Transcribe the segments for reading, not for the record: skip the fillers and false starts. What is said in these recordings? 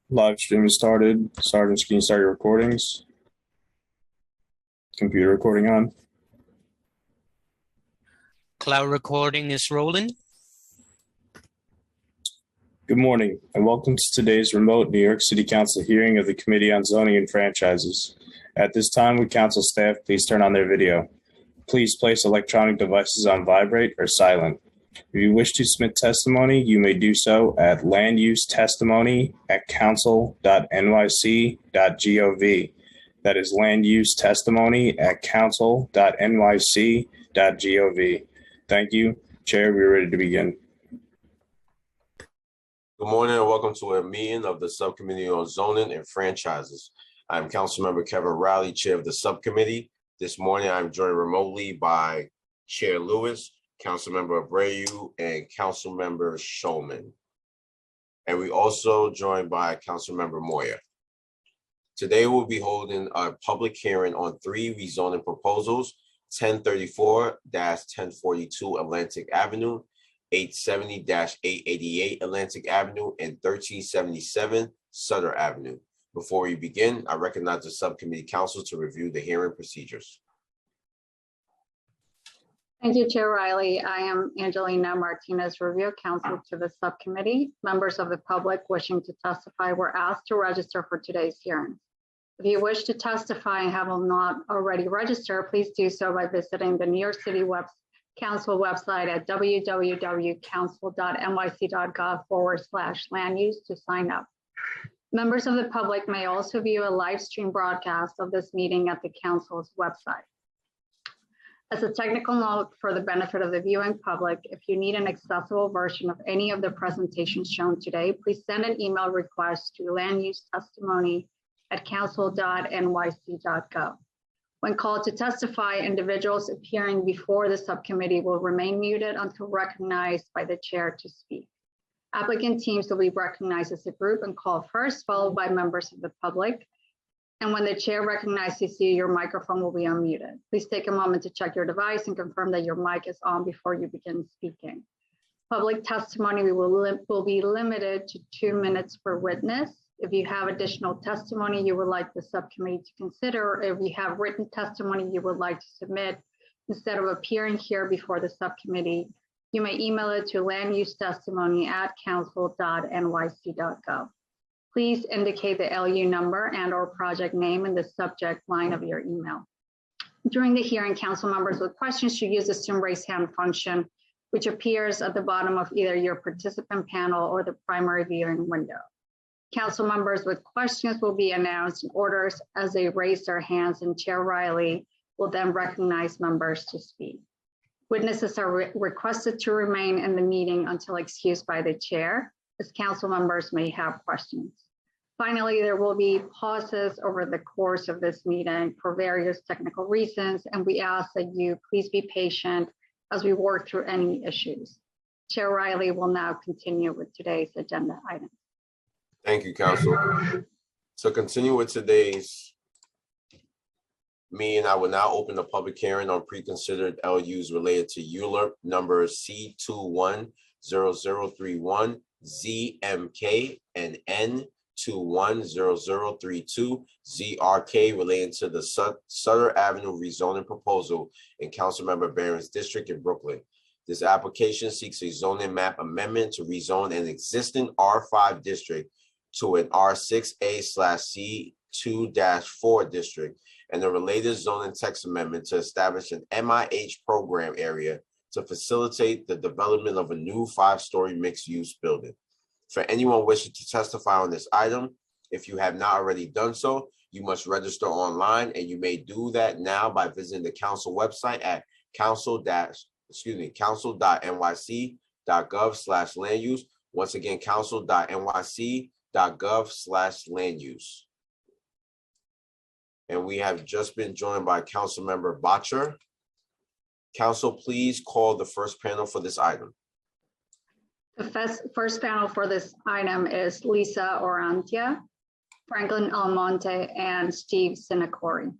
Live stream is started. Sergeant, can you start your recordings? Computer recording on. Cloud recording is rolling. Good morning and welcome to today's remote New York City Council hearing of the Committee on Zoning and Franchises. At this time, would council staff please turn on their video. Please place electronic devices on vibrate or silent. If you wish to submit testimony, you may do so at landusetestimony@council.nyc.gov. That is landusetestimony@council.nyc.gov. Thank you. Chair, we're ready to begin. Good morning and welcome to a meeting of the Subcommittee on Zoning and Franchises. I'm Councilmember Kevin Riley, Chair of the Subcommittee. This morning, I'm joined remotely by Chair Lewis, Councilmember Abreu, and Councilmember Shulman. And we also joined by Councilmember Moyer. Today, we'll be holding a public hearing on 3 rezoning proposals: 1034-1042 Atlantic Avenue, 870-888 Atlantic Avenue, and 1377 Sutter Avenue. Before we begin, I recognize the subcommittee counsel to review the hearing procedures. Thank you, Chair Riley. I am Angelina Martinez, review counsel to the subcommittee. Members of the public wishing to testify were asked to register for today's hearing. If you wish to testify and have not already registered, please do so by visiting the New York City Council website at www.council.nyc.gov/land-use to sign up. Members of the public may also view a live stream broadcast of this meeting at the council's website. As a technical note for the benefit of the viewing public, if you need an accessible version of any of the presentations shown today, please send an email request to landusetestimony@council.nyc.gov. When called to testify, individuals appearing before the subcommittee will remain muted until recognized by the chair to speak. Applicant teams will be recognized as a group and called first, followed by members of the public. And when the chair recognizes you, your microphone will be unmuted. Please take a moment to check your device and confirm that your mic is on before you begin speaking. Public testimony will be limited to 2 minutes per witness. If you have additional testimony you would like the subcommittee to consider, or if you have written testimony you would like to submit instead of appearing here before the subcommittee, you may email it to landusetestimony@council.nyc.gov. Please indicate the LU number and/or project name in the subject line of your email. During the hearing, council members with questions should use the Zoom raise hand function, which appears at the bottom of either your participant panel or the primary viewing window. Council members with questions will be announced in order as they raise their hands, and Chair Riley will then recognize members to speak. Witnesses are requested to remain in the meeting until excused by the chair, as council members may have questions. Finally, there will be pauses over the course of this meeting for various technical reasons, and we ask that you please be patient as we work through any issues. Chair Riley will now continue with today's agenda items. Thank you, Council. To continue with today's meeting, I will now open the public hearing on pre-considered LUs related to ULURP number C210031, ZMK, and N210032, ZRK, relating to the Sutter Avenue rezoning proposal in Councilmember Barron's district in Brooklyn. This application seeks a zoning map amendment to rezone an existing R5 district to an R6A/C2-4 district, and a related zoning text amendment to establish an MIH program area to facilitate the development of a new 5-story mixed-use building. For anyone wishing to testify on this item, if you have not already done so, you must register online, and you may do that now by visiting the council website at council.nyc.gov/land-use. Once again, council.nyc.gov/land-use. And we have just been joined by Councilmember Botcher. Council, please call the first panel for this item. The first panel for this item is Lisa Orantia, Franklin Almonte, and Steve Sinacori.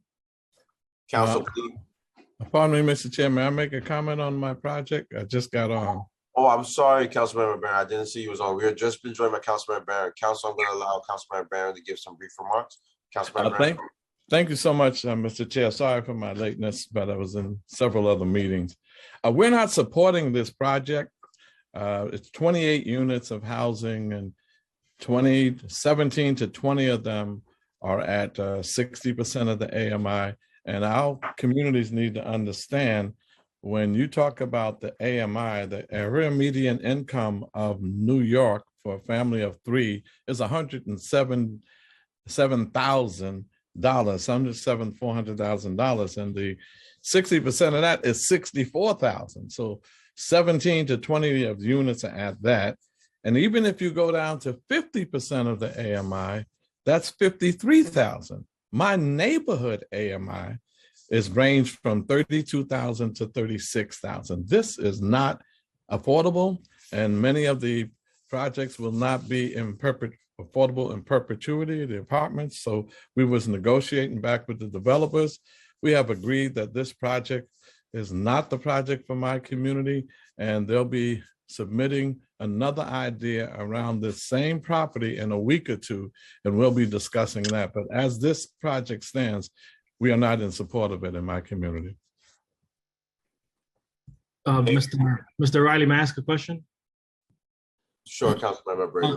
Council, please. Pardon me, Mr. Chairman, I make a comment on my project? I just got on. Oh, I'm sorry, Councilmember Barron. I didn't see you was on. We had just been joined by Councilmember Barron. Council, I'm going to allow Councilmember Barron to give some brief remarks. Councilmember Barron. Thank you so much, Mr. Chair. Sorry for my lateness, but I was in several other meetings. We're not supporting this project. It's 28 units of housing, and 17 to 20 of them are at 60% of the AMI. And our communities need to understand, when you talk about the AMI, the area median income of New York for a family of 3 is $107,000, $400,000, and the 60% of that is $64,000. So 17 to 20 of units are at that. And even if you go down to 50% of the AMI, that's 53,000. My neighborhood AMI is ranged from 32,000 to 36,000. This is not affordable, and many of the projects will not be affordable in perpetuity, the apartments. So we was negotiating back with the developers. We have agreed that this project is not the project for my community, and they'll be submitting another idea around this same property in a week or two, and we'll be discussing that. But as this project stands, we are not in support of it in my community. Mr. Riley, may I ask a question? Sure, Councilmember Brady.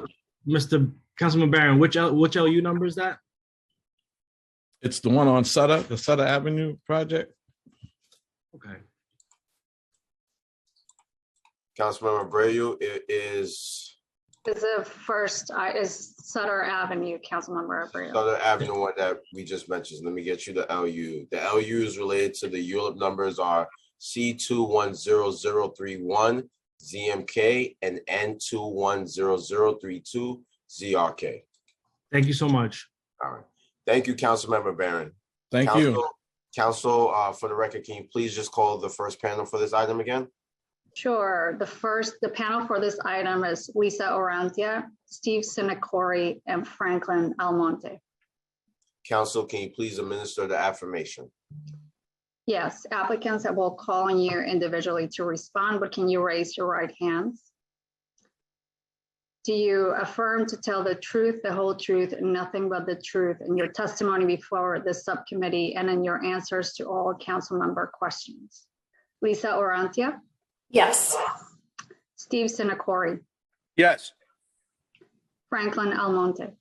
Councilman Barron, which LU number is that? It's the one on Sutter, the Sutter Avenue project. Okay. Councilmember Brady, it is The first is Sutter Avenue, Councilmember Abreu. Sutter Avenue one that we just mentioned. Let me get you the LU. The LUs related to the ULIP numbers are C210031 ZMK and N210032 ZRK. Thank you so much. All right. Thank you, Councilmember Barron. Thank you. Council, for the record, can you please just call the first panel for this item again? Sure. The panel for this item is Lisa Orantia, Steve Sinacori, and Franklin Almonte. Council, can you please administer the affirmation? Yes, applicants, I will call on you individually to respond, but can you raise your right hands? Do you affirm to tell the truth, the whole truth, and nothing but the truth in your testimony before the subcommittee and in your answers to all council member questions? Lisa Orantia? Yes. Steve Sinacori? Yes. Franklin Almonte?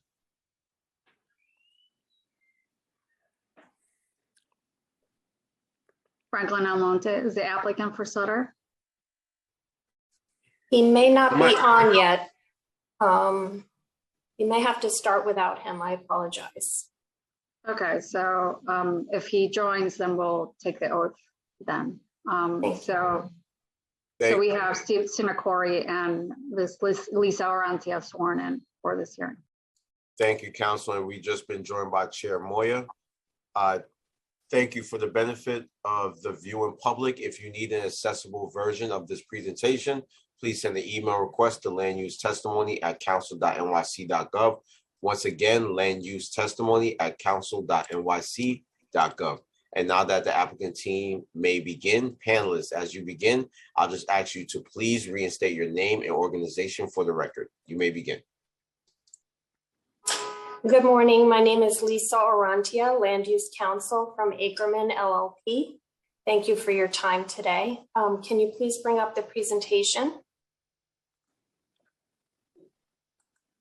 Franklin Almonte is the applicant for Sutter? He may not be on yet. You may have to start without him. I apologize. Okay, so if he joins, then we'll take the oath then. So we have Steve Sinacori and this Lisa Orantia sworn in for this hearing. Thank you, Councilor. We've just been joined by Chair Moya. Thank you for the benefit of the viewing public. If you need an accessible version of this presentation, please send an email request to landusetestimony@council.nyc.gov. Once again, landusetestimony@council.nyc.gov. And now that the applicant team may begin, panelists, as you begin, I'll just ask you to please reinstate your name and organization for the record. You may begin. Good morning. My name is Lisa Orantia, Land Use Counsel from Ackerman LLP. Thank you for your time today. Can you please bring up the presentation?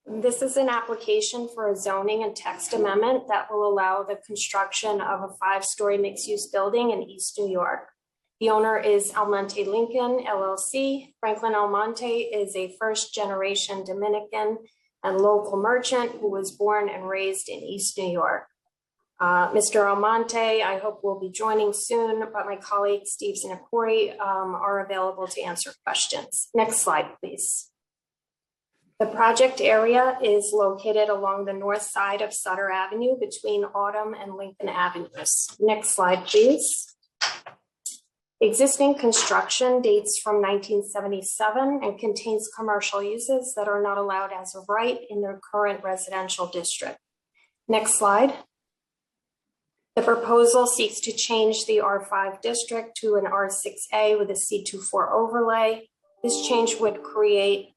This is an application for a zoning and text amendment that will allow the construction of a 5-story mixed-use building in East New York. The owner is Almonte Lincoln, LLC. Franklin Almonte is a first-generation Dominican and local merchant who was born and raised in East New York. Mr. Almonte, I hope will be joining soon, but my colleague Steve Sinacori are available to answer questions. Next slide, please. The project area is located along the north side of Sutter Avenue between Autumn and Lincoln Avenues. Next slide, please. Existing construction dates from 1977 and contains commercial uses that are not allowed as of right in their current residential district. Next slide. The proposal seeks to change the R5 district to an R6A with a C24 overlay. This change would create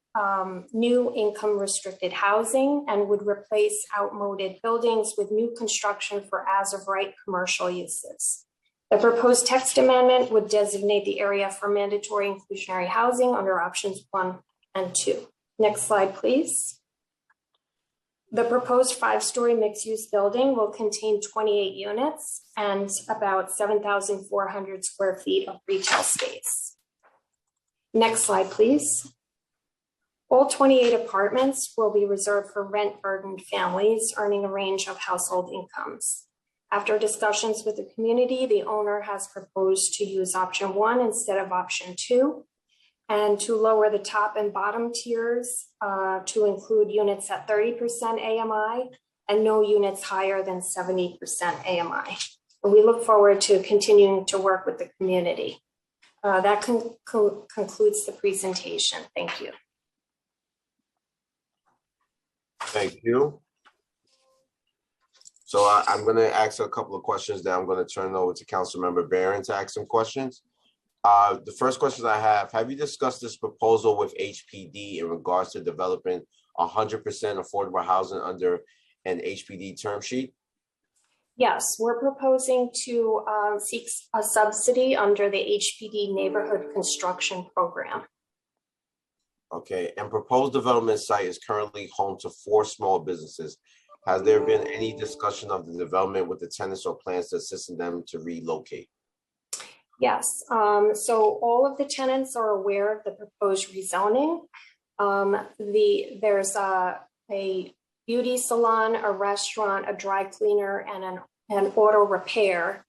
new income restricted housing and would replace outmoded buildings with new construction for as of right commercial uses. The proposed text amendment would designate the area for mandatory inclusionary housing under options 1 and 2. Next slide, please. The proposed 5-story mixed-use building will contain 28 units and about 7,400 square feet of retail space. Next slide, please. All 28 apartments will be reserved for rent-burdened families earning a range of household incomes. After discussions with the community, the owner has proposed to use option 1 instead of option 2, and to lower the top and bottom tiers to include units at 30% AMI and no units higher than 70% AMI. And we look forward to continuing to work with the community. That concludes the presentation. Thank you. Thank you. So I'm going to ask a couple of questions. Then I'm going to turn it over to Councilmember Barron to ask some questions. The first question I have you discussed this proposal with HPD in regards to developing 100% affordable housing under an HPD term sheet? Yes, we're proposing to seek a subsidy under the HPD Neighborhood Construction Program. Okay, and proposed development site is currently home to 4 small businesses. Has there been any discussion of the development with the tenants or plans to assist them to relocate? Yes, so all of the tenants are aware of the proposed rezoning. There's a beauty salon, a restaurant, a dry cleaner, and an auto repair.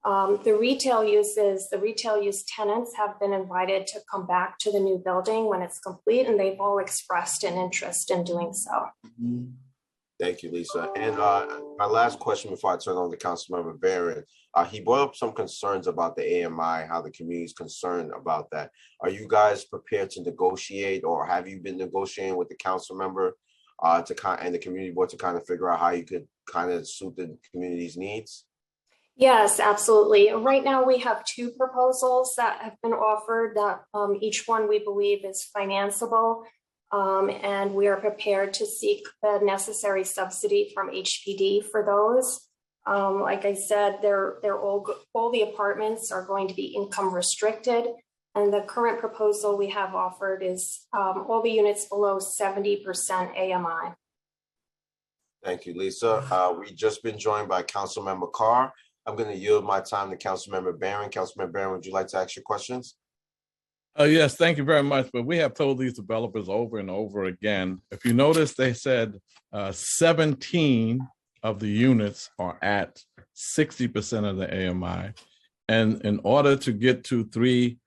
The retail use tenants have been invited to come back to the new building when it's complete, and they've all expressed an interest in doing so. Thank you, Lisa. And my last question before I turn on to Councilmember Barron, he brought up some concerns about the AMI, how the community is concerned about that. Are you guys prepared to negotiate, or have you been negotiating with the council member and the community board to kind of figure out how you could kind of suit the community's needs? Yes, absolutely. Right now we have 2 proposals that have been offered that each one we believe is financeable. And we are prepared to seek the necessary subsidy from HPD for those. Like I said, all the apartments are going to be income restricted, and the current proposal we have offered is all the units below 70% AMI. Thank you, Lisa. We've just been joined by Councilmember Carr. I'm going to yield my time to Councilmember Barron. Councilmember Barron, would you like to ask your questions? Yes, thank you very much. But we have told these developers over and over again. If you notice, they said 17 of the units are at 60% of the AMI. And in order to get to 3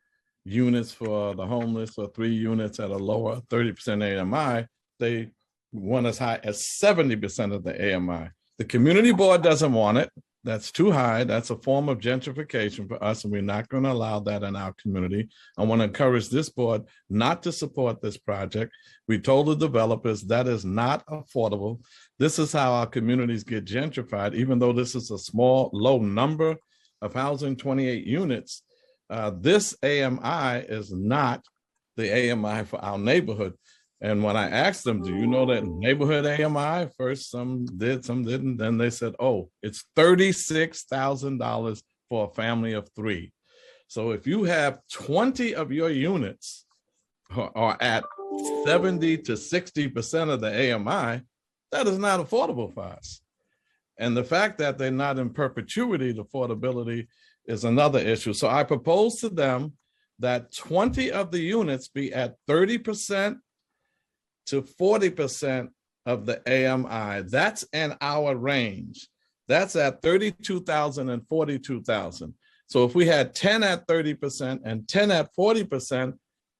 units for the homeless or 3 units at a lower 30% AMI, they want as high as 70% of the AMI. The community board doesn't want it. That's too high. That's a form of gentrification for us, and we're not going to allow that in our community. I want to encourage this board not to support this project. We told the developers that is not affordable. This is how our communities get gentrified, even though this is a small, low number of housing, 28 units. This AMI is not the AMI for our neighborhood. And when I asked them, do you know that neighborhood AMI? First, some did, some didn't. Then they said, oh, it's $36,000 for a family of 3. So if you have 20 of your units are at 70 to 60% of the AMI, that is not affordable for us. And the fact that they're not in perpetuity, the affordability is another issue. So I propose to them that 20 of the units be at 30% to 40% of the AMI. That's in our range. That's at 32,000 and 42,000. So if we had 10 at 30% and 10 at 40%,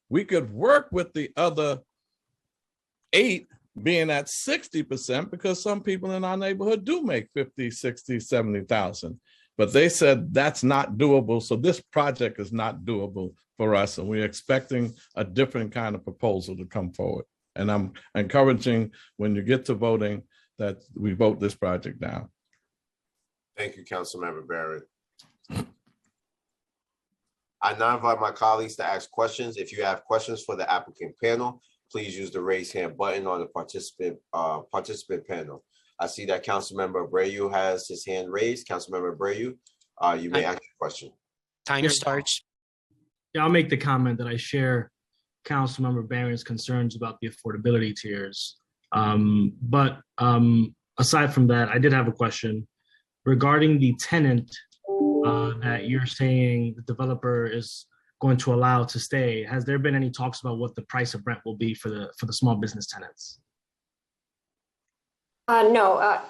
we could work with the other 8 being at 60%, because some people in our neighborhood do make 50, 60, 70,000. But they said that's not doable. So this project is not doable for us. And we're expecting a different kind of proposal to come forward. And I'm encouraging, when you get to voting, that we vote this project down. Thank you, Councilmember Barron. I now invite my colleagues to ask questions. If you have questions for the applicant panel, please use the raise hand button on the participant panel. I see that Councilmember Abreu has his hand raised. Councilmember Abreu, you may ask your question. Time starts. Yeah, I'll make the comment that I share Councilmember Barron's concerns about the affordability tiers. But aside from that, I did have a question regarding the tenant that you're saying the developer is going to allow to stay. Has there been any talks about what the price of rent will be for the small business tenants? No,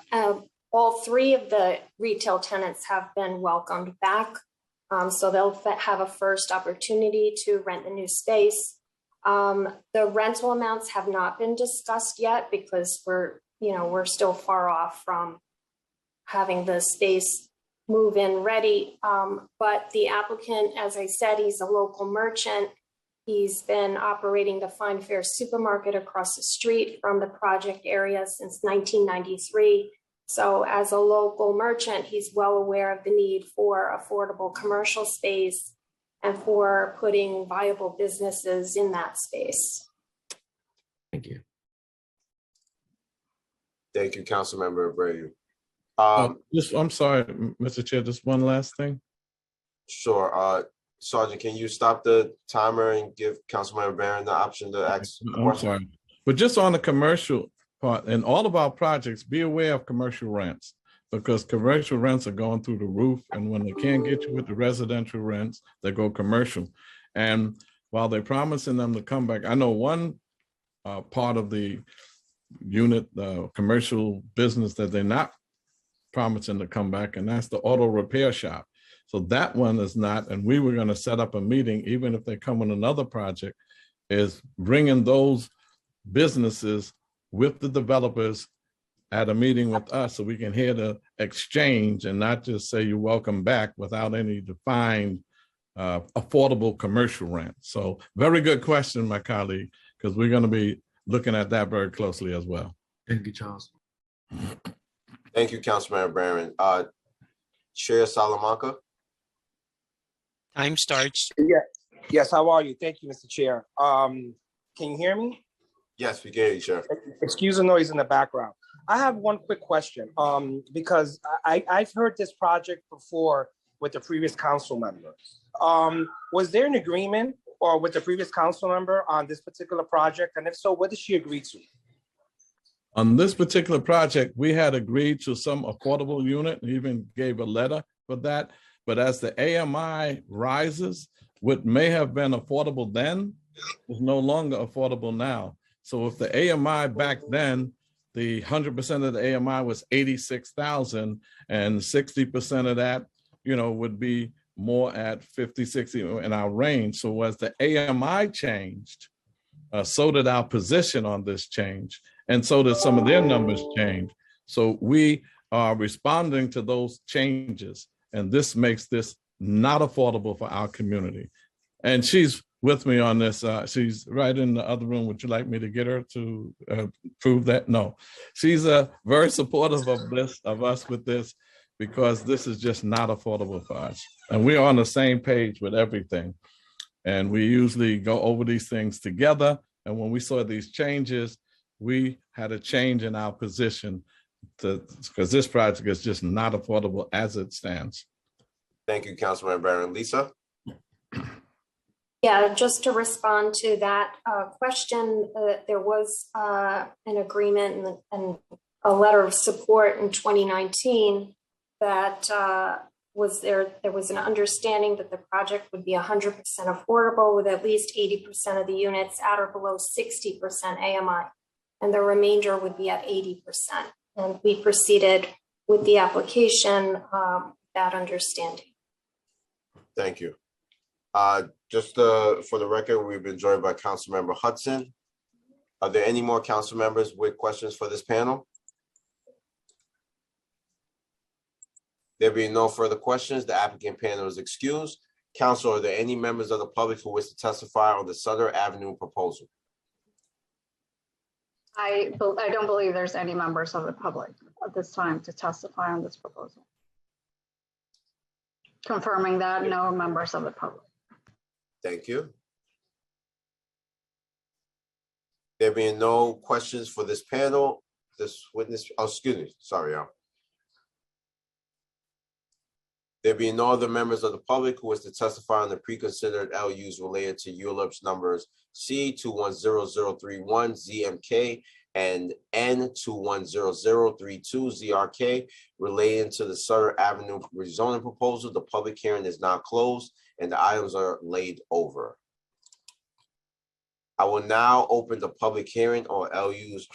all three of the retail tenants have been welcomed back. So they'll have a first opportunity to rent the new space. The rental amounts have not been discussed yet because we're still far off from having the space move in ready. But the applicant, as I said, he's a local merchant. He's been operating the Fine Fare supermarket across the street from the project area since 1993. So as a local merchant, he's well aware of the need for affordable commercial space and for putting viable businesses in that space. Thank you. Thank you, Councilmember Abreu. I'm sorry, Mr. Chair, just one last thing. Sure. Sergeant, can you stop the timer and give Councilmember Barron the option to ask a I'm question? sorry. But just on the commercial part, in all of our projects, be aware of commercial rents, because commercial rents are going through the roof. And when they can't get you with the residential rents, they go commercial. And while they're promising them to come back, I know one part of the unit, the commercial business that they're not promising to come back, and that's the auto repair shop. So that one is not, and we were going to set up a meeting, even if they come on another project, is bringing those businesses with the developers at a meeting with us so we can hear the exchange and not just say you're welcome back without any defined affordable commercial rent. So very good question, my colleague, because we're going to be looking at that very closely as well. Thank you, Charles. Thank you, Councilmember Barron. Chair Salamanca. Time starts. Yes, how are you? Thank you, Mr. Chair. Can you hear me? Yes, we can hear you, Chair. Excuse the noise in the background. I have one quick question because I've heard this project before with the previous council member. Was there an agreement or with the previous council member on this particular project? And if so, what did she agree to? On this particular project, we had agreed to some affordable unit and even gave a letter for that. But as the AMI rises, what may have been affordable then is no longer affordable now. So if the AMI back then, the 100% of the AMI was 86,000 and 60% of that, would be more at 50, 60 in our range. So as the AMI changed, so did our position on this change. And so did some of their numbers change. So we are responding to those changes. And this makes this not affordable for our community. And she's with me on this. She's right in the other room. Would you like me to get her to prove that? No, she's very supportive of us with this, because this is just not affordable for us. And we're on the same page with everything. And we usually go over these things together. And when we saw these changes, we had a change in our position because this project is just not affordable as it stands. Thank you, Councilmember Barron. Lisa? Yeah, just to respond to that question, there was an agreement and a letter of support in 2019 that there was an understanding that the project would be 100% affordable with at least 80% of the units at or below 60% AMI, and the remainder would be at 80%. And we proceeded with the application, that understanding. Thank you. Just for the record, we've been joined by Councilmember Hudson. Are there any more council members with questions for this panel? There being no further questions, the applicant panel is excused. Council, are there any members of the public who wish to testify on the Sutter Avenue proposal? I don't believe there's any members of the public at this time to testify on this proposal. Confirming that no members of the public. Thank you. There being no questions for this panel, this witness, oh, excuse me, sorry, y'all. There being no other members of the public who wish to testify on the pre-considered LUs related to ULIPS numbers C210031 ZMK and N210032 ZRK relating to the Sutter Avenue rezoning proposal, the public hearing is now closed and the items are laid over. I will now open the public hearing on LUs,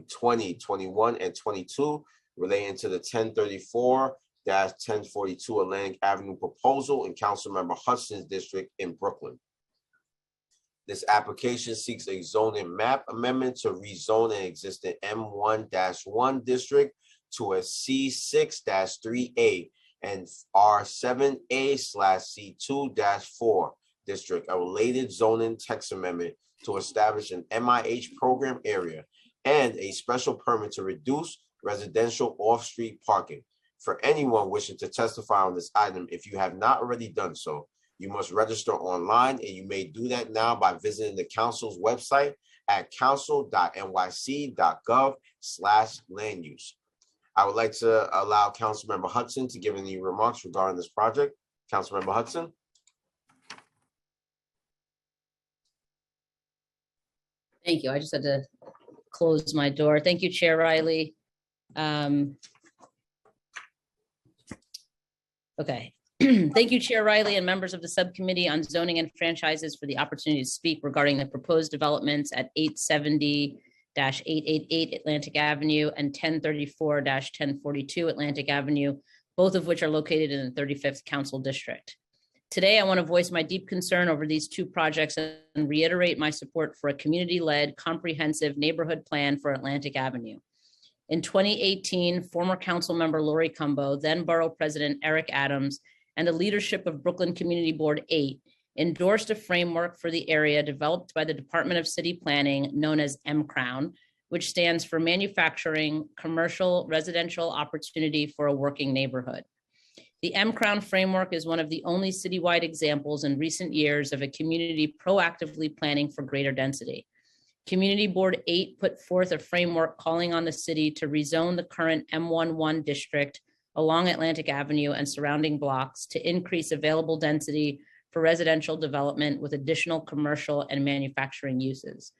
20, 21, and 22 relating to the 1034-1042 Atlantic Avenue proposal in Councilmember Hudson's district in Brooklyn. This application seeks a zoning map amendment to rezone an existing M1-1 district to a C6-3A and R7A/C2-4 district, a related zoning text amendment to establish an MIH program area and a special permit to reduce residential off-street parking. For anyone wishing to testify on this item, if you have not already done so, you must register online, and you may do that now by visiting the council's website at council.nyc.gov/land use. I would like to allow Councilmember Hudson to give any remarks regarding this project. Councilmember Hudson. Thank you. I just had to close my door. Thank you, Chair Riley. Okay. Thank you, Chair Riley and members of the Subcommittee on Zoning and Franchises for the opportunity to speak regarding the proposed developments at 870-888 Atlantic Avenue and 1034-1042 Atlantic Avenue, both of which are located in the 35th Council District. Today, I want to voice my deep concern over these two projects and reiterate my support for a community-led comprehensive neighborhood plan for Atlantic Avenue. In 2018, former council member Lori Cumbo, then Borough President Eric Adams, and the leadership of Brooklyn Community Board 8 endorsed a framework for the area developed by the Department of City Planning known as MCROWN, which stands for Manufacturing, Commercial, Residential Opportunity for a Working Neighborhood. The MCROWN framework is one of the only citywide examples in recent years of a community proactively planning for greater density. Community Board 8 put forth a framework calling on the city to rezone the current M11 district along Atlantic Avenue and surrounding blocks to increase available density for residential development with additional commercial and manufacturing uses.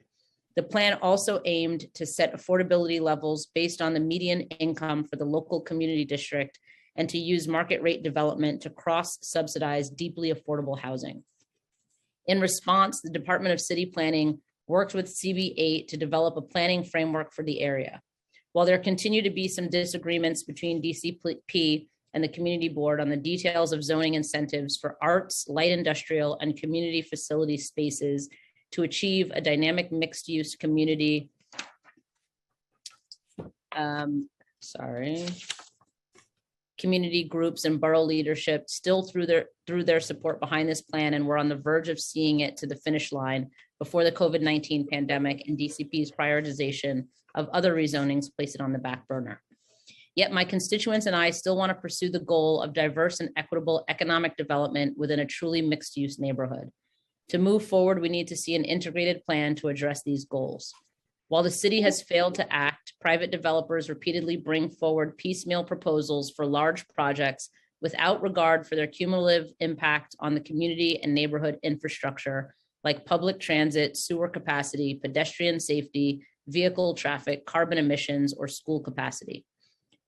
The plan also aimed to set affordability levels based on the median income for the local community district and to use market rate development to cross-subsidize deeply affordable housing. In response, the Department of City Planning worked with CB8 to develop a planning framework for the area. While there continue to be some disagreements between DCP and the Community Board on the details of zoning incentives for arts, light industrial, and community facility spaces to achieve a dynamic mixed-use community, community groups and borough leadership still threw their support behind this plan, and we're on the verge of seeing it to the finish line before the COVID-19 pandemic and DCP's prioritization of other rezonings place it on the back burner. Yet my constituents and I still want to pursue the goal of diverse and equitable economic development within a truly mixed-use neighborhood. To move forward, we need to see an integrated plan to address these goals. While the city has failed to act, private developers repeatedly bring forward piecemeal proposals for large projects without regard for their cumulative impact on the community and neighborhood infrastructure, like public transit, sewer capacity, pedestrian safety, vehicle traffic, carbon emissions, or school capacity.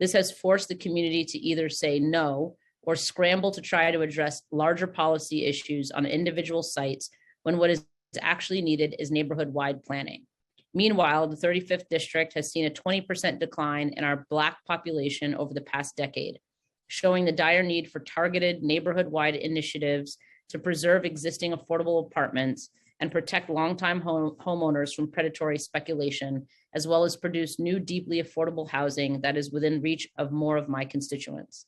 This has forced the community to either say no or scramble to try to address larger policy issues on individual sites when what is actually needed is neighborhood-wide planning. Meanwhile, the 35th district has seen a 20% decline in our Black population over the past decade, showing the dire need for targeted neighborhood-wide initiatives to preserve existing affordable apartments and protect longtime homeowners from predatory speculation, as well as produce new, deeply affordable housing that is within reach of more of my constituents.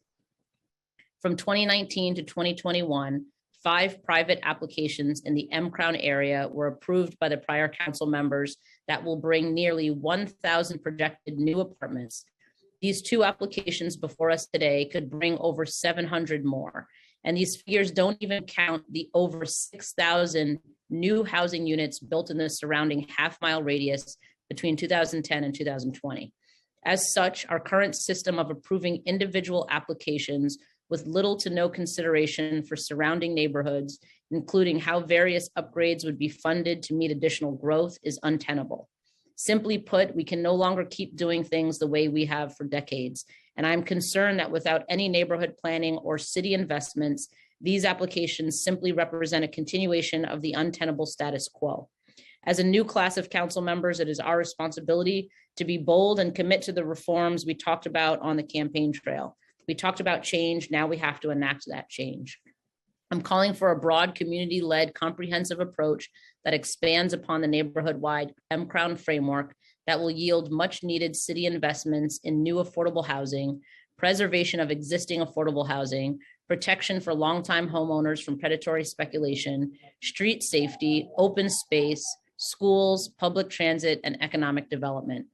From 2019 to 2021, 5 private applications in the MCROWN area were approved by the prior council members that will bring nearly 1,000 projected new apartments. These 2 applications before us today could bring over 700 more. And these figures don't even count the over 6,000 new housing units built in the surrounding half-mile radius between 2010 and 2020. As such, our current system of approving individual applications with little to no consideration for surrounding neighborhoods, including how various upgrades would be funded to meet additional growth, is untenable. Simply put, we can no longer keep doing things the way we have for decades. And I'm concerned that without any neighborhood planning or city investments, these applications simply represent a continuation of the untenable status quo. As a new class of council members, it is our responsibility to be bold and commit to the reforms we talked about on the campaign trail. We talked about change, now we have to enact that change. I'm calling for a broad community-led comprehensive approach that expands upon the neighborhood-wide M-Crown framework that will yield much-needed city investments in new affordable housing, preservation of existing affordable housing, protection for longtime homeowners from predatory speculation, street safety, open space, schools, public transit, and economic development.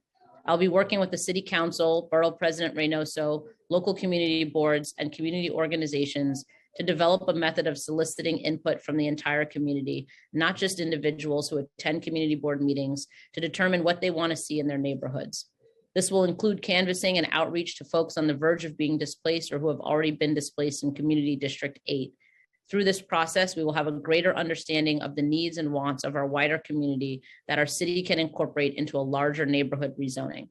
I'll be working with the City Council, Borough President Reynoso, local community boards, and community organizations to develop a method of soliciting input from the entire community, not just individuals who attend community board meetings, to determine what they want to see in their neighborhoods. This will include canvassing and outreach to folks on the verge of being displaced or who have already been displaced in Community District 8. Through this process, we will have a greater understanding of the needs and wants of our wider community that our city can incorporate into a larger neighborhood rezoning.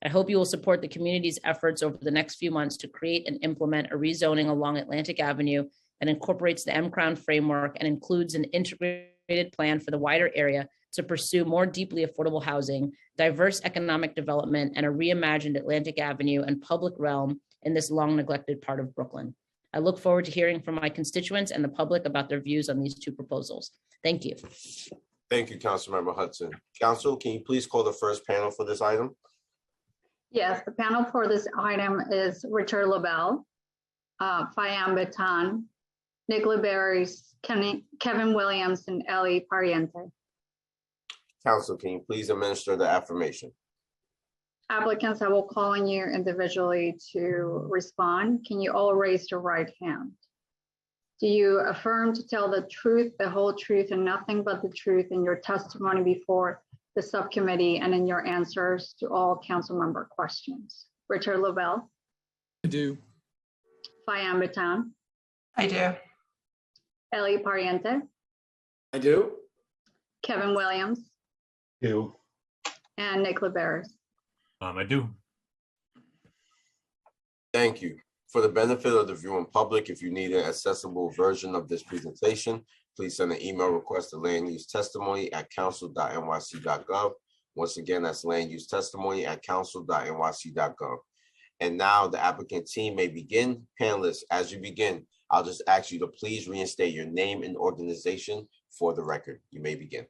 I hope you will support the community's efforts over the next few months to create and implement a rezoning along Atlantic Avenue that incorporates the M-Crown framework and includes an integrated plan for the wider area to pursue more deeply affordable housing, diverse economic development, and a reimagined Atlantic Avenue and public realm in this long neglected part of Brooklyn. I look forward to hearing from my constituents and the public about their views on these two proposals. Thank you. Thank you, Councilmember Hudson. Council, can you please call the first panel for this item? Yes, the panel for this item is Richard LaBelle, Fayam Batan, Nicola Berries, Kevin Williams, and Ellie Pariente. Council, can you please administer the affirmation? Applicants, I will call on you individually to respond. Can you all raise your right hand? Do you affirm to tell the truth, the whole truth, and nothing but the truth in your testimony before the subcommittee and in your answers to all council member questions? Richard LaBelle? I do. Fayam Batan? I do. Ellie Pariente? I do. Kevin Williams? Do. And Nicola Barris? I do. Thank you. For the benefit of the viewing public, if you need an accessible version of this presentation, please send an email request to landusetestimony@council.nyc.gov. Once again, that's landusetestimony@council.nyc.gov. And now the applicant team may begin. Panelists, as you begin, I'll just ask you to please reinstate your name and organization for the record. You may begin.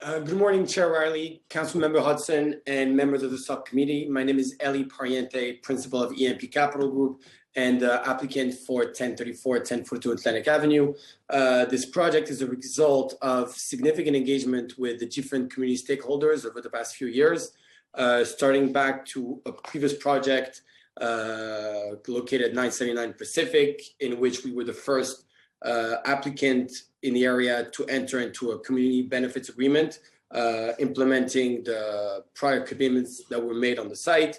Good morning, Chair Riley, Councilmember Hudson, and members of the subcommittee. My name is Ellie Pariente, Principal of EMP Capital Group and applicant for 1034, 1042 Atlantic Avenue. This project is a result of significant engagement with the different community stakeholders over the past few years, starting back to a previous project located at 979 Pacific, in which we were the first applicant in the area to enter into a community benefits agreement, implementing the prior commitments that were made on the site.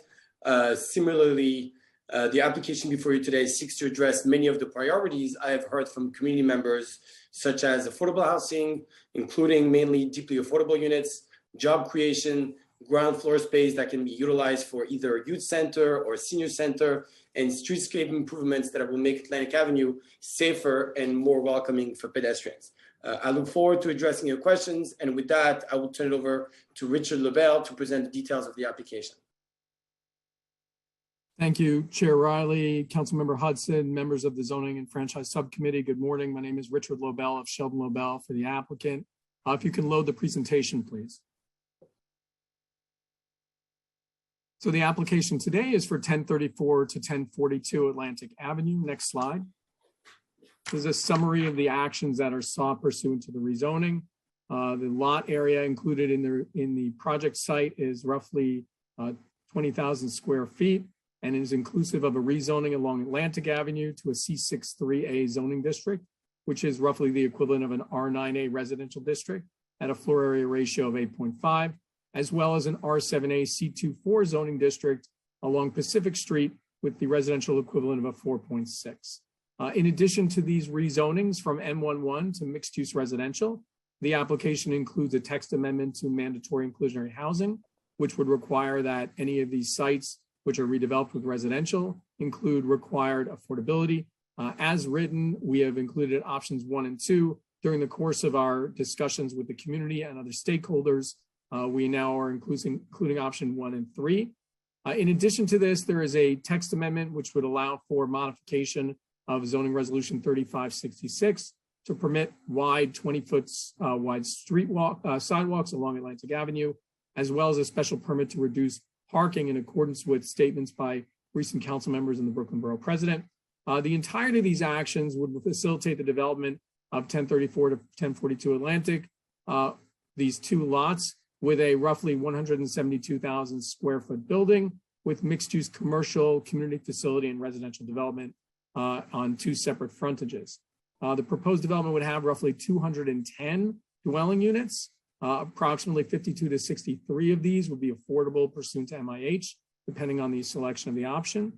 Similarly, the application before you today seeks to address many of the priorities I have heard from community members, such as affordable housing, including mainly deeply affordable units, job creation, ground floor space that can be utilized for either a youth center or senior center, and streetscape improvements that will make Atlantic Avenue safer and more welcoming for pedestrians. I look forward to addressing your questions, and with that, I will turn it over to Richard LaBelle to present the details of the application. Thank you, Chair Riley, Councilmember Hudson, members of the Zoning and Franchise Subcommittee. Good morning. My name is Richard LaBelle of Sheldon LaBelle for the applicant. If you can load the presentation, please. So the application today is for 1034 to 1042 Atlantic Avenue. Next slide. This is a summary of the actions that are sought pursuant to the rezoning. The lot area included in the project site is roughly 20,000 square feet. and is inclusive of a rezoning along Atlantic Avenue to a C63A zoning district, which is roughly the equivalent of an R9A residential district at a floor area ratio of 8.5, as well as an R7A C24 zoning district along Pacific Street with the residential equivalent of a 4.6. In addition to these rezonings from M11 to mixed-use residential, the application includes a text amendment to mandatory inclusionary housing, which would require that any of these sites which are redeveloped with residential include required affordability. As written, we have included options 1 and 2 during the course of our discussions with the community and other stakeholders. We now are including option 1 and 3. In addition to this, there is a text amendment which would allow for modification of zoning resolution 3566 to permit wide 20-foot wide sidewalks along Atlantic Avenue, as well as a special permit to reduce parking in accordance with statements by recent council members and the Brooklyn Borough President. The entirety of these actions would facilitate the development of 1034 to 1042 Atlantic, these two lots with a roughly 172,000 square foot building with mixed use commercial, community facility, and residential development on 2 separate frontages. The proposed development would have roughly 210 dwelling units. Approximately 52 to 63 of these would be affordable pursuant to MIH, depending on the selection of the option.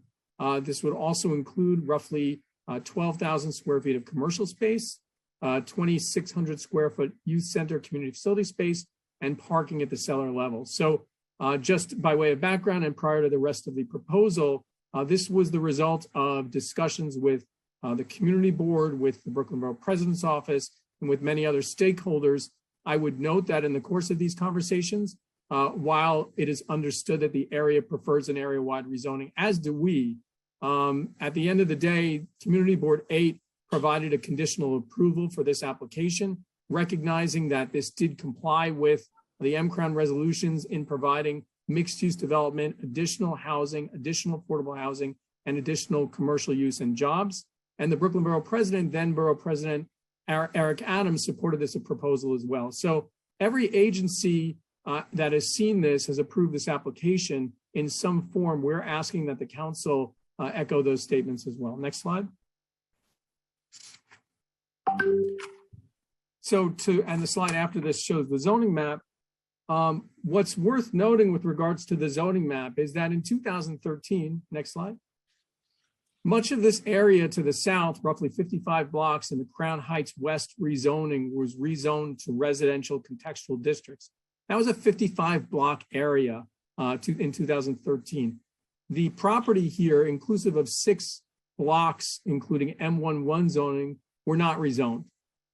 This would also include roughly 12,000 square feet of commercial space, 2,600 square foot youth center community facility space, and parking at the cellar level. So just by way of background and prior to the rest of the proposal, this was the result of discussions with the community board, with the Brooklyn Borough President's office, and with many other stakeholders. I would note that in the course of these conversations, while it is understood that the area prefers an area-wide rezoning, as do we, at the end of the day, Community Board 8 provided a conditional approval for this application, recognizing that this did comply with the M-Crown resolutions in providing mixed-use development, additional housing, additional affordable housing, and additional commercial use and jobs. And the Brooklyn Borough President, then Borough President Eric Adams, supported this proposal as well. So every agency that has seen this has approved this application in some form. We're asking that the council echo those statements as well. Next slide. And the slide after this shows the zoning map. What's worth noting with regards to the zoning map is that in 2013, next slide, much of this area to the south, roughly 55 blocks in the Crown Heights West rezoning, was rezoned to residential contextual districts. That was a 55 block area in 2013. The property here, inclusive of 6 blocks, including M11 zoning, were not rezoned.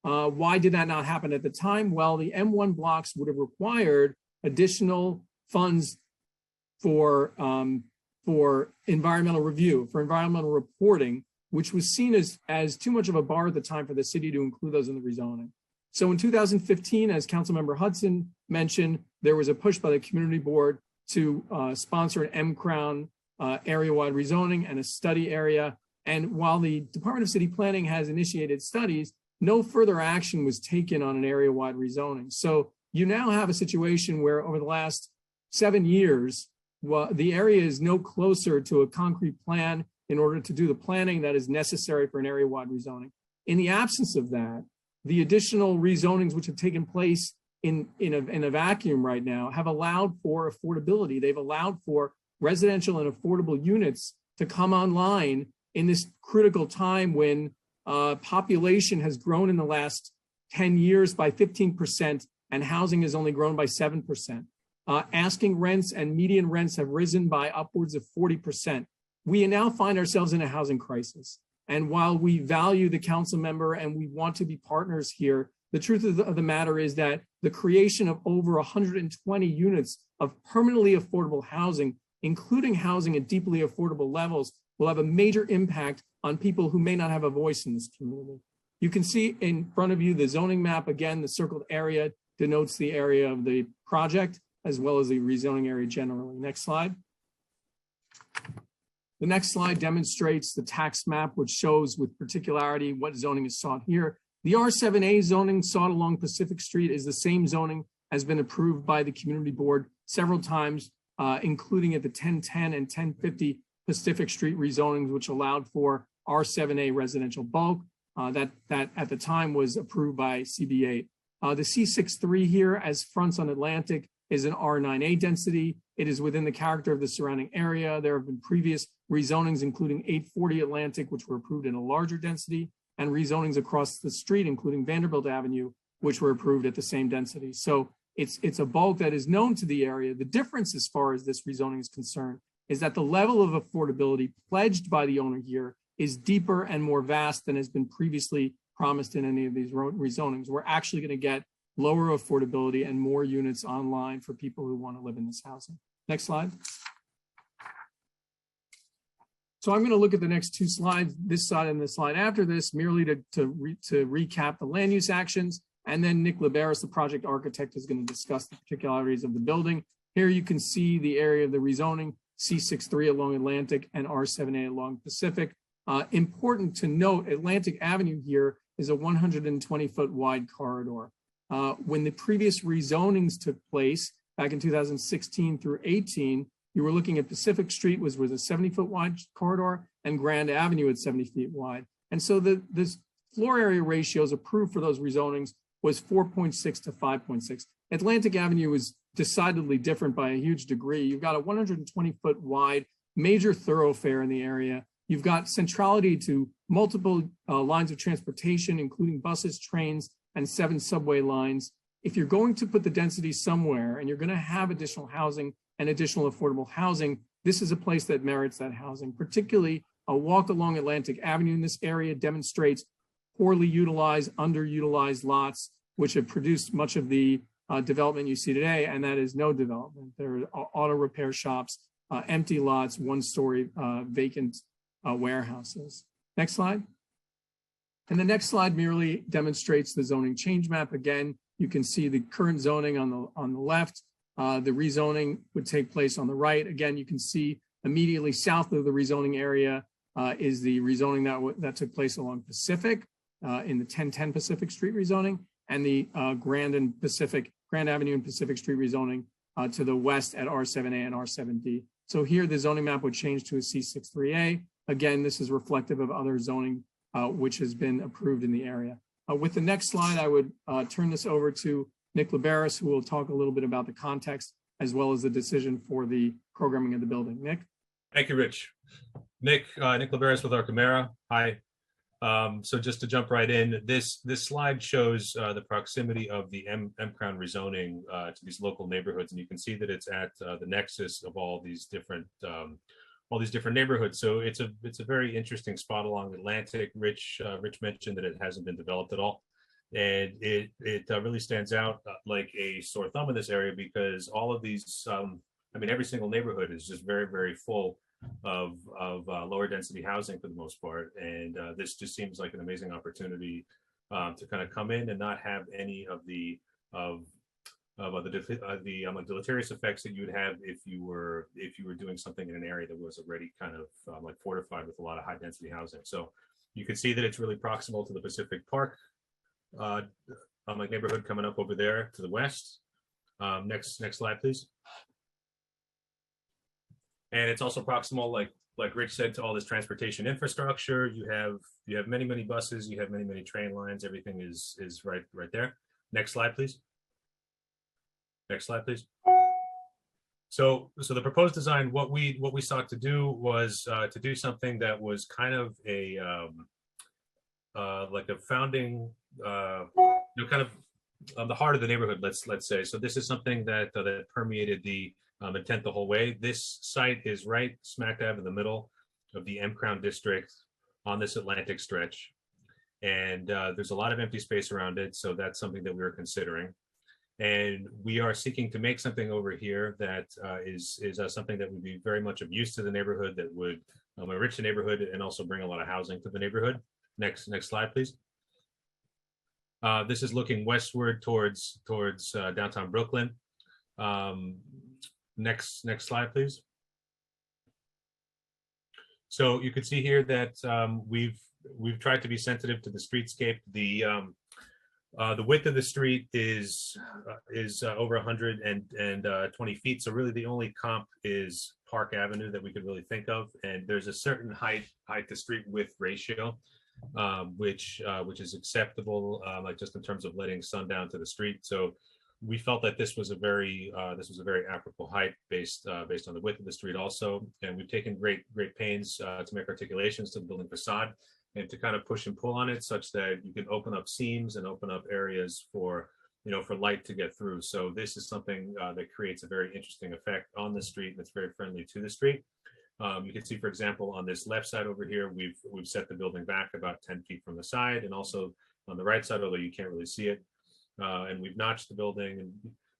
Why did that not happen at the time? Well, the M1 blocks would have required additional funds for environmental review, for environmental reporting, which was seen as too much of a bar at the time for the city to include those in the rezoning. So in 2015, as Councilmember Hudson mentioned, there was a push by the community board to sponsor an M-Crown area-wide rezoning and a study area. And while the Department of City Planning has initiated studies, no further action was taken on an area-wide rezoning. So you now have a situation where over the last 7 years, the area is no closer to a concrete plan in order to do the planning that is necessary for an area-wide rezoning. In the absence of that, the additional rezonings which have taken place in a vacuum right now have allowed for affordability. They've allowed for residential and affordable units to come online in this critical time when population has grown in the last 10 years by 15% and housing has only grown by 7%. Asking rents and median rents have risen by upwards of 40%. We now find ourselves in a housing crisis. And while we value the council member and we want to be partners here, the truth of the matter is that the creation of over 120 units of permanently affordable housing, including housing at deeply affordable levels, will have a major impact on people who may not have a voice in this community. You can see in front of you the zoning map. Again, the circled area denotes the area of the project as well as the rezoning area generally. Next slide. The next slide demonstrates the tax map, which shows with particularity what zoning is sought here. The R7A zoning sought along Pacific Street is the same zoning has been approved by the community board several times, including at the 1010 and 1050 Pacific Street rezonings, which allowed for R7A residential bulk. That at the time was approved by CB8. The C63 here, as fronts on Atlantic, is an R9A density. It is within the character of the surrounding area. There have been previous rezonings, including 840 Atlantic, which were approved in a larger density, and rezonings across the street, including Vanderbilt Avenue, which were approved at the same density. So it's a bulk that is known to the area. The difference as far as this rezoning is concerned is that the level of affordability pledged by the owner here is deeper and more vast than has been previously promised in any of these rezonings. We're actually going to get lower affordability and more units online for people who want to live in this housing. Next slide. So I'm going to look at the next two slides, this slide and the slide after this, merely to recap the land use actions. And then Nick Liberis, the project architect, is going to discuss the particularities of the building. Here you can see the area of the rezoning, C63 along Atlantic and R7A along Pacific. Important to note, Atlantic Avenue here is a 120-foot wide corridor. When the previous rezonings took place back in 2016 through 18, you were looking at Pacific Street was a 70-foot wide corridor and Grand Avenue at 70 feet wide. And so the floor area ratios approved for those rezonings was 4.6 to 5.6. Atlantic Avenue was decidedly different by a huge degree. You've got a 120-foot wide major thoroughfare in the area. You've got centrality to multiple lines of transportation, including buses, trains, and 7 subway lines. If you're going to put the density somewhere and you're going to have additional housing and additional affordable housing, this is a place that merits that housing. Particularly, a walk along Atlantic Avenue in this area demonstrates poorly utilized, underutilized lots, which have produced much of the development you see today, and that is no development. There are auto repair shops, empty lots, one-story vacant warehouses. Next slide. And the next slide merely demonstrates the zoning change map. Again, you can see the current zoning on the left. The rezoning would take place on the right. Again, you can see immediately south of the rezoning area is the rezoning that took place along Pacific in the 1010 Pacific Street rezoning, and the Grand Avenue and Pacific Street rezoning to the west at R7A and R7D. So here the zoning map would change to a C63A. Again, this is reflective of other zoning which has been approved in the area. With the next slide, I would turn this over to Nick Liberis, who will talk a little bit about the context as well as the decision for the programming of the building. Nick? Thank you, Rich. Nick Liberis with Archimera. Hi. So just to jump right in, this slide shows the proximity of the M-Crown rezoning to these local neighborhoods, and you can see that it's at the nexus of all these different neighborhoods. So it's a very interesting spot along Atlantic. Rich mentioned that it hasn't been developed at all, and it really stands out like a sore thumb in this area because all of these, every single neighborhood is just very, very full of lower density housing for the most part, and this just seems like an amazing opportunity to kind of come in and not have any of the deleterious effects that you would have if you were doing something in an area that was already kind of like fortified with a lot of high density housing. So you can see that it's really proximal to the Pacific Park neighborhood coming up over there to the west. Next slide, please. And it's also proximal, like Rich said, to all this transportation infrastructure. You have many, many buses, you have many, many train lines. Everything is right there. Next slide, please. Next slide, please. So the proposed design, what we sought to do was to do something that was kind of a like a founding, kind of the heart of the neighborhood. Let's say. So this is something that permeated the intent the whole way. This site is right smack dab in the middle of the M-Crown district on this Atlantic stretch, and there's a lot of empty space around it. So that's something that we were considering. And we are seeking to make something over here that is something that would be very much of use to the neighborhood, that would enrich the neighborhood and also bring a lot of housing to the neighborhood. Next slide, please. This is looking westward towards downtown Brooklyn. Next slide, please. So you can see here that we've tried to be sensitive to the streetscape. The width of the street is over 120 feet. So really the only comp is Park Avenue that we could really think of. And there's a certain height to street width ratio, which is acceptable, like just in terms of letting sun down to the street. So we felt that this was a very applicable height based on the width of the street also. And we've taken great pains to make articulations to the building facade and to kind of push and pull on it such that you can open up seams and open up areas for light to get through. So this is something that creates a very interesting effect on the street, and it's very friendly to the street. You can see, for example, on this left side over here, we've set the building back about 10 feet from the side, and also on the right side, although you can't really see it. And we've notched the building,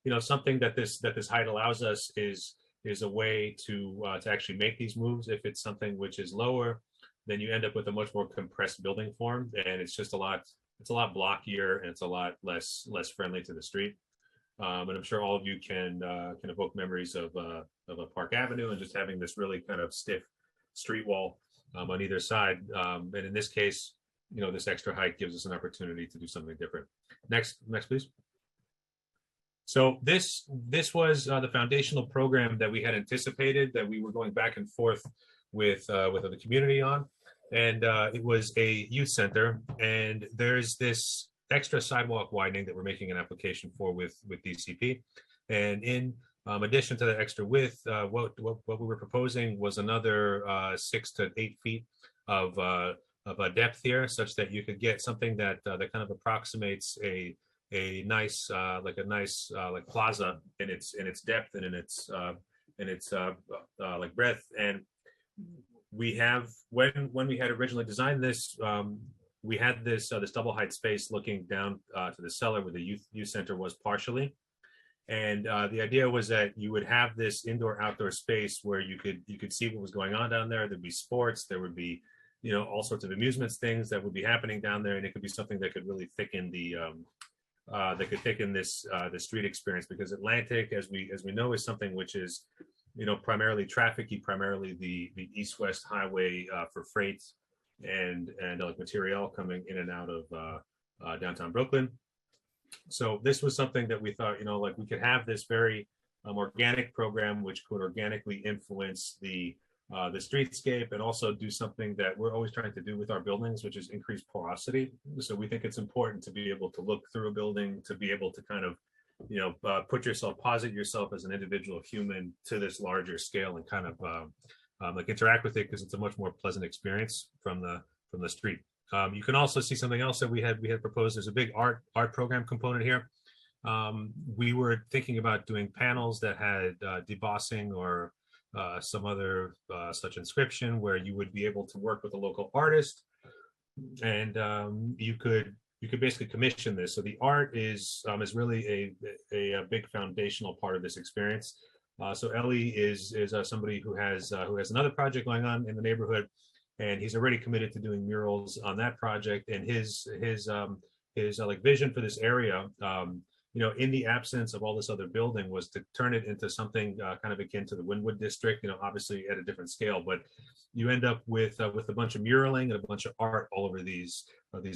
and something that this height allows us is a way to actually make these moves. If it's something which is lower, then you end up with a much more compressed building form, and it's just a lot blockier, and it's a lot less friendly to the street. And I'm sure all of you can evoke memories of a Park Avenue and just having this really kind of stiff street wall on either side. And in this case, this extra height gives us an opportunity to do something different. Next, please. So this was the foundational program that we had anticipated, that we were going back and forth with the community on. And it was a youth center, and there's this extra sidewalk widening that we're making an application for with DCP. And in addition to the extra width, what we were proposing was another 6 to 8 feet of a depth here, such that you could get something that kind of approximates a nice like plaza in its depth and in its like breadth. And we have, when we had originally designed this, we had this double height space looking down to the cellar where the youth center was partially. And the idea was that you would have this indoor-outdoor space where you could see what was going on down there. There'd be sports, there would be all sorts of amusements, things that would be happening down there, and it could be something that could really thicken this street experience, because Atlantic, as we know, is something which is primarily trafficy, primarily the east-west highway for freight and like material coming in and out of downtown Brooklyn. So this was something that we thought, like we could have this very organic program which could organically influence the streetscape, and also do something that we're always trying to do with our buildings, which is increase porosity. So we think it's important to be able to look through a building, to be able to kind of posit yourself as an individual human to this larger scale, and kind of like interact with it, because it's a much more pleasant experience from the street. You can also see something else that we had proposed. There's a big art program component here. We were thinking about doing panels that had debossing or some other such inscription, where you would be able to work with a local artist, and you could basically commission this. So the art is really a big foundational part of this experience. So Ellie is somebody who has another project going on in the neighborhood, and he's already committed to doing murals on that project. And his like vision for this area, in the absence of all this other building, was to turn it into something kind of akin to the Wynwood district. Obviously at a different scale, but you end up with a bunch of muraling and a bunch of art all over these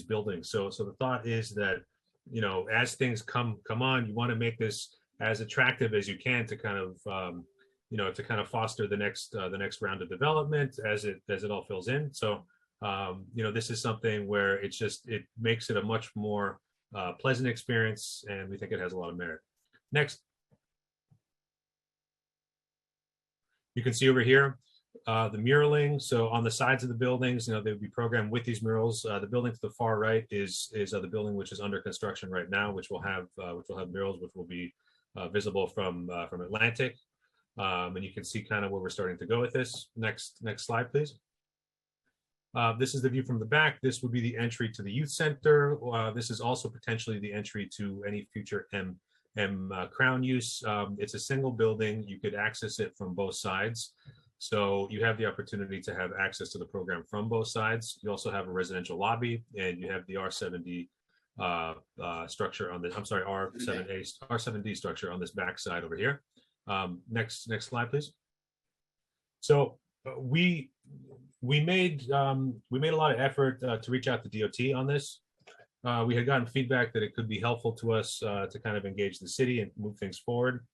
buildings. So the thought is that as things come on, you want to make this as attractive as you can to kind of to kind of foster the next round of development as it all fills in. So this is something where it makes it a much more pleasant experience, and we think it has a lot of merit. Next. You can see over here the muraling. So on the sides of the buildings, they would be programmed with these murals. The building to the far right is the building which is under construction right now, which will have murals which will be visible from Atlantic. And you can see kind of where we're starting to go with this. Next slide, please. This is the view from the back. This would be the entry to the youth center. This is also potentially the entry to any future M Crown use. It's a single building. You could access it from both sides. So you have the opportunity to have access to the program from both sides. You also have a residential lobby, and you have the R7D structure on this. I'm sorry, R7D structure on this back side over here. Next slide, please. So we made a lot of effort to reach out to DOT on this. We had gotten feedback that it could be helpful to us to kind of engage the city and move things forward.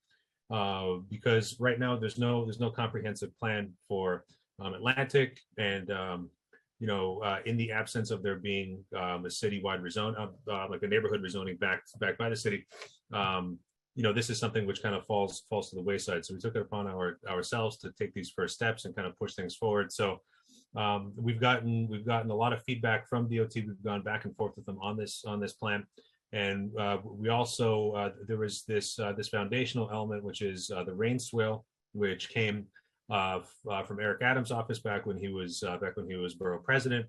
because right now there's no comprehensive plan for Atlantic, and in the absence of there being a citywide rezone, like a neighborhood rezoning backed by the city, this is something which kind of falls to the wayside. So we took it upon ourselves to take these first steps and kind of push things forward. So we've gotten a lot of feedback from DOT. We've gone back and forth with them on this plan, and we also there was this foundational element, which is the rain swale, which came from Eric Adams' office back when he was borough president.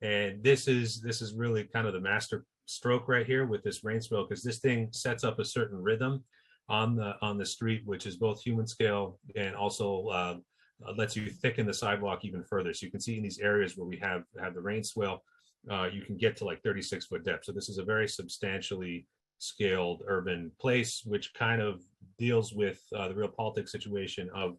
And this is really kind of the master stroke right here with this rain swale, because this thing sets up a certain rhythm on the street, which is both human scale and also lets you thicken the sidewalk even further. So you can see in these areas where we have the rain swale, you can get to like 36-foot depth. So this is a very substantially scaled urban place, which kind of deals with the real politics situation of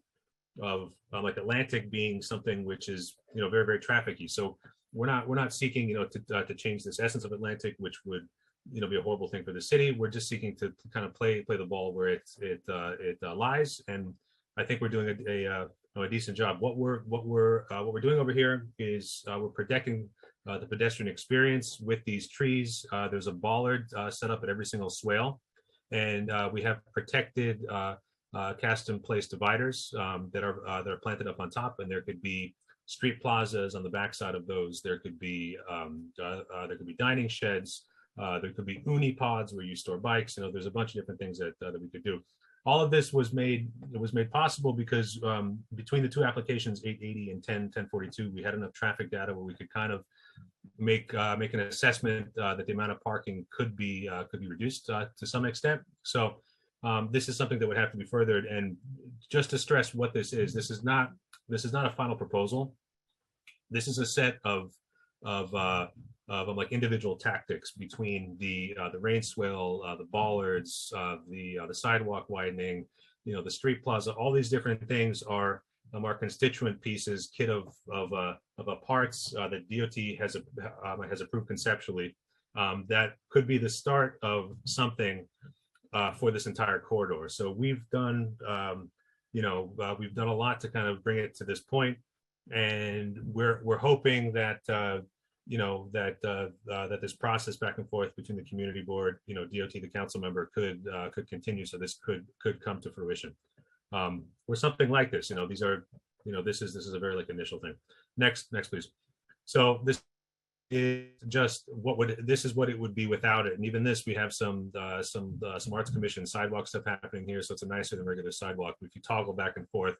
like Atlantic being something which is very, very trafficky. So we're not seeking to change this essence of Atlantic, which would be a horrible thing for the city. We're just seeking to kind of play the ball where it lies, and I think we're doing a decent job. What we're doing over here is we're protecting the pedestrian experience with these trees. There's a bollard set up at every single swale, and we have protected cast in place dividers that are planted up on top, and there could be street plazas on the backside of those. There could be dining sheds. There could be uni pods where you store bikes. There's a bunch of different things that we could do. All of this was made possible because between the two applications, 880 and 1042, we had enough traffic data where we could kind of make an assessment that the amount of parking could be reduced to some extent. So this is something that would have to be furthered. And just to stress what this is not a final proposal. This is a set of like individual tactics between the rain swale, the bollards, the sidewalk widening, the street plaza. All these different things are our constituent pieces, kit of parts that DOT has approved conceptually. That could be the start of something for this entire corridor. So we've done a lot to kind of bring it to this point, and we're hoping that that this process back and forth between the community board, DOT, the council member could continue. So this could come to fruition. Or something like this. These are, this is a very initial thing. Next, please. So this is just this is what it would be without it. And even this, we have some Arts Commission sidewalk stuff happening here. So it's a nicer than regular sidewalk. If you toggle back and forth,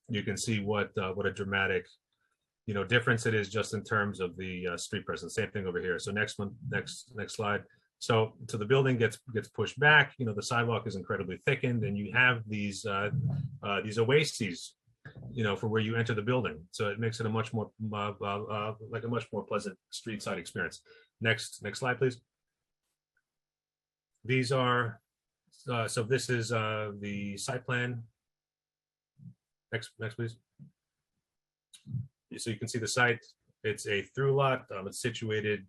you can see what a dramatic difference it is just in terms of the street presence. Same thing over here. So next slide. So the building gets pushed back. The sidewalk is incredibly thickened, and you have these oases, for where you enter the building. So it makes it a much more pleasant street side experience. Next slide, please. These are so this is the site plan. Next, please. So you can see the site. It's a through lot. It's situated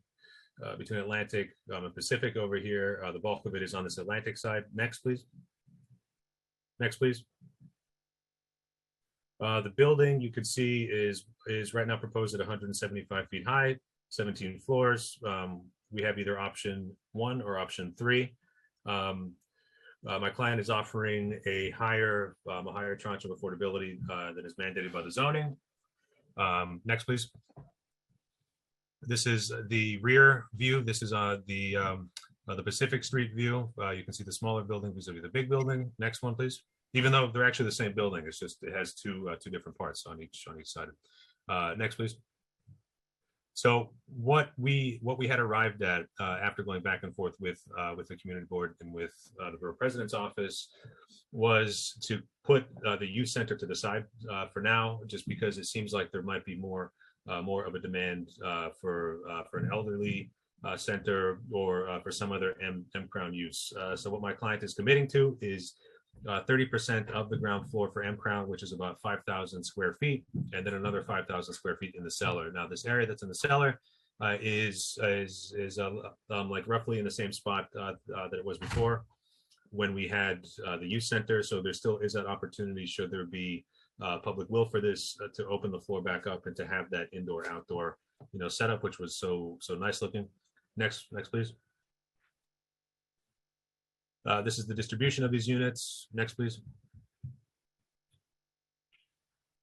between Atlantic and Pacific over here. The bulk of it is on this Atlantic side. Next, please. Next, please. The building you can see is right now proposed at 175 feet high, 17 floors. We have either option 1 or option 3. My client is offering a higher tranche of affordability that is mandated by the zoning. Next, please. This is the rear view. This is the Pacific Street view. You can see the smaller building vis-a-vis the big building. Next one, please. Even though they're actually the same building, it's just it has two different parts on each side. Next, please. So what we had arrived at after going back and forth with the community board and with the borough president's office was to put the youth center to the side for now, just because it seems like there might be more of a demand for an elderly center or for some other M-Crown use. So what my client is committing to is 30% of the ground floor for M-Crown, which is about 5,000 square feet, and then another 5,000 square feet in the cellar. Now, this area that's in the cellar is like roughly in the same spot that it was before. when we had the youth center. So there still is that opportunity, should there be public will for this, to open the floor back up and to have that indoor outdoor setup, which was so nice looking. Next please. This is the distribution of these units. Next please.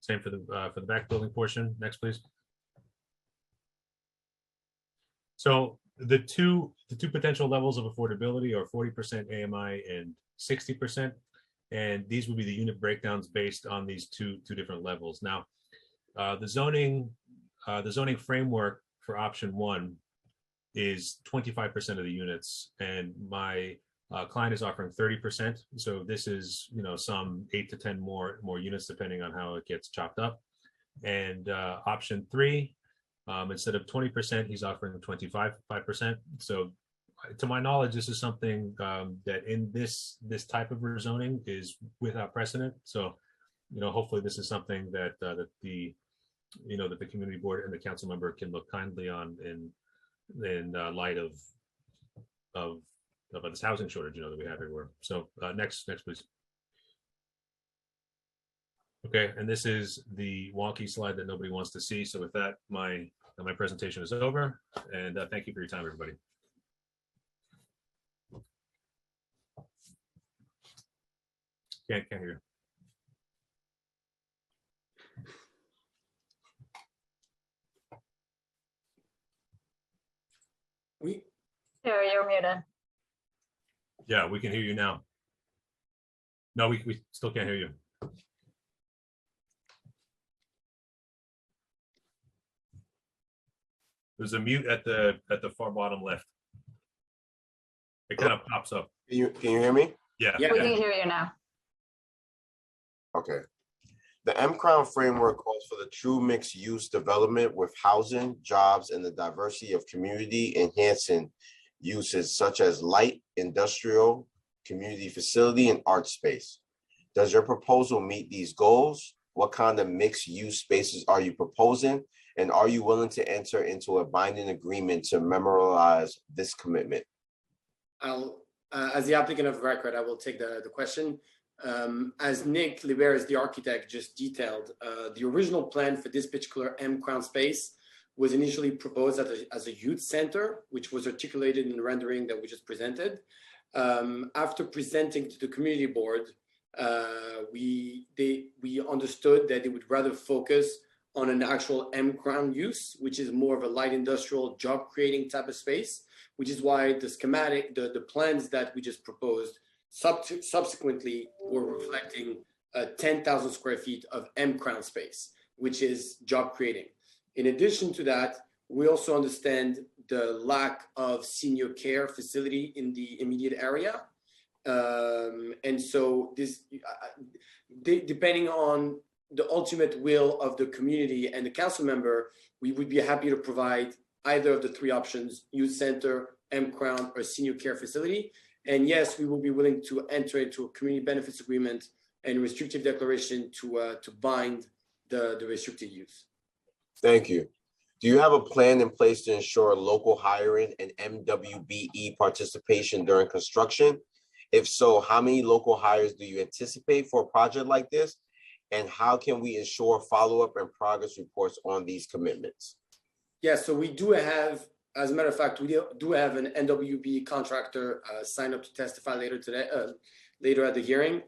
Same for the back building portion. Next please. So the two potential levels of affordability are 40% AMI and 60%, and these would be the unit breakdowns based on these two different levels. Now, the zoning framework for option 1 is 25% of the units, and my client is offering 30%. So this is some 8 to 10 more units depending on how it gets chopped up. And option 3. Instead of 20%, he's offering 25%. So to my knowledge, this is something that in this type of rezoning is without precedent. So, hopefully this is something that that the community board and the council member can look kindly on in light of this housing shortage, that we have everywhere. So next please. Okay, and this is the wonky slide that nobody wants to see. So with that, my presentation is over, and thank you for your time, everybody. Can't hear you. Sarah, you're muted. Yeah, we can hear you now. No, we still can't hear you. There's a mute at the far bottom left. It kind of pops up. Can you hear me? Yeah. We can hear you now. Okay. The M-Crown framework calls for the true mixed-use development with housing, jobs, and the diversity of community-enhancing uses such as light, industrial, community facility, and art space. Does your proposal meet these goals? What kind of mixed-use spaces are you proposing? And are you willing to enter into a binding agreement to memorialize this commitment? As the applicant of record, I will take the question. As Nick Liberis, the architect, just detailed, the original plan for this particular M-Crown space was initially proposed as a youth center, which was articulated in the rendering that we just presented. After presenting to the community board, we understood that they would rather focus on an actual M-Crown use, which is more of a light industrial job creating type of space, which is why the schematic, the plans that we just proposed subsequently were reflecting 10,000 square feet of M-Crown space, which is job creating. In addition to that, we also understand the lack of senior care facility in the immediate area. And so this, depending on the ultimate will of the community and the council member, we would be happy to provide either of the three options: youth center, M-Crown, or senior care facility. And yes, we will be willing to enter into a community benefits agreement and restrictive declaration to bind the restricted use. Thank you. Do you have a plan in place to ensure local hiring and MWBE participation during construction? If so, how many local hires do you anticipate for a project like this? And how can we ensure follow-up and progress reports on these commitments? Yeah, so we do have, as a matter of fact, we do have an NWB contractor sign up to testify later today, later at the hearing.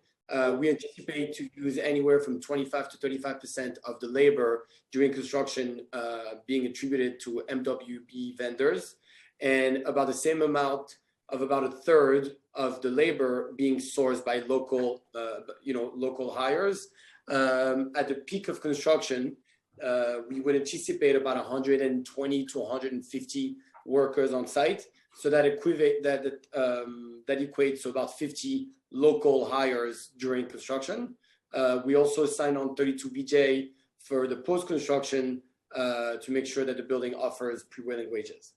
We anticipate to use anywhere from 25 to 35% of the labor during construction being attributed to MWB vendors, and about the same amount of about a third of the labor being sourced by local, local hires. At the peak of construction, we would anticipate about 120 to 150 workers on site. So that equates to about 50 local hires during construction. We also sign on 32BJ for the post-construction to make sure that the building offers prevailing wages.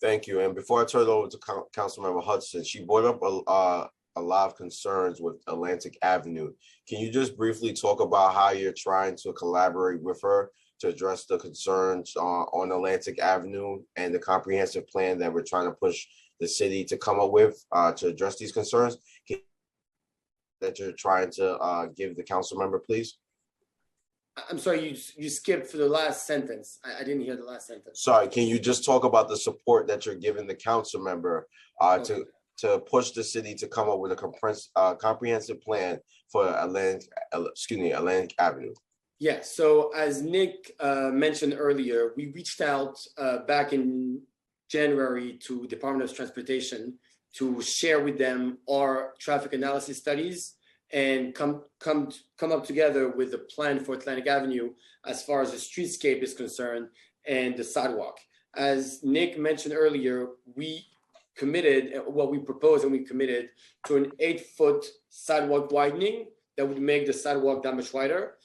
Thank you. And before I turn it over to Councilmember Hudson, she brought up a lot of concerns with Atlantic Avenue. Can you just briefly talk about how you're trying to collaborate with her to address the concerns on Atlantic Avenue and the comprehensive plan that we're trying to push the city to come up with to address these concerns that you're trying to give the council member, please? I'm sorry, you skipped for the last sentence. I didn't hear the last sentence. Sorry, can you just talk about the support that you're giving the council member Okay. to push the city to come up with a comprehensive plan for Atlantic Avenue? Yeah, so as Nick mentioned earlier, we reached out back in January to Department of Transportation to share with them our traffic analysis studies and come up together with a plan for Atlantic Avenue as far as the streetscape is concerned and the sidewalk. As Nick mentioned earlier, we proposed and we committed to an 8-foot sidewalk widening that would make the sidewalk that much wider.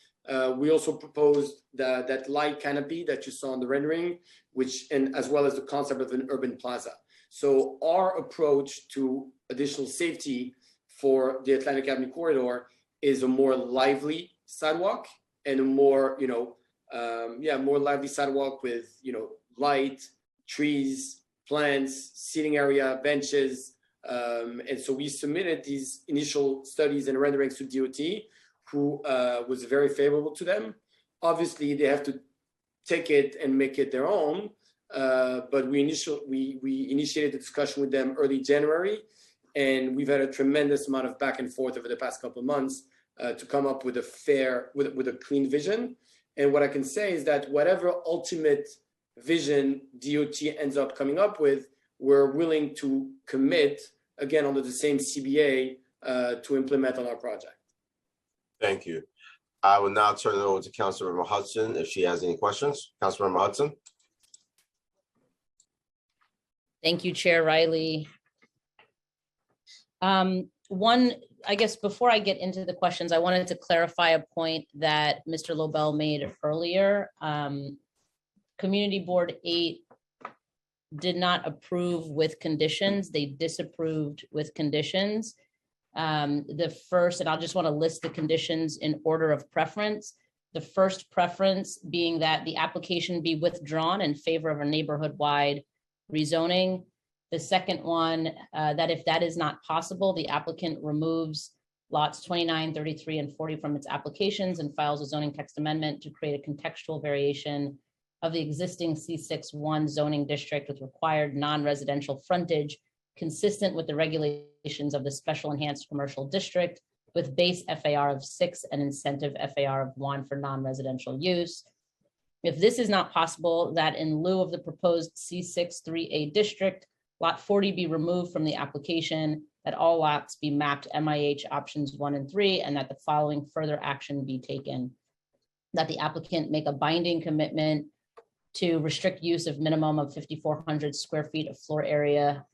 We also proposed that light canopy that you saw in the rendering, and as well as the concept of an urban plaza. So our approach to additional safety for the Atlantic Avenue corridor is a more lively sidewalk and a more, more lively sidewalk with, light, trees, plants, seating area, benches. And so we submitted these initial studies and renderings to DOT, who was very favorable to them. Obviously, they have to take it and make it their own. But we initiated the discussion with them early January, and we've had a tremendous amount of back and forth over the past couple of months to come up with a clean vision. And what I can say is that whatever ultimate vision DOT ends up coming up with, we're willing to commit, again, under the same CBA to implement on our project. Thank you. I will now turn it over to Councilmember Hudson if she has any questions. Councilmember Hudson. Thank you, Chair Riley. I guess before I get into the questions, I wanted to clarify a point that Mr. Lobel made earlier. Community Board 8 did not approve with conditions. They disapproved with conditions. The first, and I'll just want to list the conditions in order of preference. The first preference being that the application be withdrawn in favor of a neighborhood-wide rezoning. The second one, that if that is not possible, the applicant removes lots 29, 33, and 40 from its applications and files a zoning text amendment to create a contextual variation of the existing C6-1 zoning district with required non-residential frontage consistent with the regulations of the special enhanced commercial district with base FAR of 6 and incentive FAR of 1 for non-residential use. If this is not possible, that in lieu of the proposed C6-3A district, lot 40 be removed from the application, that all lots be mapped MIH options 1 and 3, and that the following further action be taken. That the applicant make a binding commitment to restrict use of minimum of 5,400 square feet of floor area.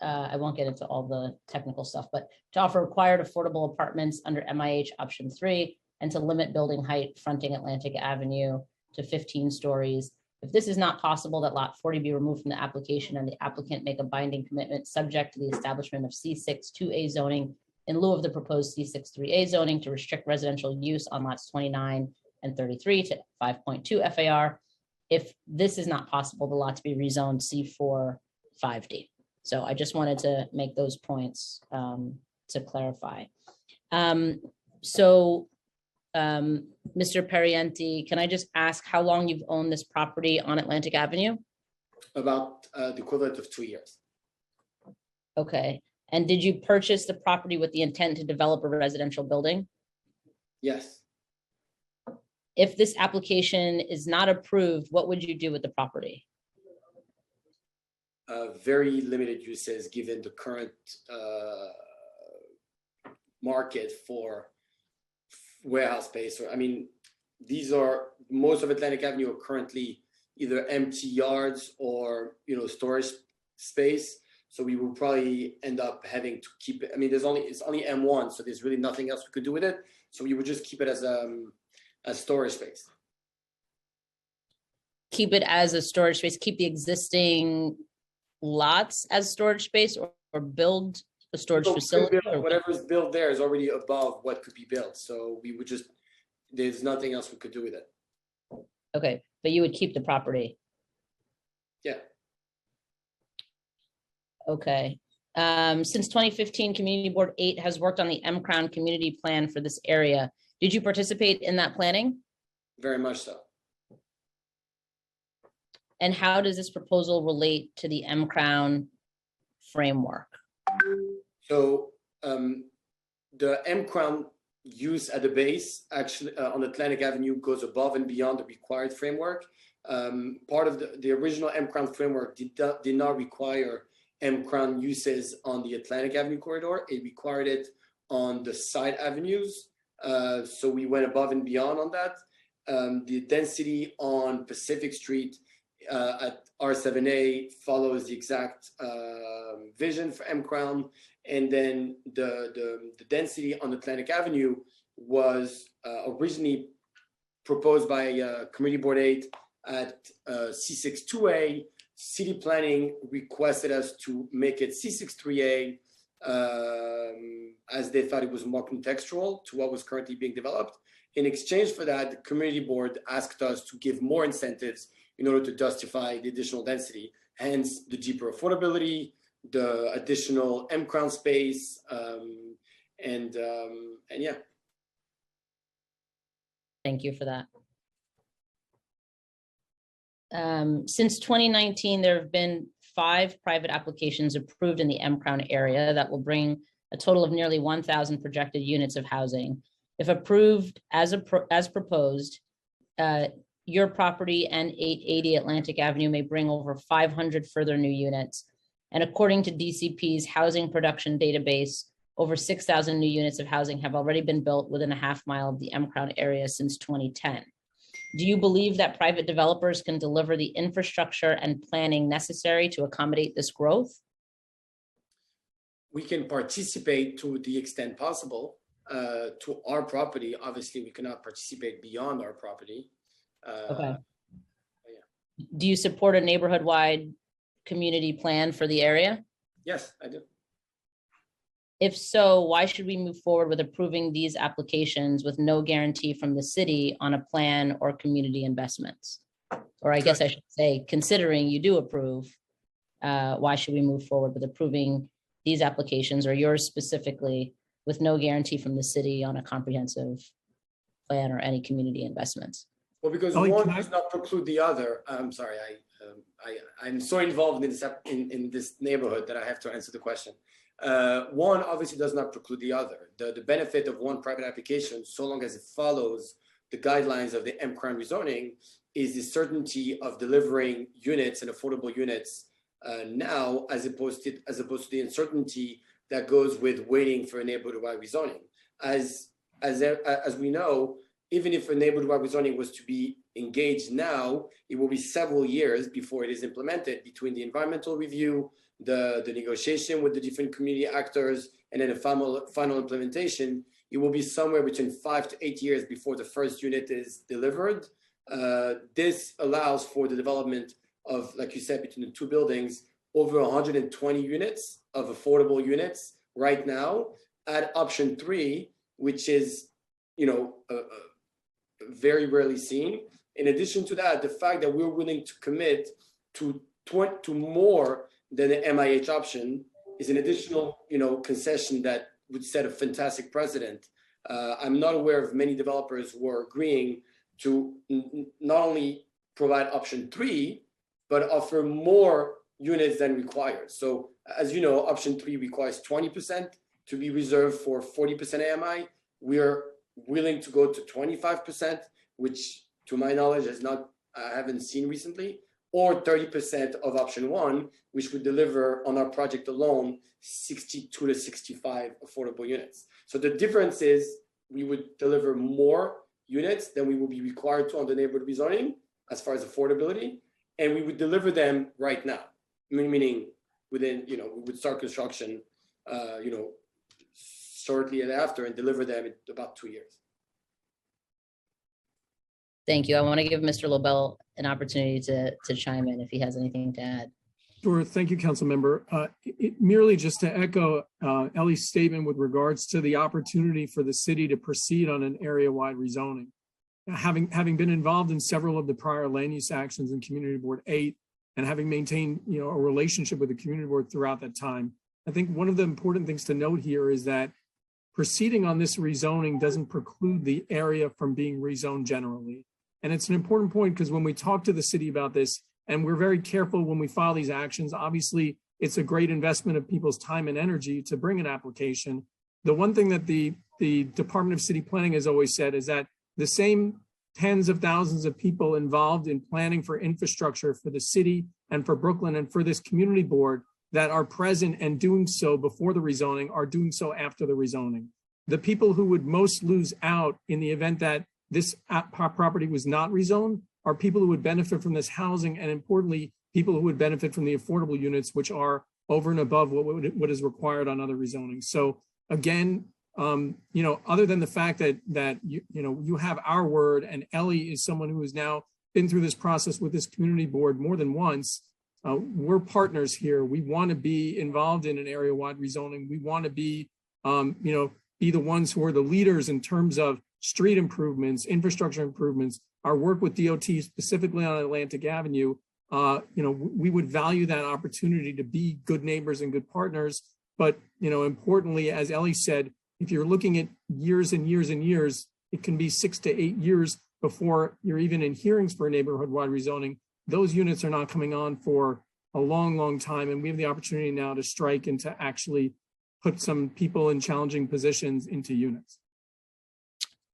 I won't get into all the technical stuff, but to offer required affordable apartments under MIH option 3 and to limit building height fronting Atlantic Avenue to 15 stories. If this is not possible, that lot 40 be removed from the application and the applicant make a binding commitment subject to the establishment of C6-2A zoning in lieu of the proposed C6-3A zoning to restrict residential use on lots 29 and 33 to 5.2 FAR. If this is not possible, the lot to be rezoned C4-5D. So I just wanted to make those points to clarify. Mr. Pariente, can I just ask how long you've owned this property on Atlantic Avenue? About the equivalent of 2 years. Okay. And did you purchase the property with the intent to develop a residential building? Yes. If this application is not approved, what would you do with the property? Very limited uses given the current market for warehouse space. Or I mean, most of Atlantic Avenue are currently either empty yards or storage space. So we will probably end up having to keep it. I mean, it's only M1, so there's really nothing else we could do with it. So we would just keep it as a storage space. Keep it as a storage space. Keep the existing lots as storage space, or build a storage facility. Whatever is built there is already above what could be built. So we would there's nothing else we could do with it. Okay, but you would keep the property. Yeah. Okay. Since 2015, Community Board 8 has worked on the M Crown Community Plan for this area. Did you participate in that planning? Very much so. And how does this proposal relate to the M Crown framework? So the M Crown use at the base actually on Atlantic Avenue goes above and beyond the required framework. Part of the original M Crown framework did not require M Crown uses on the Atlantic Avenue corridor. It required it on the side avenues. So we went above and beyond on that. The density on Pacific Street at R7A follows the exact vision for M Crown. And then the density on Atlantic Avenue was originally proposed by Community Board 8 at C62A. City Planning requested us to make it C63A as they thought it was more contextual to what was currently being developed. In exchange for that, the Community Board asked us to give more incentives in order to justify the additional density, hence the deeper affordability, the additional M Crown space, and yeah. Thank you for that. Since 2019, there have been 5 private applications approved in the M Crown area that will bring a total of nearly 1,000 projected units of housing. If approved as proposed, your property and 880 Atlantic Avenue may bring over 500 further new units. And according to DCP's housing production database, over 6,000 new units of housing have already been built within a half mile of the M Crown area since 2010. Do you believe that private developers can deliver the infrastructure and planning necessary to accommodate this growth? We can participate to the extent possible to our property. Obviously, we cannot participate beyond our property. Okay. Yeah. Do you support a neighborhood-wide community plan for the area? Yes, I do. If so, why should we move forward with approving these applications with no guarantee from the city on a plan or community investments? Or I guess I should say, considering you do approve, why should we move forward with approving these applications or yours specifically with no guarantee from the city on a comprehensive plan or any community investments? Well, because one does not preclude the other. I'm sorry, I'm so involved in this neighborhood that I have to answer the question. One obviously does not preclude the other. The benefit of one private application, so long as it follows the guidelines of the M Crown rezoning, is the certainty of delivering units and affordable units now, as opposed to the uncertainty that goes with waiting for a neighborhood-wide rezoning. As we know, even if a neighborhood-wide rezoning was to be engaged now, it will be several years before it is implemented between the environmental review, the negotiation with the different community actors, and then the final implementation. It will be somewhere between 5 to 8 years before the first unit is delivered. This allows for the development of, like you said, between the 2 buildings, over 120 units of affordable units right now at option 3, which is, very rarely seen. In addition to that, the fact that we're willing to commit to more than the MIH option is an additional, concession that would set a fantastic precedent. I'm not aware of many developers who are agreeing to not only provide option 3, but offer more units than required. So as you know, option 3 requires 20% to be reserved for 40% AMI. We are willing to go to 25%, which to my knowledge I haven't seen recently, or 30% of option 1, which would deliver on our project alone 62 to 65 affordable units. So the difference is we would deliver more units than we will be required to on the neighborhood rezoning as far as affordability, and we would deliver them right now, meaning within, we would start construction, shortly thereafter and deliver them in about 2 years. Thank you. I want to give Mr. Lobel an opportunity to chime in if he has anything to add. Sure. Thank you, Council Member. Merely just to echo Ellie's statement with regards to the opportunity for the city to proceed on an area-wide rezoning. Having been involved in several of the prior land use actions in Community Board 8, and having maintained, you know, a relationship with the community board throughout that time. I think one of the important things to note here is that proceeding on this rezoning doesn't preclude the area from being rezoned generally. And it's an important point because when we talk to the city about this, and we're very careful when we file these actions, obviously it's a great investment of people's time and energy to bring an application. The one thing that the Department of City Planning has always said is that the same tens of thousands of people involved in planning for infrastructure for the city and for Brooklyn and for this community board that are present and doing so before the rezoning are doing so after the rezoning. The people who would most lose out in the event that this property was not rezoned are people who would benefit from this housing, and importantly, people who would benefit from the affordable units, which are over and above what is required on other rezonings. So again, you know, other than the fact that you know, you have our word, and Ellie is someone who has now been through this process with this community board more than once. We're partners here. We want to be involved in an area-wide rezoning. We want to be, you know, be the ones who are the leaders in terms of street improvements, infrastructure improvements, our work with DOT specifically on Atlantic Avenue. You know, we would value that opportunity to be good neighbors and good partners. But, you know, importantly, as Ellie said, if you're looking at years and years and years, it can be 6 to 8 years before you're even in hearings for a neighborhood-wide rezoning. Those units are not coming on for a long, long time. And we have the opportunity now to strike and to actually put some people in challenging positions into units.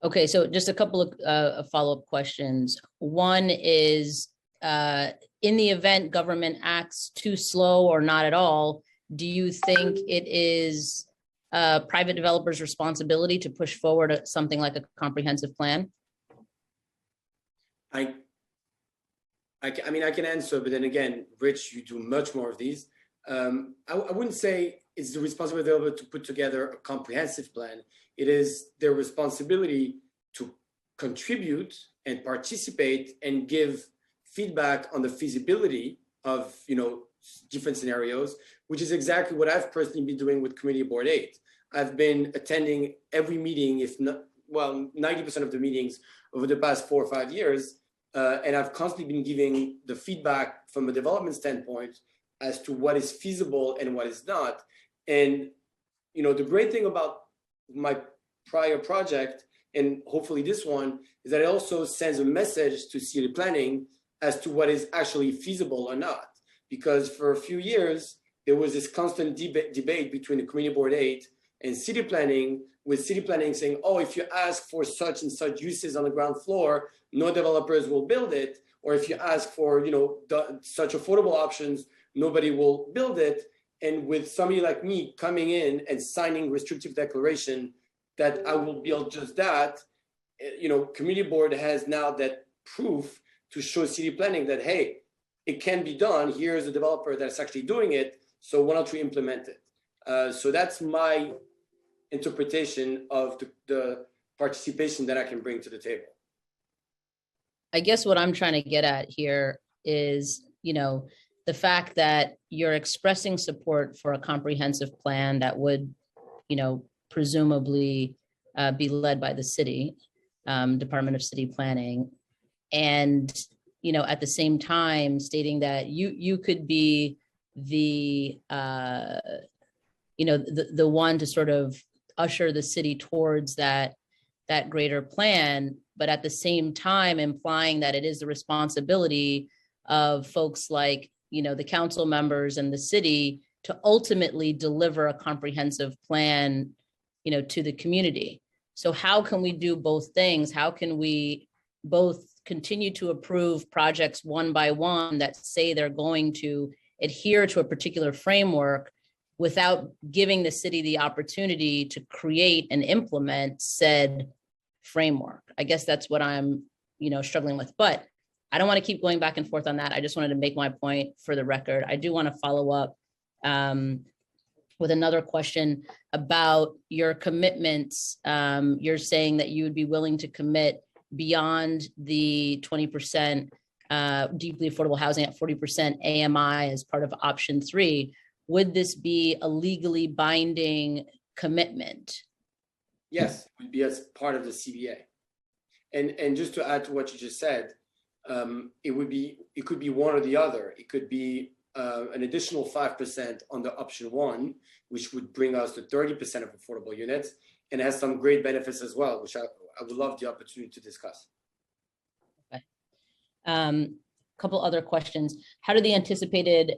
Okay, so just a couple of follow-up questions. One is, in the event government acts too slow or not at all, do you think it is private developers' responsibility to push forward something like a comprehensive plan? I mean, I can answer, but then again, Rich, you do much more of these. I wouldn't say it's the responsibility of the developer to put together a comprehensive plan. It is their responsibility to contribute and participate and give feedback on the feasibility of, you know, different scenarios, which is exactly what I've personally been doing with Community Board 8. I've been attending every meeting, if not, well, 90% of the meetings over the past 4 or 5 years. And I've constantly been giving the feedback from a development standpoint as to what is feasible and what is not. And, you know, the great thing about my prior project, and hopefully this one, is that it also sends a message to city planning as to what is actually feasible or not. Because for a few years, there was this constant debate between the Community Board 8 and city planning, with city planning saying, oh, if you ask for such and such uses on the ground floor, no developers will build it. Or if you ask for, you know, such affordable options, nobody will build it. And with somebody like me coming in and signing restrictive declaration that I will build just that, you know, Community Board has now that proof to show city planning that, hey, it can be done. Here's a developer that's actually doing it. So why don't we implement it? So that's my interpretation of the participation that I can bring to the table. I guess what I'm trying to get at here is, you know, the fact that you're expressing support for a comprehensive plan that would, you know, presumably be led by the city, Department of City Planning, and, you know, at the same time stating that you could be the, you know, the one to sort of usher the city towards that greater plan, but at the same time implying that it is the responsibility of folks like, you know, the council members and the city to ultimately deliver a comprehensive plan, you know, to the community. So how can we do both things? How can we both continue to approve projects one by one that say they're going to adhere to a particular framework without giving the city the opportunity to create and implement said framework? I guess that's what I'm, you know, struggling with, but I don't want to keep going back and forth on that. I just wanted to make my point for the record. I do want to follow up with another question about your commitments. You're saying that you would be willing to commit beyond the 20% deeply affordable housing at 40% AMI as part of option 3. Would this be a legally binding commitment? Yes, it would be as part of the CBA. And just to add to what you just said, it could be one or the other. It could be an additional 5% on the option one, which would bring us to 30% of affordable units, and has some great benefits as well, which I would love the opportunity to discuss. Couple other questions. How do the anticipated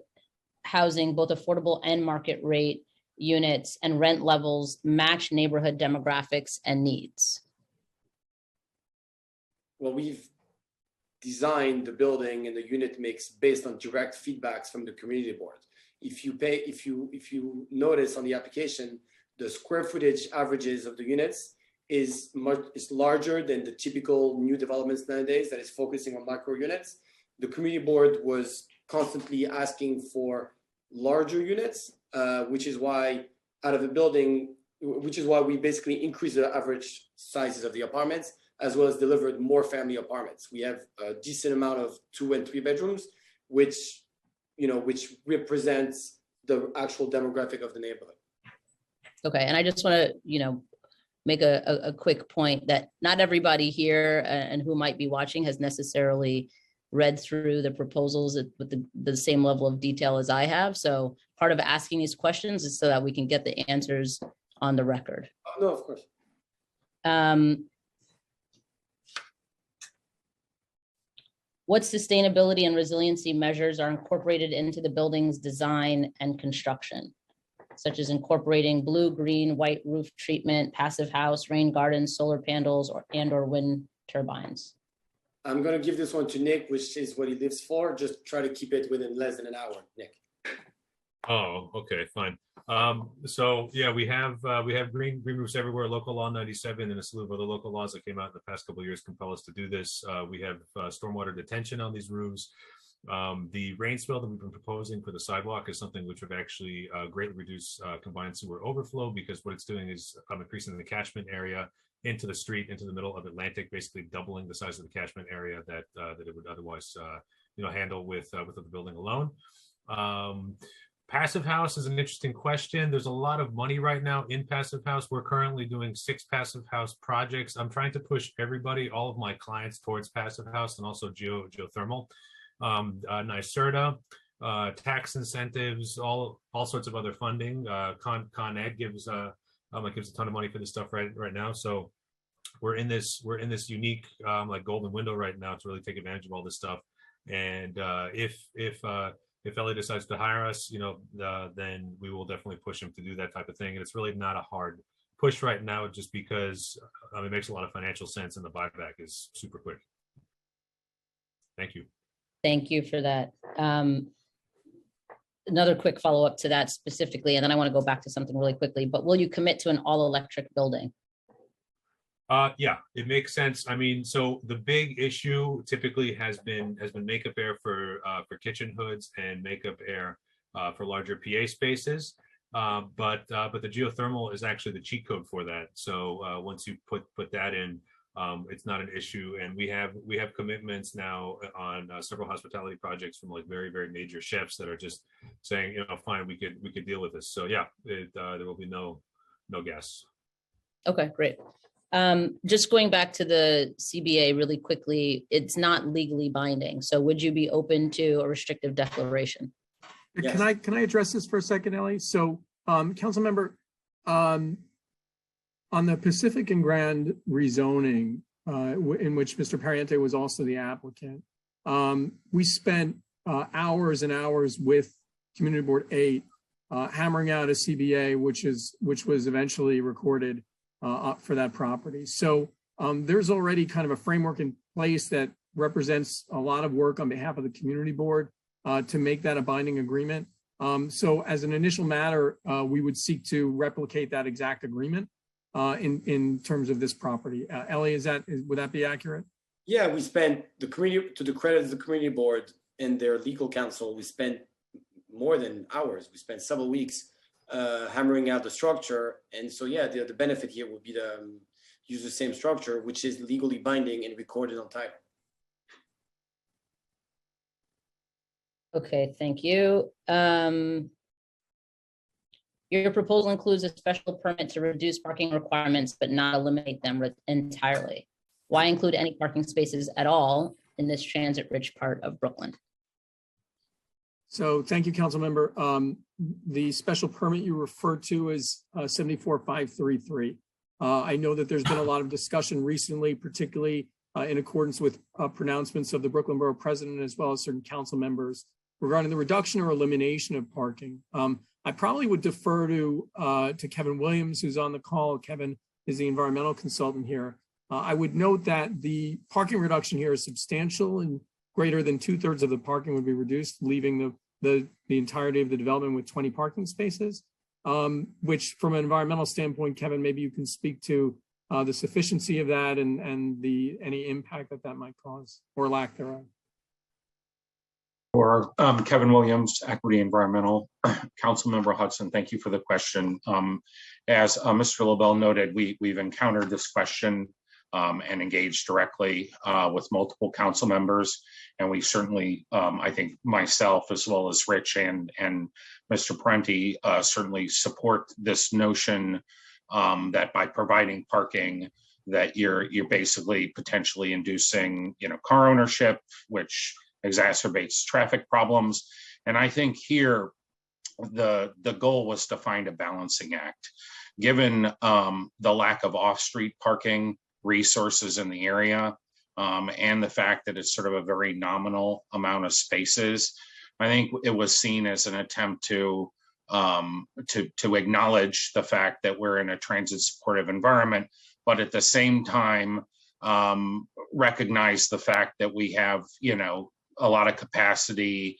housing, both affordable and market rate units and rent levels, match neighborhood demographics and needs? Well, we've designed the building and the unit mix based on direct feedbacks from the community board. If you notice on the application, the square footage averages of the units is larger than the typical new developments nowadays that is focusing on micro units. The community board was constantly asking for larger units, which is why we basically increased the average sizes of the apartments, as well as delivered more family apartments. We have a decent amount of 2 and 3 bedrooms, which represents the actual demographic of the neighborhood. Okay, and I just want to, make a quick point that not everybody here and who might be watching has necessarily read through the proposals with the same level of detail as I have. So part of asking these questions is so that we can get the answers on the record. No, of course. What sustainability and resiliency measures are incorporated into the building's design and construction, such as incorporating blue, green, white roof treatment, passive house, rain gardens, solar panels, or wind turbines? I'm going to give this one to Nick, which is what he lives for. Just try to keep it within less than an hour, Nick. Oh, okay, fine. So yeah, we have green roofs everywhere. Local law 97 and a slew of other local laws that came out in the past couple of years compel us to do this. We have stormwater detention on these roofs. The rain spill that we've been proposing for the sidewalk is something which would actually greatly reduce combined sewer overflow, because what it's doing is increasing the catchment area into the street, into the middle of Atlantic, basically doubling the size of the catchment area that it would otherwise handle with the building alone. Passive house is an interesting question. There's a lot of money right now in passive house. We're currently doing 6 passive house projects. I'm trying to push everybody, all of my clients, towards passive house and also geothermal. NYSERDA, tax incentives, all sorts of other funding. Con Ed gives a ton of money for this stuff right now. So we're in this unique golden window right now to really take advantage of all this stuff. And if Ellie decides to hire us, then we will definitely push him to do that type of thing. And it's really not a hard push right now, just because it makes a lot of financial sense and the buyback is super quick. Thank you. Thank you for that. Another quick follow-up to that specifically, and then I want to go back to something really quickly, but will you commit to an all-electric building? Yeah, it makes sense. I mean, so the big issue typically has been makeup air for kitchen hoods and makeup air for larger PA spaces. But the geothermal is actually the cheat code for that. So once you put that in, it's not an issue. And we have commitments now on several hospitality projects from very, very major chefs that are just saying, fine, we could deal with this. So yeah, there will be no gas. Okay, great. Just going back to the CBA really quickly, it's not legally binding. So would you be open to a restrictive declaration? Yes. Can I address this for a second, Ellie? So, council member, on the Pacific and Grand rezoning, in which Mr. Pariente was also the applicant, we spent hours and hours with Community Board 8 hammering out a CBA, which was eventually recorded for that property. So there's already kind of a framework in place that represents a lot of work on behalf of the community board to make that a binding agreement. So as an initial matter, we would seek to replicate that exact agreement in terms of this property. Ellie, would that be accurate? Yeah, we spent to the credit of the community board and their legal counsel, we spent more than hours. We spent several weeks hammering out the structure. And so, yeah, the benefit here would be to use the same structure, which is legally binding and recorded on title. Okay, thank you. Your proposal includes a special permit to reduce parking requirements, but not eliminate them entirely. Why include any parking spaces at all? in this transit-rich part of Brooklyn. So thank you, council member. The special permit you referred to is 74533. I know that there's been a lot of discussion recently, particularly in accordance with pronouncements of the Brooklyn Borough President as well as certain council members regarding the reduction or elimination of parking. I probably would defer to Kevin Williams, who's on the call. Kevin is the environmental consultant here. I would note that the parking reduction here is substantial and greater than 2/3 of the parking would be reduced, leaving the entirety of the development with 20 parking spaces, which from an environmental standpoint, Kevin, maybe you can speak to the sufficiency of that and any impact that might cause or lack thereof. Or Kevin Williams, Equity Environmental. Councilmember Hudson, thank you for the question. As Mr. LaBelle noted, we've encountered this question and engaged directly with multiple council members. And we certainly, I think myself, as well as Rich and Mr. Parenti, certainly support this notion that by providing parking, that you're basically potentially inducing, car ownership, which exacerbates traffic problems. And I think here, the goal was to find a balancing act. Given the lack of off-street parking resources in the area, and the fact that it's sort of a very nominal amount of spaces, I think it was seen as an attempt to acknowledge the fact that we're in a transit supportive environment, but at the same time recognize the fact that we have a lot of capacity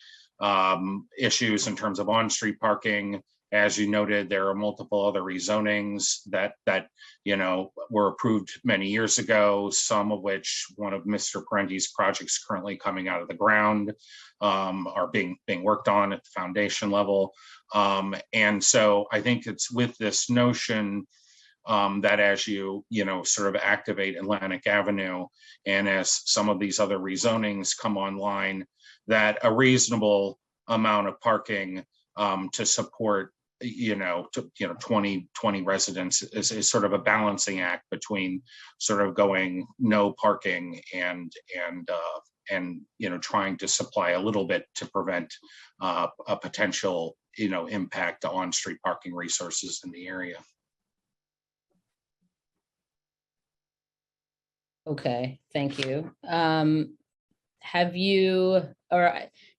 issues in terms of on-street parking. As you noted, there are multiple other rezonings that were approved many years ago, some of which one of Mr. Parenti's projects currently coming out of the ground are being worked on at the foundation level. And so I think it's with this notion that as you sort of activate Atlantic Avenue and as some of these other rezonings come online, that a reasonable amount of parking to support 20 residents is sort of a balancing act between sort of going no parking and trying to supply a little bit to prevent a potential impact to on-street parking resources in the area. Okay, thank you. Do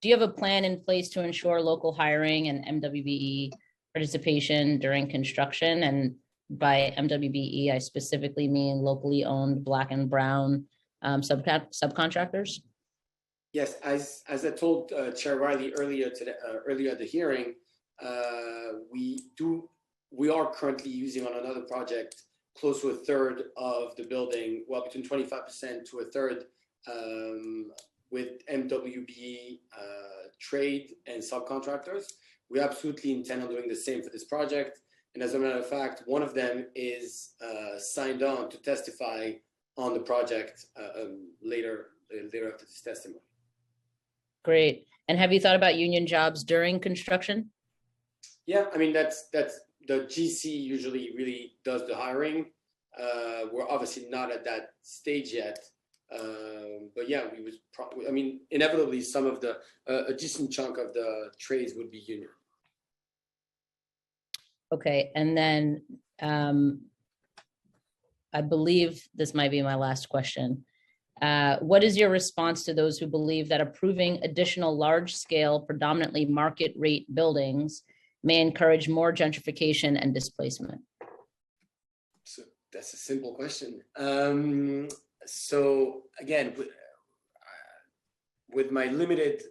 you have a plan in place to ensure local hiring and MWBE participation during construction? And by MWBE, I specifically mean locally owned Black and Brown subcontractors. Yes, as I told Chair Riley earlier at the hearing, we are currently using on another project close to 1/3 of the building, well, between 25% to 1/3 with MWBE trade and subcontractors. We absolutely intend on doing the same for this project. And as a matter of fact, one of them is signed on to testify on the project later after this testimony. Great. And have you thought about union jobs during construction? Yeah, I mean, that's the GC usually really does the hiring. We're obviously not at that stage yet. But yeah, we was probably, I mean, inevitably some of a decent chunk of the trades would be union. Okay, and then I believe this might be my last question. What is your response to those who believe that approving additional large-scale, predominantly market rate buildings may encourage more gentrification and displacement? So that's a simple question. So again, with my limited,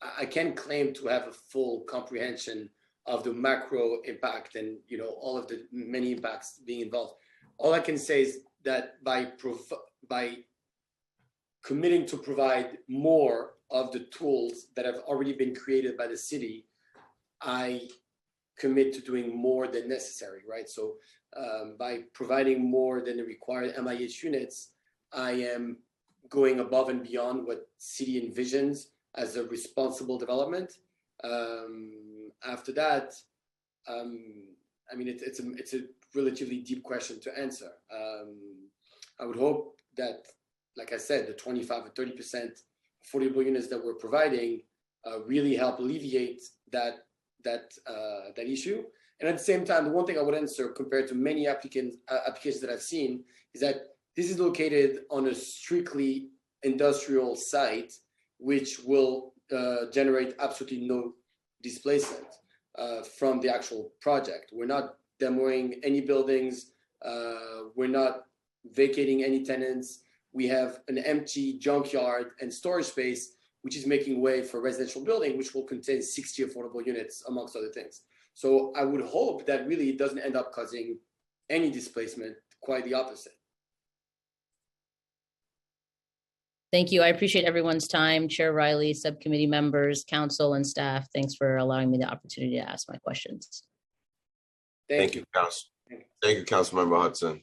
I can't claim to have a full comprehension of the macro impact and all of the many impacts being involved. All I can say is that by committing to provide more of the tools that have already been created by the city, I commit to doing more than necessary, right? So by providing more than the required MIH units, I am going above and beyond what city envisions as a responsible development. After that, I mean, it's a relatively deep question to answer. I would hope that, like I said, the 25 or 30% affordable units that we're providing really help alleviate that issue. And at the same time, the one thing I would answer compared to many applications that I've seen is that this is located on a strictly industrial site, which will generate absolutely no displacement from the actual project. We're not demoing any buildings. We're not vacating any tenants. We have an empty junkyard and storage space, which is making way for a residential building, which will contain 60 affordable units, amongst other things. So I would hope that really it doesn't end up causing any displacement, quite the opposite. Thank you. I appreciate everyone's time. Chair Riley, subcommittee members, council, and staff. Thanks for allowing me the opportunity to ask my questions. Thank you, Council. Thank you, Councilmember Hudson.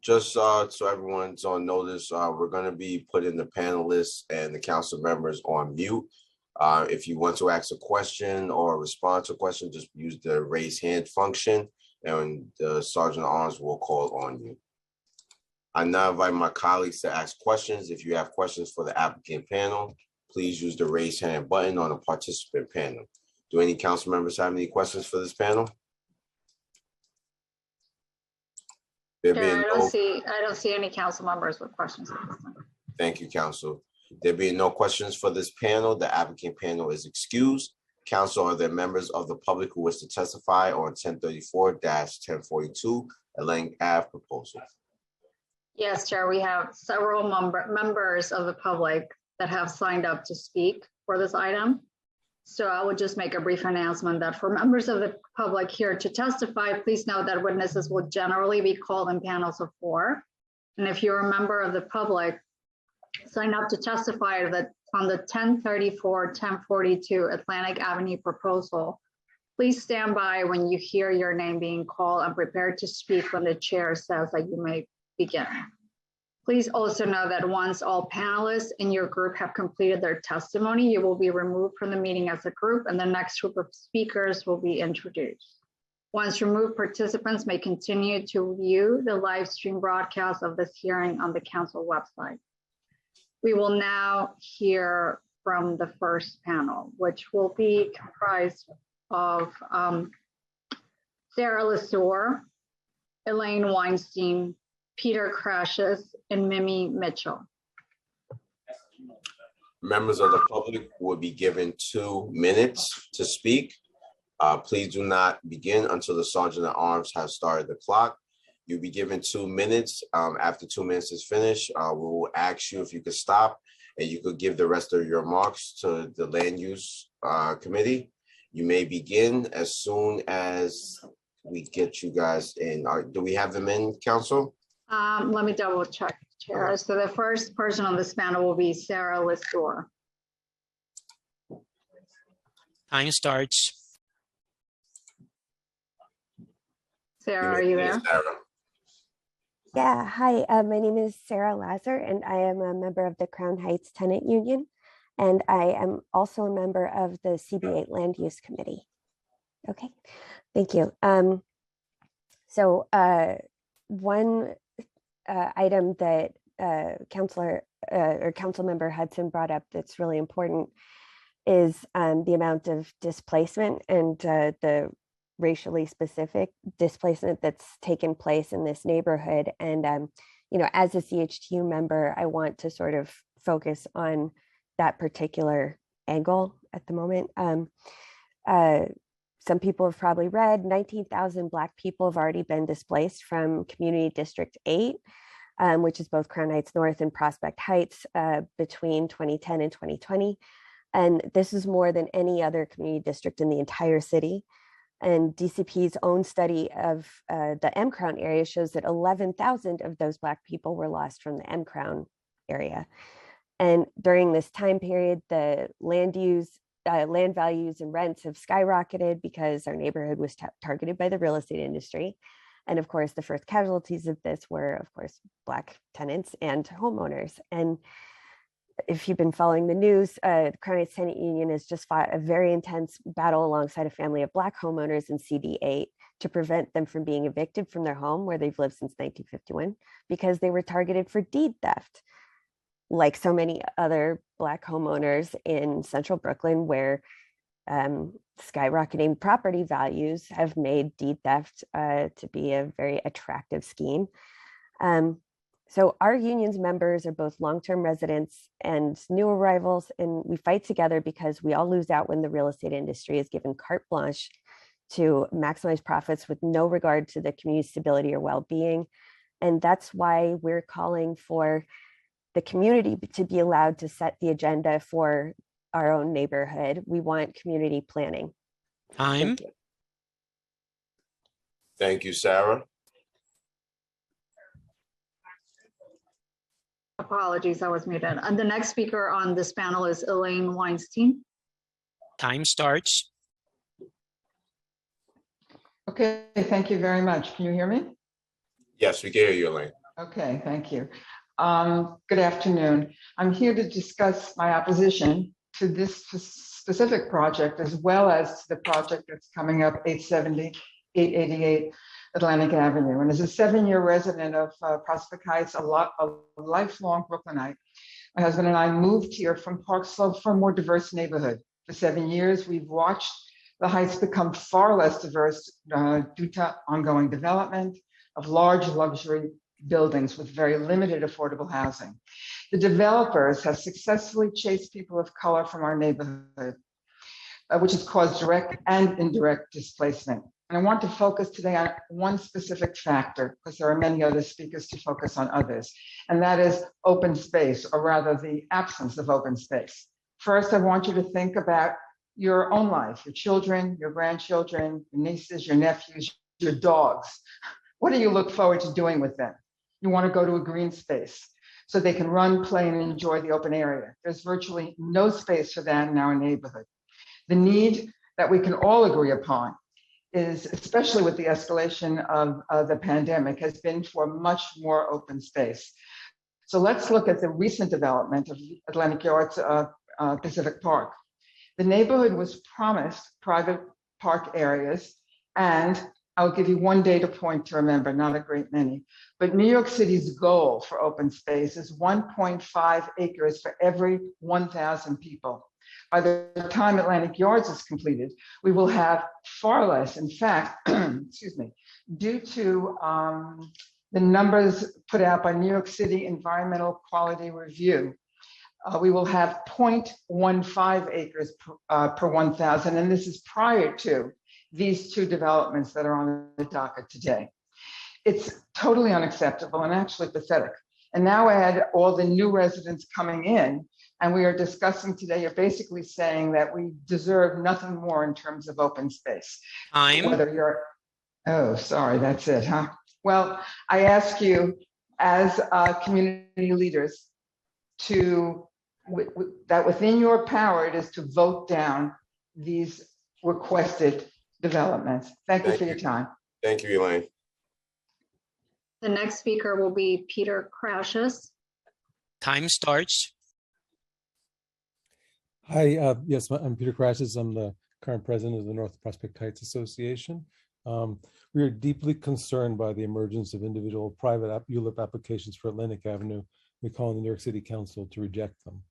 Just so everyone's on notice, we're going to be putting the panelists and the council members on mute. If you want to ask a question or respond to a question, just use the raise hand function and the Sergeant at Arms will call on you. I now invite my colleagues to ask questions. If you have questions for the applicant panel, please use the raise hand button on the participant panel. Do any council members have any questions for this panel? Chair, I don't see any council members with questions. Thank you, Council. There being no questions for this panel, the applicant panel is excused. Council, are there members of the public who wish to testify on 1034-1042 Atlantic Ave proposal? Yes, Chair, we have several members of the public that have signed up to speak for this item. So I would just make a brief announcement that for members of the public here to testify, please note that witnesses will generally be called in panels of 4. And if you're a member of the public, sign up to testify that on the 1034-1042 Atlantic Avenue proposal. Please stand by when you hear your name being called and prepare to speak when the chair says that you may begin. Please also know that once all panelists in your group have completed their testimony, you will be removed from the meeting as a group and the next group of speakers will be introduced. Once removed, participants may continue to view the live stream broadcast of this hearing on the council website. We will now hear from the first panel, which will be comprised of Sarah Lesueur, Elaine Weinstein, Peter Crashes, and Mimi Mitchell. Members of the public will be given 2 minutes to speak. Please do not begin until the Sergeant at Arms has started the clock. You'll be given 2 minutes. After 2 minutes is finished, we will ask you if you could stop and you could give the rest of your remarks to the Land Use Committee. You may begin as soon as we get you guys in. Do we have them in, Council? Let me double check, Chair. So the first person on this panel will be Sarah Lesueur. Time starts. Sarah, are you there? Yeah, hi, my name is Sarah Lazar and I am a member of the Crown Heights Tenant Union and I am also a member of the CB8 Land Use Committee. Okay, thank you. So one item that Councilmember Hudson brought up that's really important is the amount of displacement and the racially specific displacement that's taken place in this neighborhood. And, you know, as a CHTU member, I want to sort of focus on that particular angle at the moment. Some people have probably read 19,000 Black people have already been displaced from Community District 8, which is both Crown Heights North and Prospect Heights between 2010 and 2020. And this is more than any other community district in the entire city. And DCP's own study of the M-Crown area shows that 11,000 of those Black people were lost from the M-Crown area. And during this time period, the land values and rents have skyrocketed because our neighborhood was targeted by the real estate industry. And of course, the first casualties of this were, of course, Black tenants and homeowners. And if you've been following the news, the Crown Heights Tenant Union has just fought a very intense battle alongside a family of Black homeowners in CB8 to prevent them from being evicted from their home where they've lived since 1951 because they were targeted for deed theft. Like so many other Black homeowners in central Brooklyn, where skyrocketing property values have made deed theft to be a very attractive scheme. So our union's members are both long-term residents and new arrivals, and we fight together because we all lose out when the real estate industry is given carte blanche to maximize profits with no regard to the community stability or well-being. And that's why we're calling for the community to be allowed to set the agenda for our own neighborhood. We want community planning. Time. Thank you, Sarah. Apologies, I was muted. And the next speaker on this panel is Elaine Weinstein. Time starts. Okay, thank you very much. Can you hear me? Yes, we can hear you, Elaine. Okay, thank you. Good afternoon. I'm here to discuss my opposition to this specific project, as well as to the project that's coming up, 870, 888 Atlantic Avenue. And as a 7-year resident of Prospect Heights, a lifelong Brooklynite, my husband and I moved here from Park Slope for a more diverse neighborhood. For 7 years, we've watched the Heights become far less diverse due to ongoing development of large luxury buildings with very limited affordable housing. The developers have successfully chased people of color from our neighborhood, which has caused direct and indirect displacement. And I want to focus today on one specific factor, because there are many other speakers to focus on others, and that is open space, or rather the absence of open space. First, I want you to think about your own life, your children, your grandchildren, your nieces, your nephews, your dogs. What do you look forward to doing with them? You want to go to a green space so they can run, play, and enjoy the open area. There's virtually no space for that in our neighborhood. The need that we can all agree upon is, especially with the escalation of the pandemic, has been for much more open space. So let's look at the recent development of Atlantic Yards Pacific Park. The neighborhood was promised private park areas, and I'll give you one data point to remember, not a great many, but New York City's goal for open space is 1.5 acres for every 1,000 people. By the time Atlantic Yards is completed, we will have far less. In fact, excuse me, due to the numbers put out by New York City Environmental Quality Review, we will have 0.15 acres per 1,000, and this is prior to these two developments that are on the docket today. It's totally unacceptable and actually pathetic. And now add all the new residents coming in, and we are discussing today, you're basically saying that we deserve nothing more in terms of open space. Time. Whether you're, oh, sorry, that's it, huh? Well, I ask you as community leaders to, that within your power it is to vote down these requested developments. Thank you for your time. Thank you, Elaine. The next speaker will be Peter Crashes. Time starts. Hi, yes, I'm Peter Crashes. I'm the current president of the North Prospect Heights Association. We are deeply concerned by the emergence of individual private ULIP applications for Atlantic Avenue. We call on the New York City Council to reject them.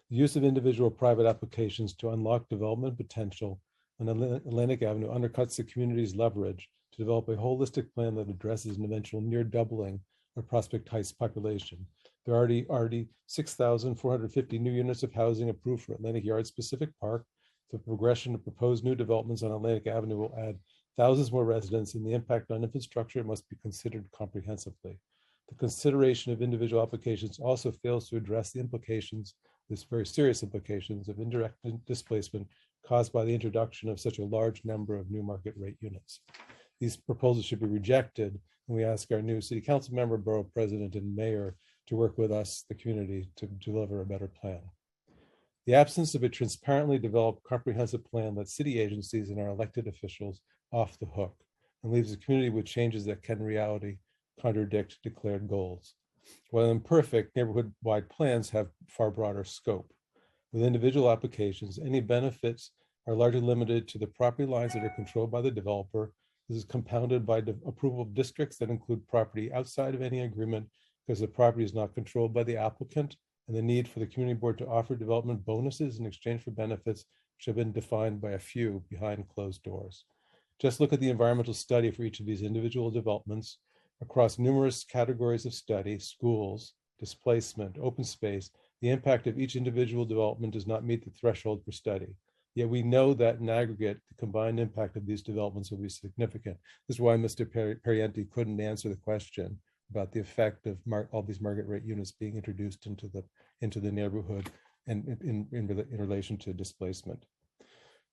The use of individual private applications to unlock development potential on Atlantic Avenue undercuts the community's leverage to develop a holistic plan that addresses an eventual near doubling of Prospect Heights population. There are already 6,450 new units of housing approved for Atlantic Yards Pacific Park. The progression of proposed new developments on Atlantic Avenue will add thousands more residents, and the impact on infrastructure must be considered comprehensively. The consideration of individual applications also fails to address the implications, this very serious implications of indirect displacement caused by the introduction of such a large number of new market rate units. These proposals should be rejected, and we ask our new city council member, borough president, and mayor to work with us, the community, to deliver a better plan. The absence of a transparently developed comprehensive plan lets city agencies and our elected officials off the hook and leaves the community with changes that can in reality contradict declared goals. While imperfect, neighborhood-wide plans have far broader scope. With individual applications, any benefits are largely limited to the property lines that are controlled by the developer, This is compounded by the approval of districts that include property outside of any agreement because the property is not controlled by the applicant, and the need for the community board to offer development bonuses in exchange for benefits which have been defined by a few behind closed doors. Just look at the environmental study for each of these individual developments across numerous categories of study: schools, displacement, open space. The impact of each individual development does not meet the threshold for study. Yet we know that in aggregate, the combined impact of these developments will be significant. This is why Mr. Pariente couldn't answer the question about the effect of all these market rate units being introduced into the neighborhood and in relation to displacement.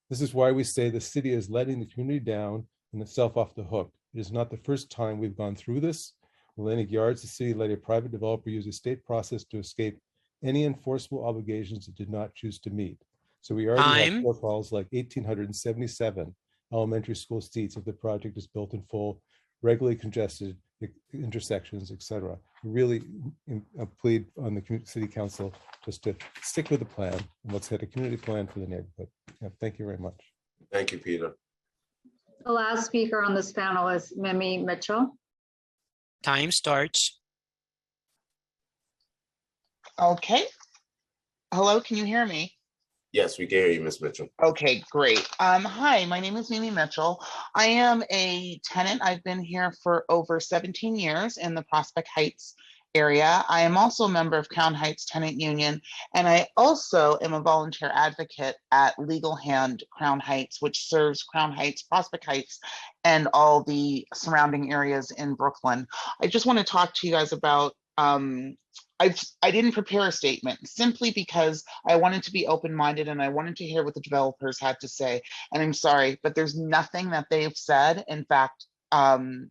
This is why we say the city is letting the community down and itself off the hook. It is not the first time we've gone through this. In Atlantic Yards, the city let a private developer use a state process to escape any enforceable obligations it did not choose to meet. So we already have shortfalls like 1,877 elementary school seats if the project is built in full, regularly congested intersections, etc. Really plead on the city council just to stick with the plan and let's get a community plan for the neighborhood. Yeah, thank you very much. Thank you, Peter. The last speaker on this panel is Mimi Mitchell. Time starts. Okay. Hello, can you hear me? Yes, we can hear you, Ms. Mitchell. Okay, great. Hi, my name is Mimi Mitchell. I am a tenant. I've been here for over 17 years in the Prospect Heights area. I am also a member of Crown Heights Tenant Union, and I also am a volunteer advocate at Legal Hand Crown Heights, which serves Crown Heights, Prospect Heights, and all the surrounding areas in Brooklyn. I just want to talk to you guys about I didn't prepare a statement simply because I wanted to be open-minded and I wanted to hear what the developers had to say. And I'm sorry, but there's nothing that they've said. In fact,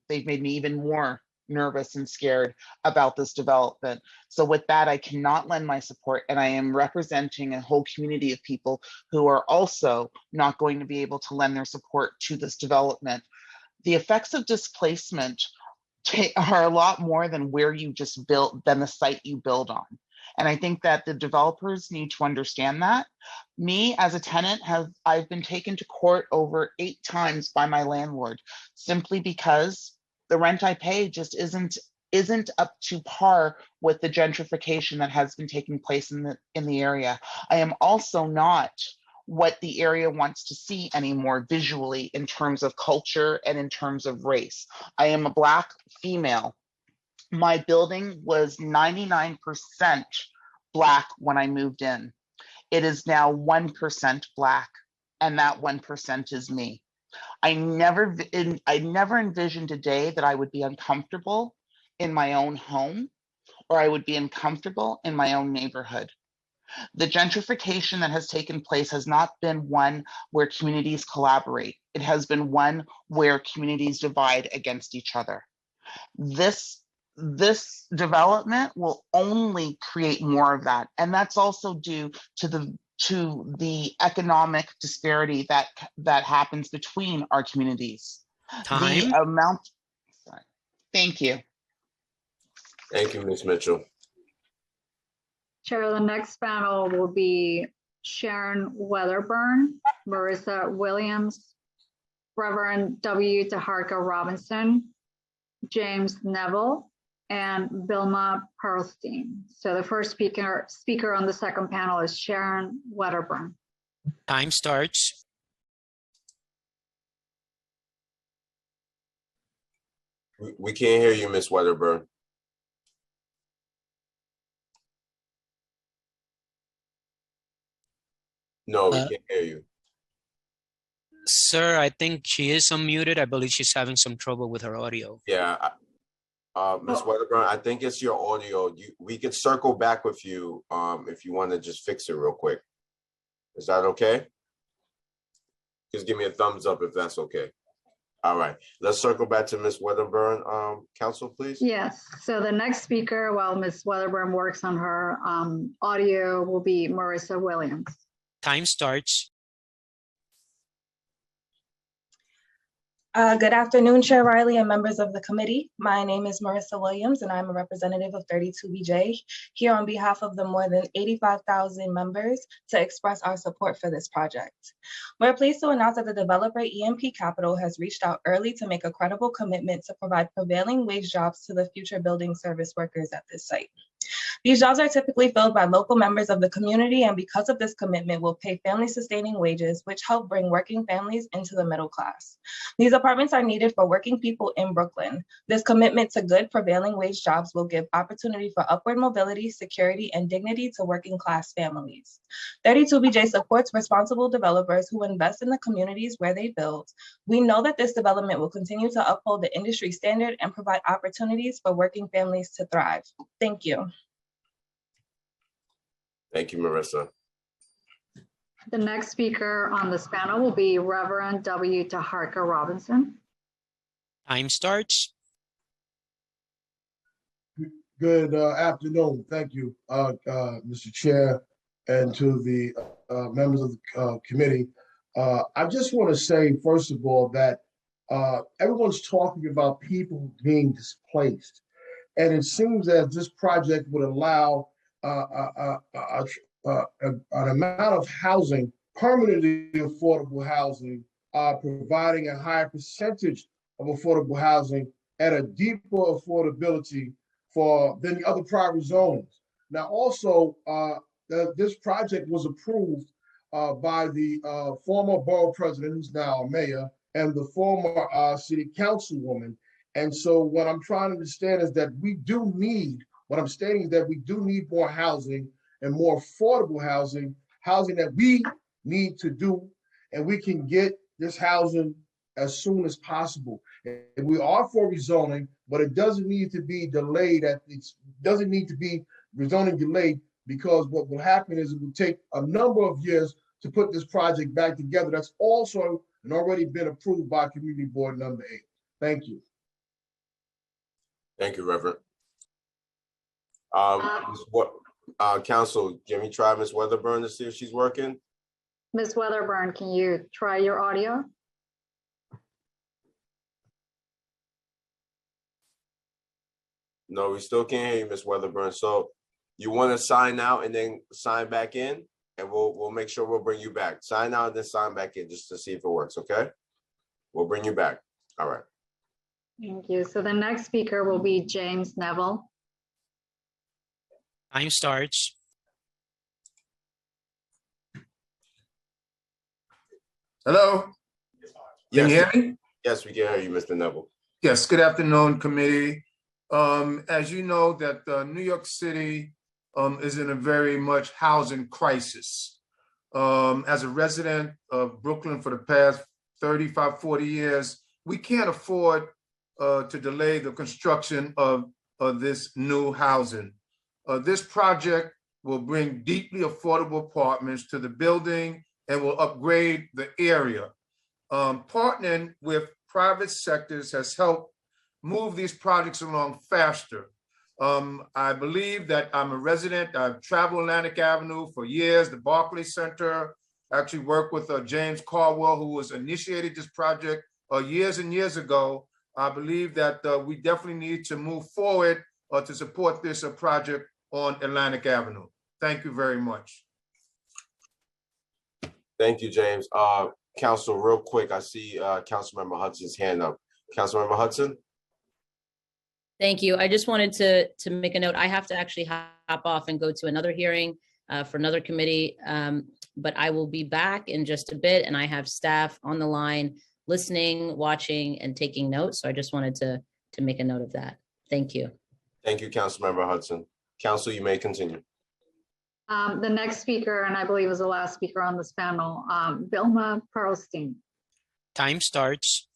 they've made me even more nervous and scared about this development. So with that, I cannot lend my support, and I am representing a whole community of people who are also not going to be able to lend their support to this development. The effects of displacement are a lot more than where you just built, than the site you build on. And I think that the developers need to understand that. Me as a tenant, I've been taken to court over 8 times by my landlord, simply because the rent I pay just isn't up to par with the gentrification that has been taking place in the area. I am also not what the area wants to see anymore visually in terms of culture and in terms of race. I am a Black female. My building was 99% Black when I moved in. It is now 1% Black, and that 1% is me. I never envisioned a day that I would be uncomfortable in my own home, or I would be uncomfortable in my own neighborhood. The gentrification that has taken place has not been one where communities collaborate. It has been one where communities divide against each other. This development will only create more of that. And that's also due to the economic disparity that happens between our communities. Time. The amount, sorry. Thank you. Thank you, Ms. Mitchell. Chair, the next panel will be Sharon Weatherburn, Marissa Williams, Reverend W. Taharka Robinson, James Neville, and Bilma Pearlstein. So the first speaker on the second panel is Sharon Weatherburn. Time starts. We can't hear you, Ms. Weatherburn. No, we can't hear you. Sir, I think she is unmuted. I believe she's having some trouble with her audio. Yeah, Ms. Weatherburn, I think it's your audio. We could circle back with you if you want to just fix it real quick. Is that okay? Just give me a thumbs up if that's okay. All right, let's circle back to Ms. Weatherburn. Council, please. Yes, so the next speaker, while Ms. Weatherburn works on her audio, will be Marissa Williams. Time starts. Good afternoon, Chair Riley and members of the committee. My name is Marissa Williams, and I'm a representative of 32BJ here on behalf of the more than 85,000 members to express our support for this project. We're pleased to announce that the developer EMP Capital has reached out early to make a credible commitment to provide prevailing wage jobs to the future building service workers at this site. These jobs are typically filled by local members of the community, and because of this commitment, will pay family-sustaining wages, which help bring working families into the middle class. These apartments are needed for working people in Brooklyn. This commitment to good prevailing wage jobs will give opportunity for upward mobility, security, and dignity to working class families. 32BJ supports responsible developers who invest in the communities where they build. We know that this development will continue to uphold the industry standard and provide opportunities for working families to thrive. Thank you. Thank you, Marissa. The next speaker on this panel will be Reverend W. Taharka Robinson. Time starts. Good afternoon. Thank you, Mr. Chair, and to the members of the committee. I just want to say, first of all, that everyone's talking about people being displaced. And it seems as this project would allow an amount of housing, permanently affordable housing, providing a higher percentage of affordable housing at a deeper affordability than the other prior zonings. Now, also, this project was approved by the former borough president, who's now a mayor, and the former city councilwoman. And so what I'm trying to understand is that what I'm stating is that we do need more housing and more affordable housing that we need to do, and we can get this housing as soon as possible. And we are for rezoning, but it doesn't need to be delayed. It doesn't need to be rezoning delayed, because what will happen is it will take a number of years to put this project back together. That's also already been approved by Community Board number 8. Thank you. Thank you, Reverend. Council, can we try Ms. Weatherburn to see if she's working? Ms. Weatherburn, can you try your audio? No, we still can't hear you, Ms. Weatherburn. So you want to sign out and then sign back in, and we'll make sure we'll bring you back. Sign out and then sign back in just to see if it works, okay? We'll bring you back. All right. Thank you. So the next speaker will be James Neville. Time starts. Hello? Can you hear me? Yes, we can hear you, Mr. Neville. Yes, good afternoon, committee. As you know, that New York City is in a very much housing crisis. As a resident of Brooklyn for the past 35, 40 years, we can't afford to delay the construction of this new housing. This project will bring deeply affordable apartments to the building and will upgrade the area. Partnering with private sectors has helped move these projects along faster. I believe that I'm a resident. I've traveled Atlantic Avenue for years, the Barclays Center. I actually worked with James Caldwell, who was initiated this project years and years ago. I believe that we definitely need to move forward to support this project on Atlantic Avenue. Thank you very much. Thank you, James. Council, real quick, I see Councilmember Hudson's hand up. Councilmember Hudson? Thank you. I just wanted to make a note. I have to actually hop off and go to another hearing for another committee, but I will be back in just a bit, and I have staff on the line listening, watching, and taking notes. So I just wanted to make a note of that. Thank you. Thank you, Councilmember Hudson. Council, you may continue. The next speaker, and I believe is the last speaker on this panel, Vilma Perlstein. Time starts.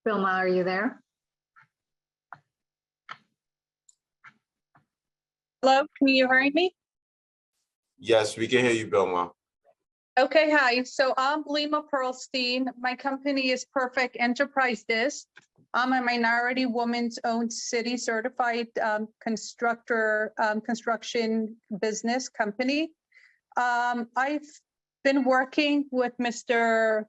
Vilma, are you there? Hello, can you hear me? Yes, we can hear you, Vilma. Okay, hi. So I'm Lima Perlstein. My company is Perfect Enterprises. I'm a minority woman's owned city certified construction business company. I've been working with Mr.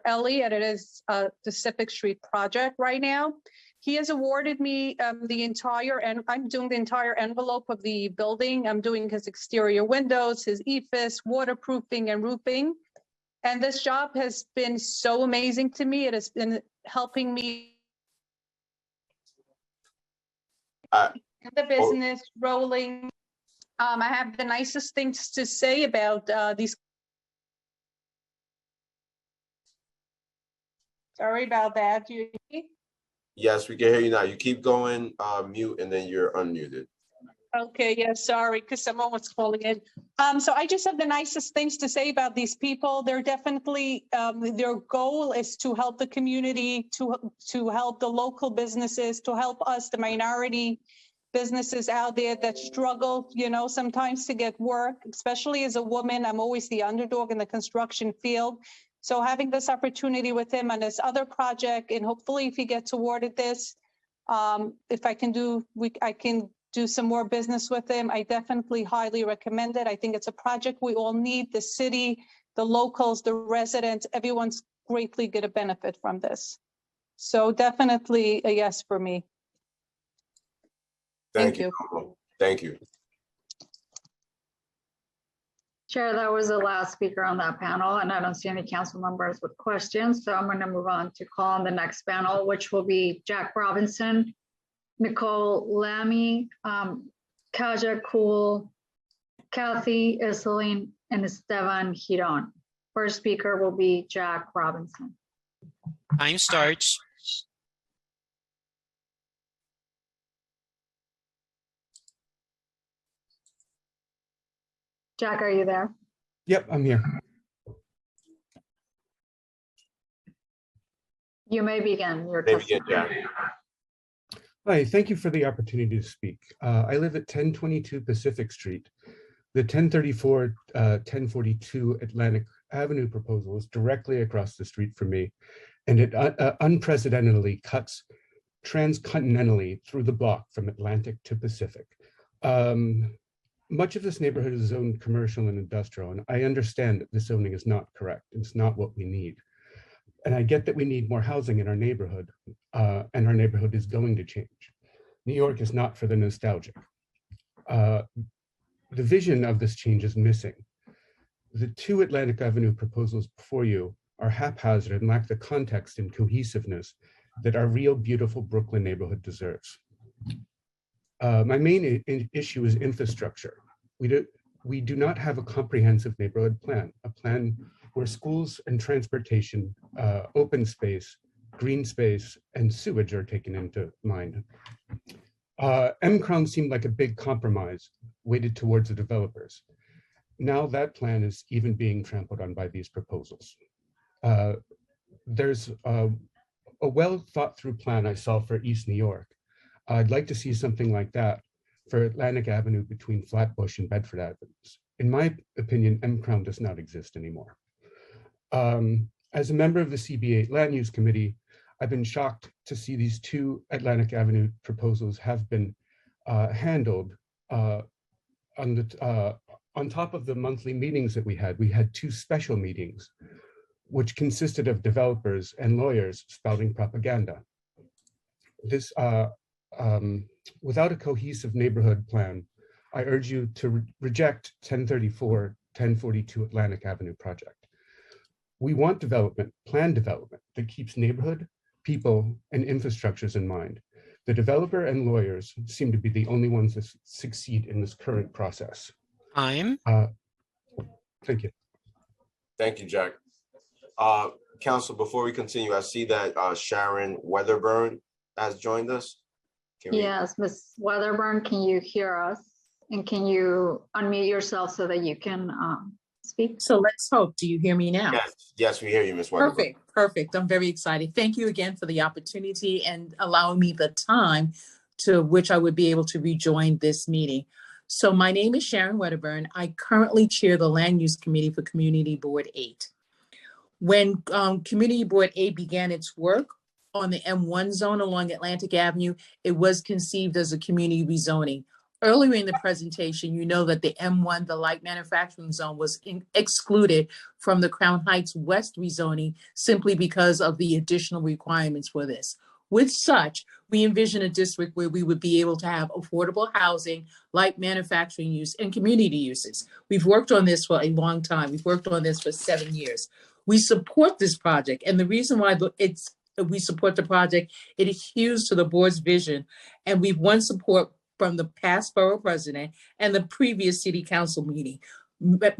Ellie, and it is the Civic Street project right now. He has awarded me the entire, and I'm doing the entire envelope of the building. I'm doing his exterior windows, his EIFS, waterproofing, and roofing. And this job has been so amazing to me. It has been helping me get the business rolling. I have the nicest things to say about these. Sorry about that. Do you hear me? Yes, we can hear you now. You keep going mute and then you're unmuted. Okay, yeah, sorry, because someone was calling in. So I just have the nicest things to say about these people. They're definitely, their goal is to help the community, to help the local businesses, to help us, the minority businesses out there that struggle, you know, sometimes to get work, especially as a woman. I'm always the underdog in the construction field. So having this opportunity with him on this other project, and hopefully if he gets awarded this, if I can do, I can do some more business with him. I definitely highly recommend it. I think it's a project we all need. The city, the locals, the residents, everyone's greatly going to benefit from this. So definitely a yes for me. Thank you. Thank you. Chair, that was the last speaker on that panel, and I don't see any council members with questions. So I'm going to move on to call on the next panel, which will be Jack Robinson, Nicole Lamy, Kaja Cool, Kathy Iseline, and Esteban Giron. First speaker will be Jack Robinson. Time starts. Jack, are you there? Yep, I'm here. You may begin your testimony. Hi, thank you for the opportunity to speak. I live at 1022 Pacific Street. The 1034, 1042 Atlantic Avenue proposal is directly across the street from me, and it unprecedentedly cuts transcontinentally through the block from Atlantic to Pacific. Much of this neighborhood is zoned commercial and industrial, and I understand that the zoning is not correct. It's not what we need. And I get that we need more housing in our neighborhood, and our neighborhood is going to change. New York is not for the nostalgic. The vision of this change is missing. The two Atlantic Avenue proposals before you are haphazard and lack the context and cohesiveness that our real beautiful Brooklyn neighborhood deserves. My main issue is infrastructure. We do not have a comprehensive neighborhood plan, a plan where schools and transportation, open space, green space, and sewage are taken into mind. M-Crown seemed like a big compromise weighted towards the developers. Now that plan is even being trampled on by these proposals. There's a well thought through plan I saw for East New York. I'd like to see something like that for Atlantic Avenue between Flatbush and Bedford Avenues. In my opinion, M-Crown does not exist anymore. As a member of the CB8 Land Use Committee, I've been shocked to see these two Atlantic Avenue proposals have been handled on top of the monthly meetings that we had two special meetings, which consisted of developers and lawyers spouting propaganda. This, without a cohesive neighborhood plan, I urge you to reject 1034, 1042 Atlantic Avenue project. We want development, planned development that keeps neighborhood, people, and infrastructures in mind. The developer and lawyers seem to be the only ones that succeed in this current process. Time. Thank you. Thank you, Jack. Council, before we continue, I see that Sharon Weatherburn has joined us. Yes, Ms. Weatherburn, can you hear us? And can you unmute yourself so that you can speak? So let's hope. Do you hear me now? Yes, we hear you, Ms. Weatherburn. Perfect. I'm very excited. Thank you again for the opportunity and allowing me the time to which I would be able to rejoin this meeting. So my name is Sharon Wedderburn. I currently chair the Land Use Committee for Community Board 8. When Community Board 8 began its work on the M1 zone along Atlantic Avenue, it was conceived as a community rezoning. Earlier in the presentation, you know that the M1, the light manufacturing zone, was excluded from the Crown Heights West rezoning simply because of the additional requirements for this. With such, we envision a district where we would be able to have affordable housing, light manufacturing use, and community uses. We've worked on this for a long time. We've worked on this for 7 years. We support this project, and the reason why we support the project, it adheres to the board's vision, and we've won support from the past borough president and the previous city council meeting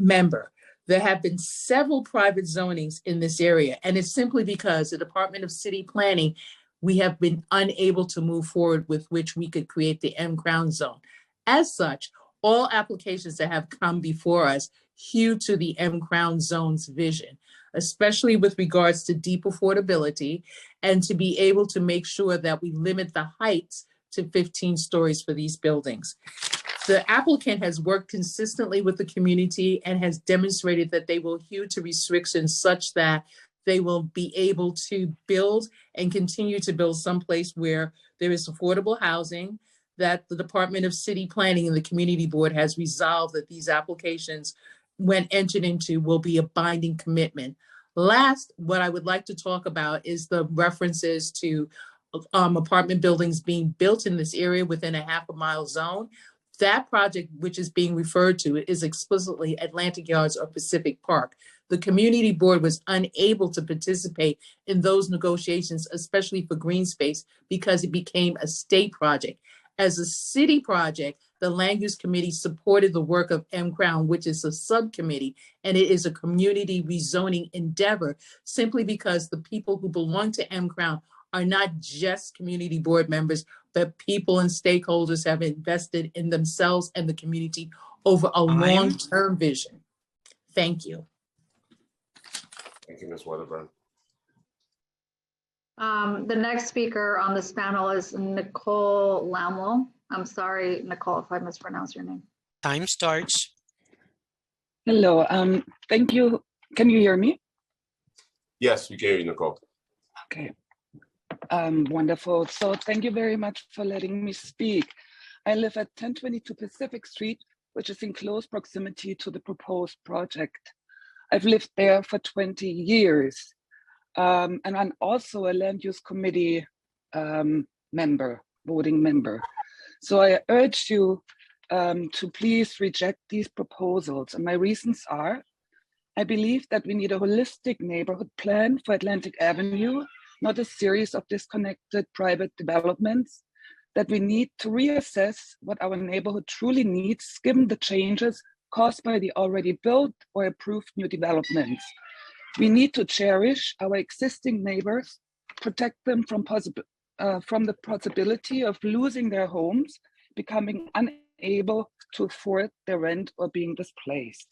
member. There have been several private zonings in this area, and it's simply because the Department of City Planning, we have been unable to move forward with which we could create the M Crown zone. As such, all applications that have come before us hew to the M Crown zone's vision, especially with regards to deep affordability and to be able to make sure that we limit the heights to 15 stories for these buildings. The applicant has worked consistently with the community and has demonstrated that they will hew to restrictions such that they will be able to build and continue to build someplace where there is affordable housing, that the Department of City Planning and the Community Board has resolved that these applications, when entered into, will be a binding commitment. Last, what I would like to talk about is the references to apartment buildings being built in this area within a half-a-mile zone. That project, which is being referred to, is explicitly Atlantic Yards or Pacific Park. The community board was unable to participate in those negotiations, especially for green space, because it became a state project. As a city project, the land use committee supported the work of M Crown, which is a subcommittee, and it is a community rezoning endeavor, simply because the people who belong to M Crown are not just community board members, but people and stakeholders have invested in themselves and the community over a long-term vision. Thank you. Thank you, Ms. Wedderburn. The next speaker on this panel is Nicole Lamwell. I'm sorry, Nicole, if I mispronounced your name. Time starts. Hello, thank you. Can you hear me? Yes, we can hear you, Nicole. Okay, wonderful. So thank you very much for letting me speak. I live at 1022 Pacific Street, which is in close proximity to the proposed project. I've lived there for 20 years. And I'm also a land use committee member, voting member. So I urge you to please reject these proposals. And my reasons are, I believe that we need a holistic neighborhood plan for Atlantic Avenue, not a series of disconnected private developments, that we need to reassess what our neighborhood truly needs, given the changes caused by the already built or approved new developments. We need to cherish our existing neighbors, protect them from the possibility of losing their homes, becoming unable to afford their rent, or being displaced.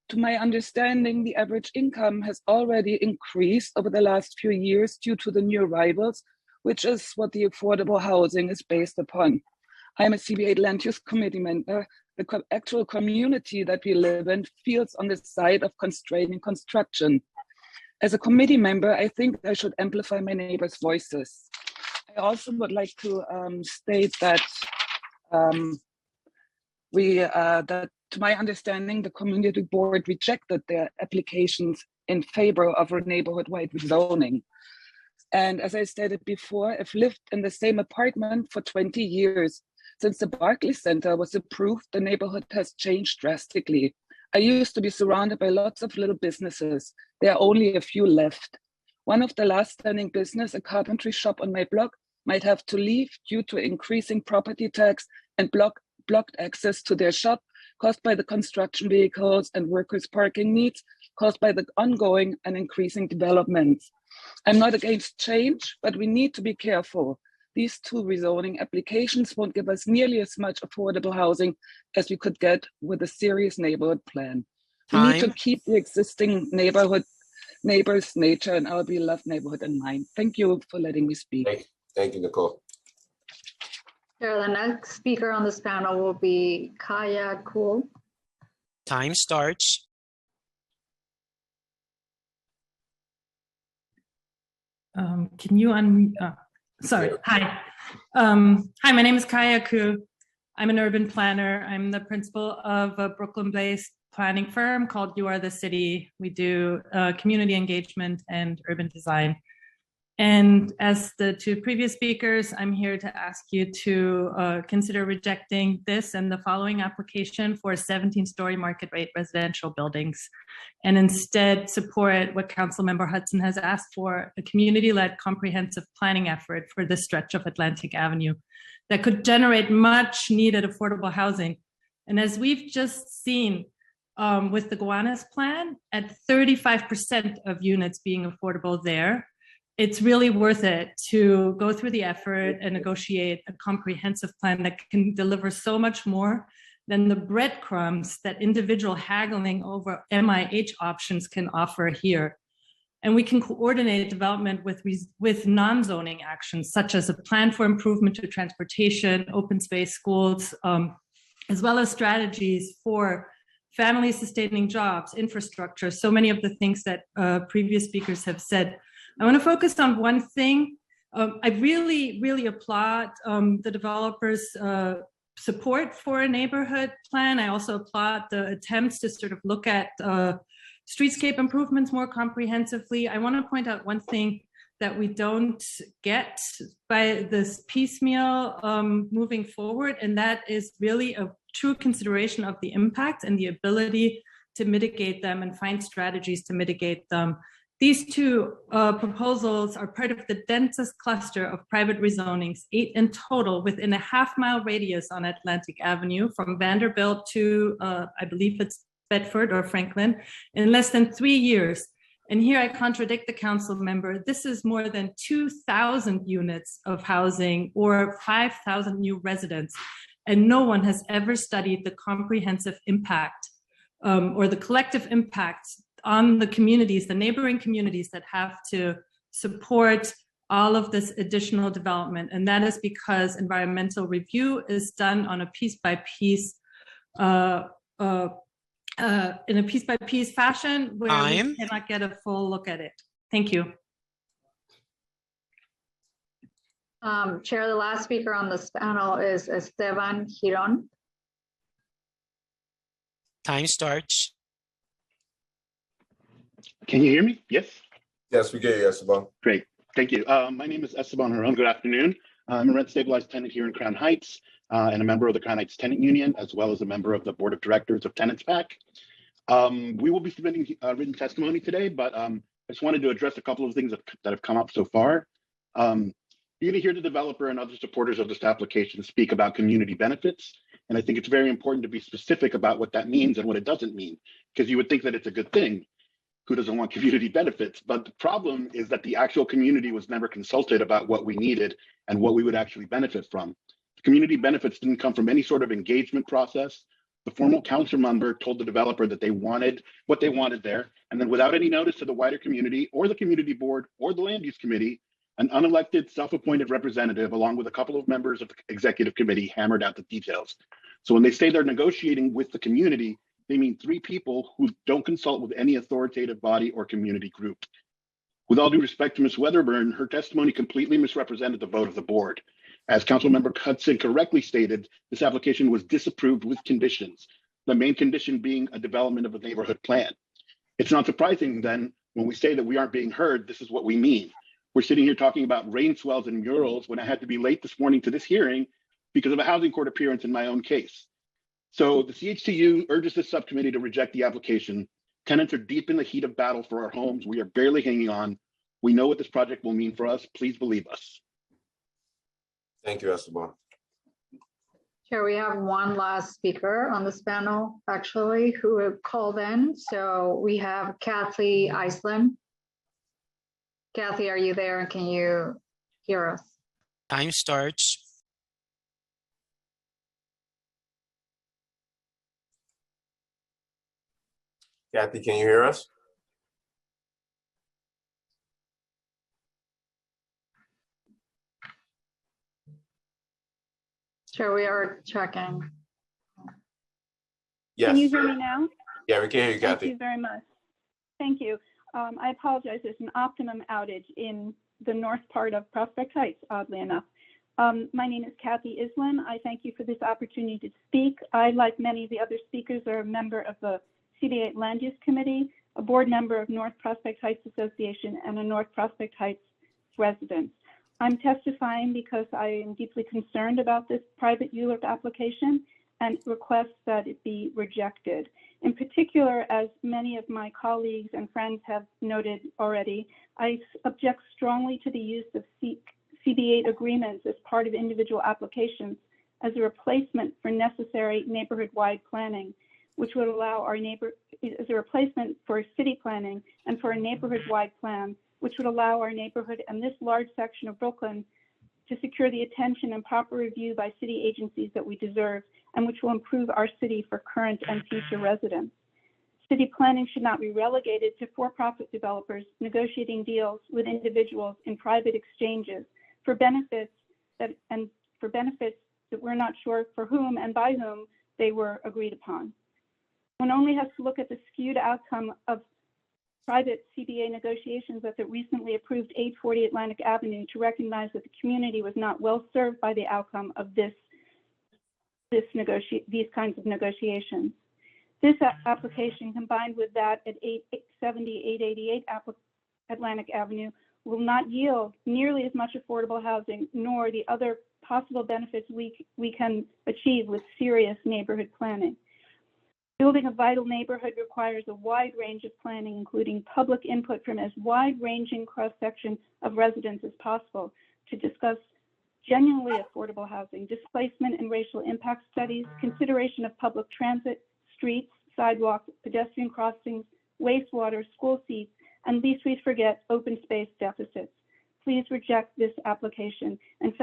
To my understanding, the average income has already increased over the last few years due to the new arrivals, which is what the affordable housing is based upon. I'm a CB8 Land Use Committee member. The actual community that we live in feels on the side of constraining construction. As a committee member, I think I should amplify my neighbors' voices. I also would like to state that that to my understanding, the community board rejected their applications in favor of a neighborhood-wide rezoning. And as I stated before, I've lived in the same apartment for 20 years. Since the Barclays Center was approved, the neighborhood has changed drastically. I used to be surrounded by lots of little businesses. There are only a few left. One of the last standing business, a carpentry shop on my block, might have to leave due to increasing property tax and blocked access to their shop caused by the construction vehicles and workers' parking needs caused by the ongoing and increasing developments. I'm not against change, but we need to be careful. These two rezoning applications won't give us nearly as much affordable housing as we could get with a serious neighborhood plan. We need to keep the existing neighbors' nature and our beloved neighborhood in mind. Thank you for letting me speak. Thank you, Nicole. Sure, the next speaker on this panel will be Kaya Kool. Time starts. Can you unmute? Sorry. Hi. Hi, my name is Kaya Ku. I'm an urban planner. I'm the principal of a Brooklyn-based planning firm called You Are the City. We do community engagement and urban design. And as the two previous speakers, I'm here to ask you to consider rejecting this and the following application for 17-story market rate residential buildings, and instead support what Councilmember Hudson has asked for, a community-led comprehensive planning effort for this stretch of Atlantic Avenue that could generate much needed affordable housing. And as we've just seen with the Gowanus plan, at 35% of units being affordable there, it's really worth it to go through the effort and negotiate a comprehensive plan that can deliver so much more than the breadcrumbs that individual haggling over MIH options can offer here. And we can coordinate development with non-zoning actions, such as a plan for improvement to transportation, open space, schools, as well as strategies for family sustaining jobs, infrastructure, so many of the things that previous speakers have said. I want to focus on one thing. I really applaud the developers' support for a neighborhood plan. I also applaud the attempts to sort of look at streetscape improvements more comprehensively. I want to point out one thing that we don't get by this piecemeal moving forward, and that is really a true consideration of the impact and the ability to mitigate them and find strategies to mitigate them. These two proposals are part of the densest cluster of private rezonings, 8 in total, within a half-mile radius on Atlantic Avenue from Vanderbilt to, I believe it's Bedford or Franklin, in less than 3 years. And here I contradict the council member. This is more than 2,000 units of housing or 5,000 new residents. And no one has ever studied the comprehensive impact or the collective impact on the communities, the neighboring communities that have to support all of this additional development. And that is because environmental review is done on a piece-by-piece, in a piece-by-piece fashion where we cannot get a full look at it. Thank you. Chair, the last speaker on this panel is Esteban Giron. Time starts. Can you hear me? Yes? Yes, we get you, Esteban. Great. Thank you. My name is Esteban Giron. Good afternoon. I'm a rent stabilized tenant here in Crown Heights and a member of the Crown Heights Tenant Union, as well as a member of the Board of Directors of Tenants PAC. We will be submitting written testimony today, but I just wanted to address a couple of things that have come up so far. You're going to hear the developer and other supporters of this application speak about community benefits. And I think it's very important to be specific about what that means and what it doesn't mean, because you would think that it's a good thing. Who doesn't want community benefits? But the problem is that the actual community was never consulted about what we needed and what we would actually benefit from. The community benefits didn't come from any sort of engagement process. The formal council member told the developer that they wanted what they wanted there. And then without any notice to the wider community or the community board or the land use committee, an unelected self-appointed representative, along with a couple of members of the executive committee, hammered out the details. So when they say they're negotiating with the community, they mean 3 people who don't consult with any authoritative body or community group. With all due respect to Ms. Weatherburn, her testimony completely misrepresented the vote of the board. As Councilmember Hudson correctly stated, this application was disapproved with conditions, the main condition being a development of a neighborhood plan. It's not surprising then, when we say that we aren't being heard, this is what we mean. We're sitting here talking about rain swells and murals when I had to be late this morning to this hearing because of a housing court appearance in my own case. So the CHTU urges this subcommittee to reject the application. Tenants are deep in the heat of battle for our homes. We are barely hanging on. We know what this project will mean for us. Please believe us. Thank you, Esteban. Chair, we have one last speaker on this panel, actually, who have called in. So we have Kathy Iceland. Kathy, are you there? And can you hear us? Time starts. Kathy, can you hear us? Sure, we are checking. Yes. Can you hear me now? Yeah, we can hear you, Kathy. Thank you very much. Thank you. I apologize. There's an optimum outage in the north part of Prospect Heights, oddly enough. My name is Kathy Islin. I thank you for this opportunity to speak. I, like many of the other speakers, are a member of the CDA Land Use Committee, a board member of North Prospect Heights Association, and a North Prospect Heights resident. I'm testifying because I am deeply concerned about this private ULURP application and request that it be rejected. In particular, as many of my colleagues and friends have noted already, I object strongly to the use of CB8 agreements as part of individual applications as a replacement for necessary neighborhood-wide planning, which would allow as a replacement for city planning and for a neighborhood-wide plan, which would allow our neighborhood and this large section of Brooklyn to secure the attention and proper review by city agencies that we deserve, and which will improve our city for current and future residents. City planning should not be relegated to for-profit developers negotiating deals with individuals in private exchanges for benefits that we're not sure for whom and by whom they were agreed upon. One only has to look at the skewed outcome of private CBA negotiations at the recently approved 840 Atlantic Avenue to recognize that the community was not well served by the outcome of these kinds of negotiations. This application, combined with that at 870, 888 Atlantic Avenue, will not yield nearly as much affordable housing, nor the other possible benefits we can achieve with serious neighborhood planning. Building a vital neighborhood requires a wide range of planning, including public input from as wide-ranging cross-section of residents as possible to discuss genuinely affordable housing, displacement and racial impact studies, consideration of public transit, streets, sidewalks, pedestrian crossings, wastewater, school seats, and least we forget open space deficits. Please reject this application in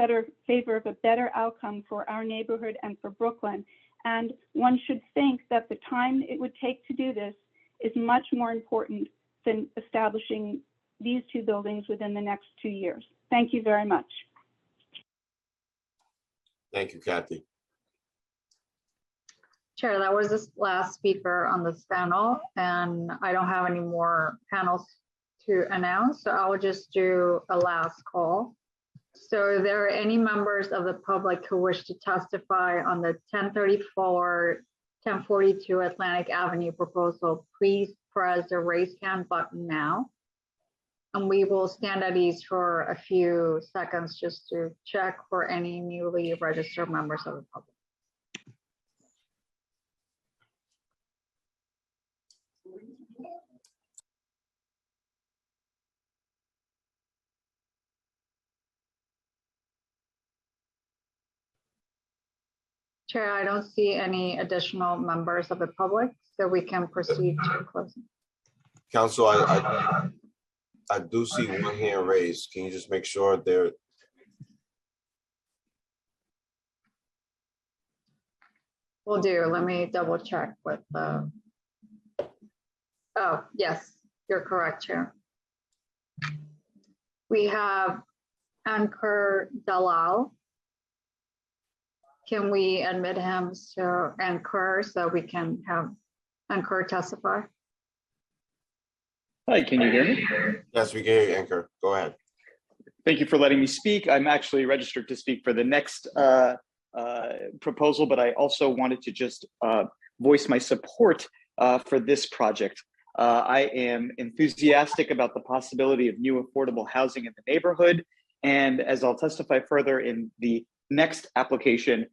favor of a better outcome for our neighborhood and for Brooklyn. And one should think that the time it would take to do this is much more important than establishing these two buildings within the next 2 years. Thank you very much. Thank you, Kathy. Chair, that was the last speaker on this panel, and I don't have any more panels to announce, so I will just do a last call. So if there are any members of the public who wish to testify on the 1034, 1042 Atlantic Avenue proposal, please press the raise hand button now. And we will stand at ease for a few seconds just to check for any newly registered members of the public. Chair, I don't see any additional members of the public, so we can proceed to closing. Council, I do see one hand raised. Can you just make sure there? Will do. Let me double check with the. Oh, yes, you're correct, Chair. We have Ankur Dalal. Can we admit him to Ankur so we can have Ankur testify? Hi, can you hear me? Yes, we can hear you, Ankur. Go ahead. Thank you for letting me speak. I'm actually registered to speak for the next proposal, but I also wanted to just voice my support for this project. I am enthusiastic about the possibility of new affordable housing in the neighborhood. And as I'll testify further in the next application,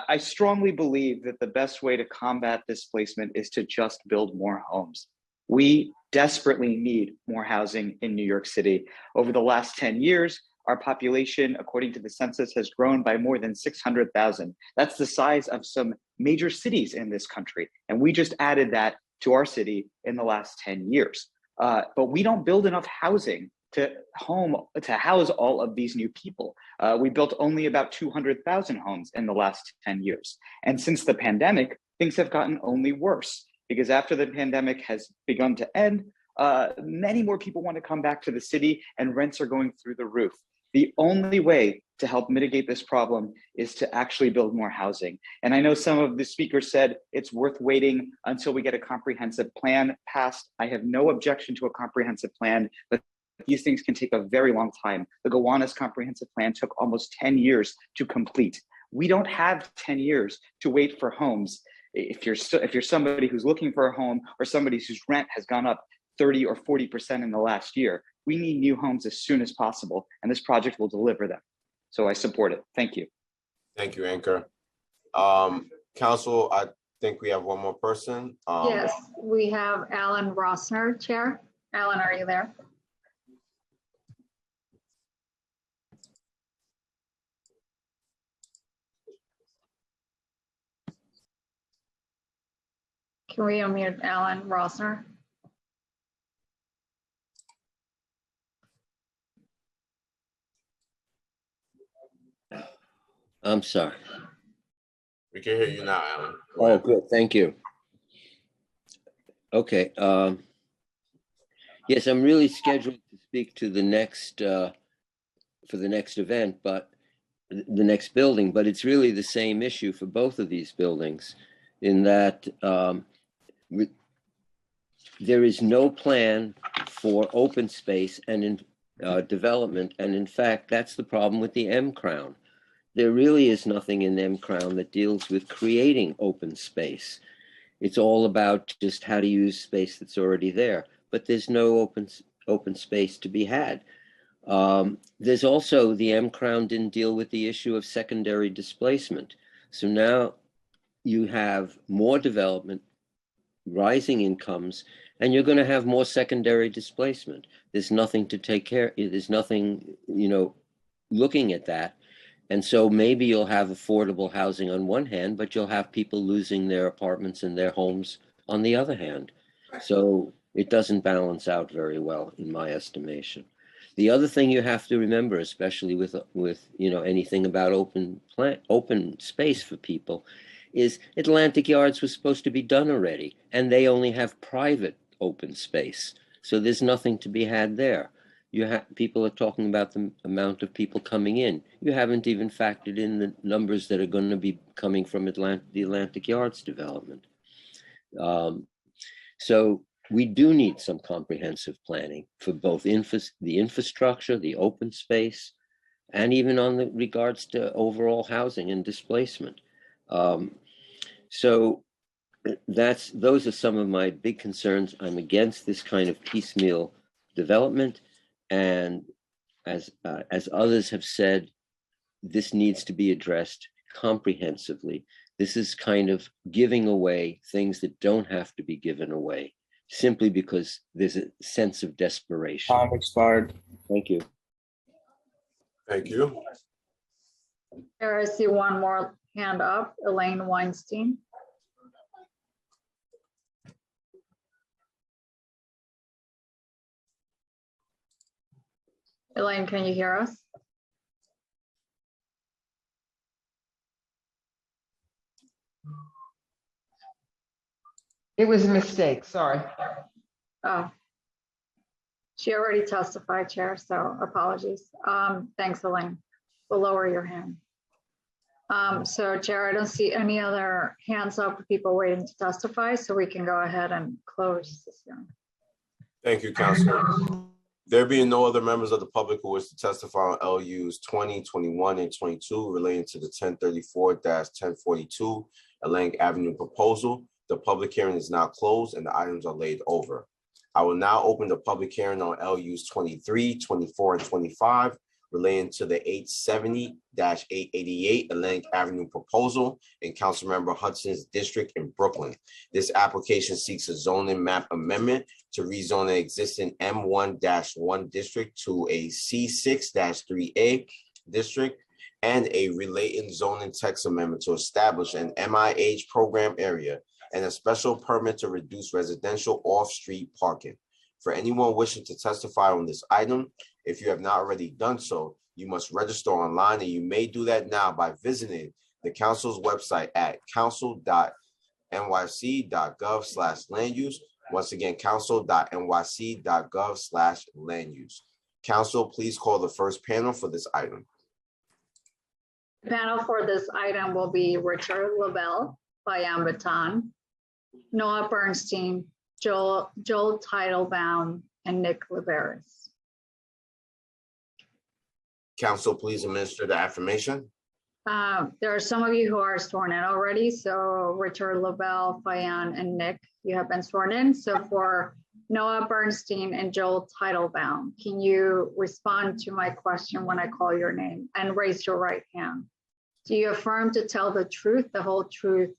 I strongly believe that the best way to combat displacement is to just build more homes. We desperately need more housing in New York City. Over the last 10 years, our population, according to the census, has grown by more than 600,000. That's the size of some major cities in this country. And we just added that to our city in the last 10 years. But we don't build enough housing to house all of these new people. We built only about 200,000 homes in the last 10 years. And since the pandemic, things have gotten only worse because after the pandemic has begun to end, many more people want to come back to the city and rents are going through the roof. The only way to help mitigate this problem is to actually build more housing. And I know some of the speakers said it's worth waiting until we get a comprehensive plan passed. I have no objection to a comprehensive plan, but these things can take a very long time. The Gowanus comprehensive plan took almost 10 years to complete. We don't have 10 years to wait for homes. If you're somebody who's looking for a home or somebody whose rent has gone up 30 or 40% in the last year, we need new homes as soon as possible, and this project will deliver them. So I support it. Thank you. Thank you, Anchor. Council, I think we have one more person. Yes, we have Alan Rossner, Chair. Alan, are you there? Can we unmute Alan Rossner? I'm sorry. We can hear you now, Alan. Oh, good. Thank you. Okay. Yes, I'm really scheduled to speak to the next for the next event, but the next building. But it's really the same issue for both of these buildings, in that there is no plan for open space and in development. And in fact, that's the problem with the M Crown. There really is nothing in M Crown that deals with creating open space. It's all about just how to use space that's already there, but there's no open space to be had. There's also, the M Crown didn't deal with the issue of secondary displacement. So now you have more development, rising incomes, and you're going to have more secondary displacement. There's nothing to take care, there's nothing, looking at that. And so maybe you'll have affordable housing on one hand, but you'll have people losing their apartments and their homes on the other hand. So it doesn't balance out very well, in my estimation. The other thing you have to remember, especially with anything about open space for people, is Atlantic Yards was supposed to be done already, and they only have private open space. So there's nothing to be had there. People are talking about the amount of people coming in. You haven't even factored in the numbers that are going to be coming from the Atlantic Yards development. So we do need some comprehensive planning for both the infrastructure, the open space, and even on the regards to overall housing and displacement. So those are some of my big concerns. I'm against this kind of piecemeal development. And as others have said, this needs to be addressed comprehensively. This is kind of giving away things that don't have to be given away, simply because there's a sense of desperation. Time expired. Thank you. Thank you. There, I see one more hand up, Elaine Weinstein. Elaine, can you hear us? It was a mistake, sorry. Oh, she already testified, Chair, so apologies. Thanks, Elaine. We'll lower your hand. So, Chair, I don't see any other hands up for people waiting to testify, so we can go ahead and close this hearing. Thank you, Councilor. There being no other members of the public who wish to testify on LUs 20, 21, and 22 relating to the 1034-1042 Atlantic Avenue proposal, the public hearing is now closed and the items are laid over. I will now open the public hearing on LUs 23, 24, and 25 relating to the 870-888 Atlantic Avenue proposal in Councilmember Hudson's district in Brooklyn. This application seeks a zoning map amendment to rezone an existing M1-1 district to a C6-3A district and a related zoning text amendment to establish an MIH program area and a special permit to reduce residential off-street parking. For anyone wishing to testify on this item, if you have not already done so, you must register online, and you may do that now by visiting the council's website at council.nyc.gov/land use. Once again, council.nyc.gov/land use. Council, please call the first panel for this item. The panel for this item will be Richard Lavelle, Bayam Baton, Noah Bernstein, Joel Teitelbaum, and Nick Liveris. Council, please administer the affirmation. There are some of you who are sworn in already. So Richard Lobel, Fayan, and Nick, you have been sworn in. So for Noah Bernstein and Joel Teitelbaum, can you respond to my question when I call your name and raise your right hand? Do you affirm to tell the truth, the whole truth,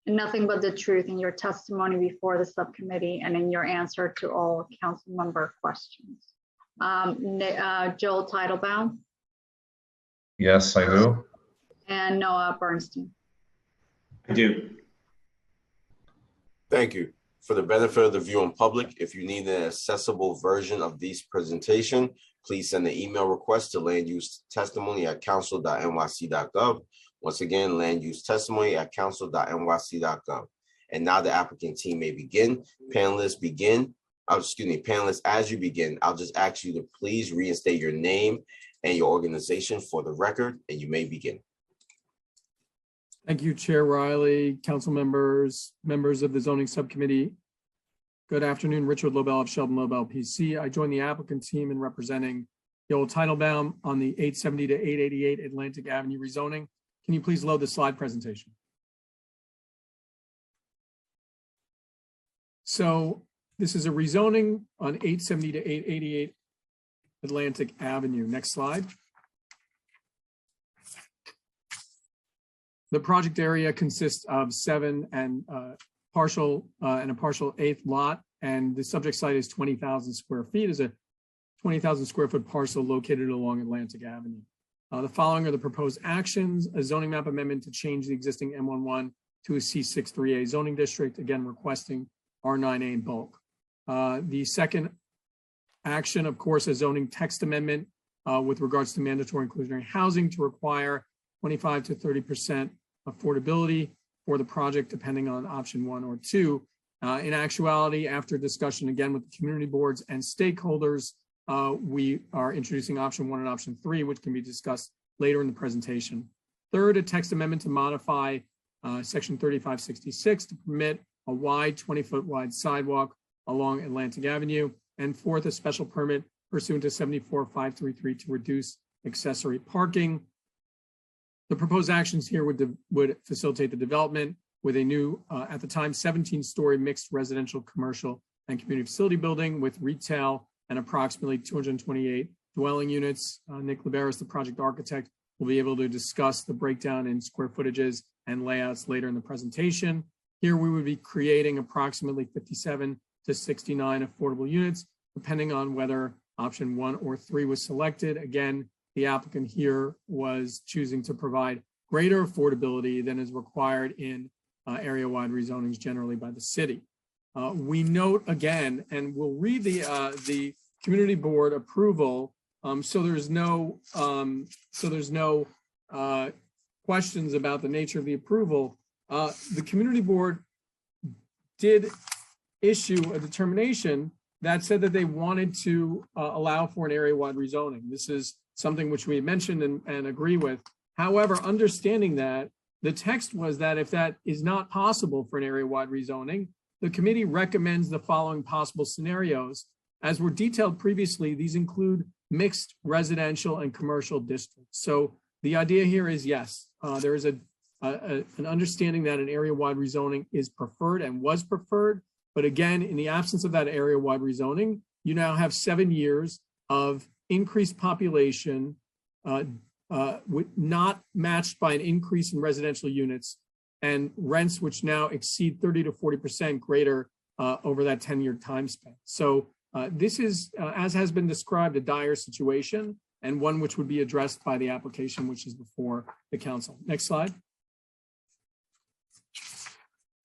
and nothing but the truth in your testimony before the subcommittee and in your answer to all council member questions? Joel Teitelbaum? Yes, I do. And Noah Bernstein? I do. Thank you. For the benefit of the viewing public, if you need an accessible version of this presentation, please send an email request to landusetestimony@council.nyc.gov. Once again, landusetestimony@council.nyc.gov. And now the applicant team may begin. Panelists begin. Panelists, as you begin, I'll just ask you to please reinstate your name and your organization for the record, and you may begin. Thank you, Chair Riley, council members, members of the zoning subcommittee. Good afternoon, Richard Lobel of Sheldon Lobel PC. I join the applicant team in representing Joel Teitelbaum on the 870 to 888 Atlantic Avenue rezoning. Can you please load the slide presentation? So this is a rezoning on 870 to 888 Atlantic Avenue. Next slide. The project area consists of 7 and a partial eighth lot, and the subject site is 20,000 square feet. Is a 20,000 square foot parcel located along Atlantic Avenue. The following are the proposed actions: a zoning map amendment to change the existing M11 to a C63A zoning district, again requesting R9A in bulk. The second action, of course, a zoning text amendment with regards to mandatory inclusionary housing to require 25 to 30% affordability for the project, depending on option 1 or 2. In actuality, after discussion again with the community boards and stakeholders, we are introducing option 1 and option 3, which can be discussed later in the presentation. Third, a text amendment to modify section 3566 to permit a wide 20-foot wide sidewalk along Atlantic Avenue. And fourth, a special permit pursuant to 74533 to reduce accessory parking. The proposed actions here would facilitate the development with a new, at the time, 17-story mixed residential, commercial, and community facility building with retail and approximately 228 dwelling units. Nick Liberis, the project architect, will be able to discuss the breakdown in square footages and layouts later in the presentation. Here we would be creating approximately 57 to 69 affordable units, depending on whether option 1 or 3 was selected. Again, the applicant here was choosing to provide greater affordability than is required in area-wide rezonings generally by the city. We note again, and we'll read the community board approval, so there's no questions about the nature of the approval. The community board did issue a determination that said that they wanted to allow for an area-wide rezoning. This is something which we mentioned and agree with. However, understanding that, the text was that if that is not possible for an area-wide rezoning, the committee recommends the following possible scenarios. As were detailed previously, these include mixed residential and commercial districts. So the idea here is, yes, there is an understanding that an area-wide rezoning is preferred and was preferred. But again, in the absence of that area-wide rezoning, you now have 7 years of increased population, not matched by an increase in residential units, and rents which now exceed 30 to 40% greater over that 10-year time span. So this is, as has been described, a dire situation, and one which would be addressed by the application which is before the council. Next slide.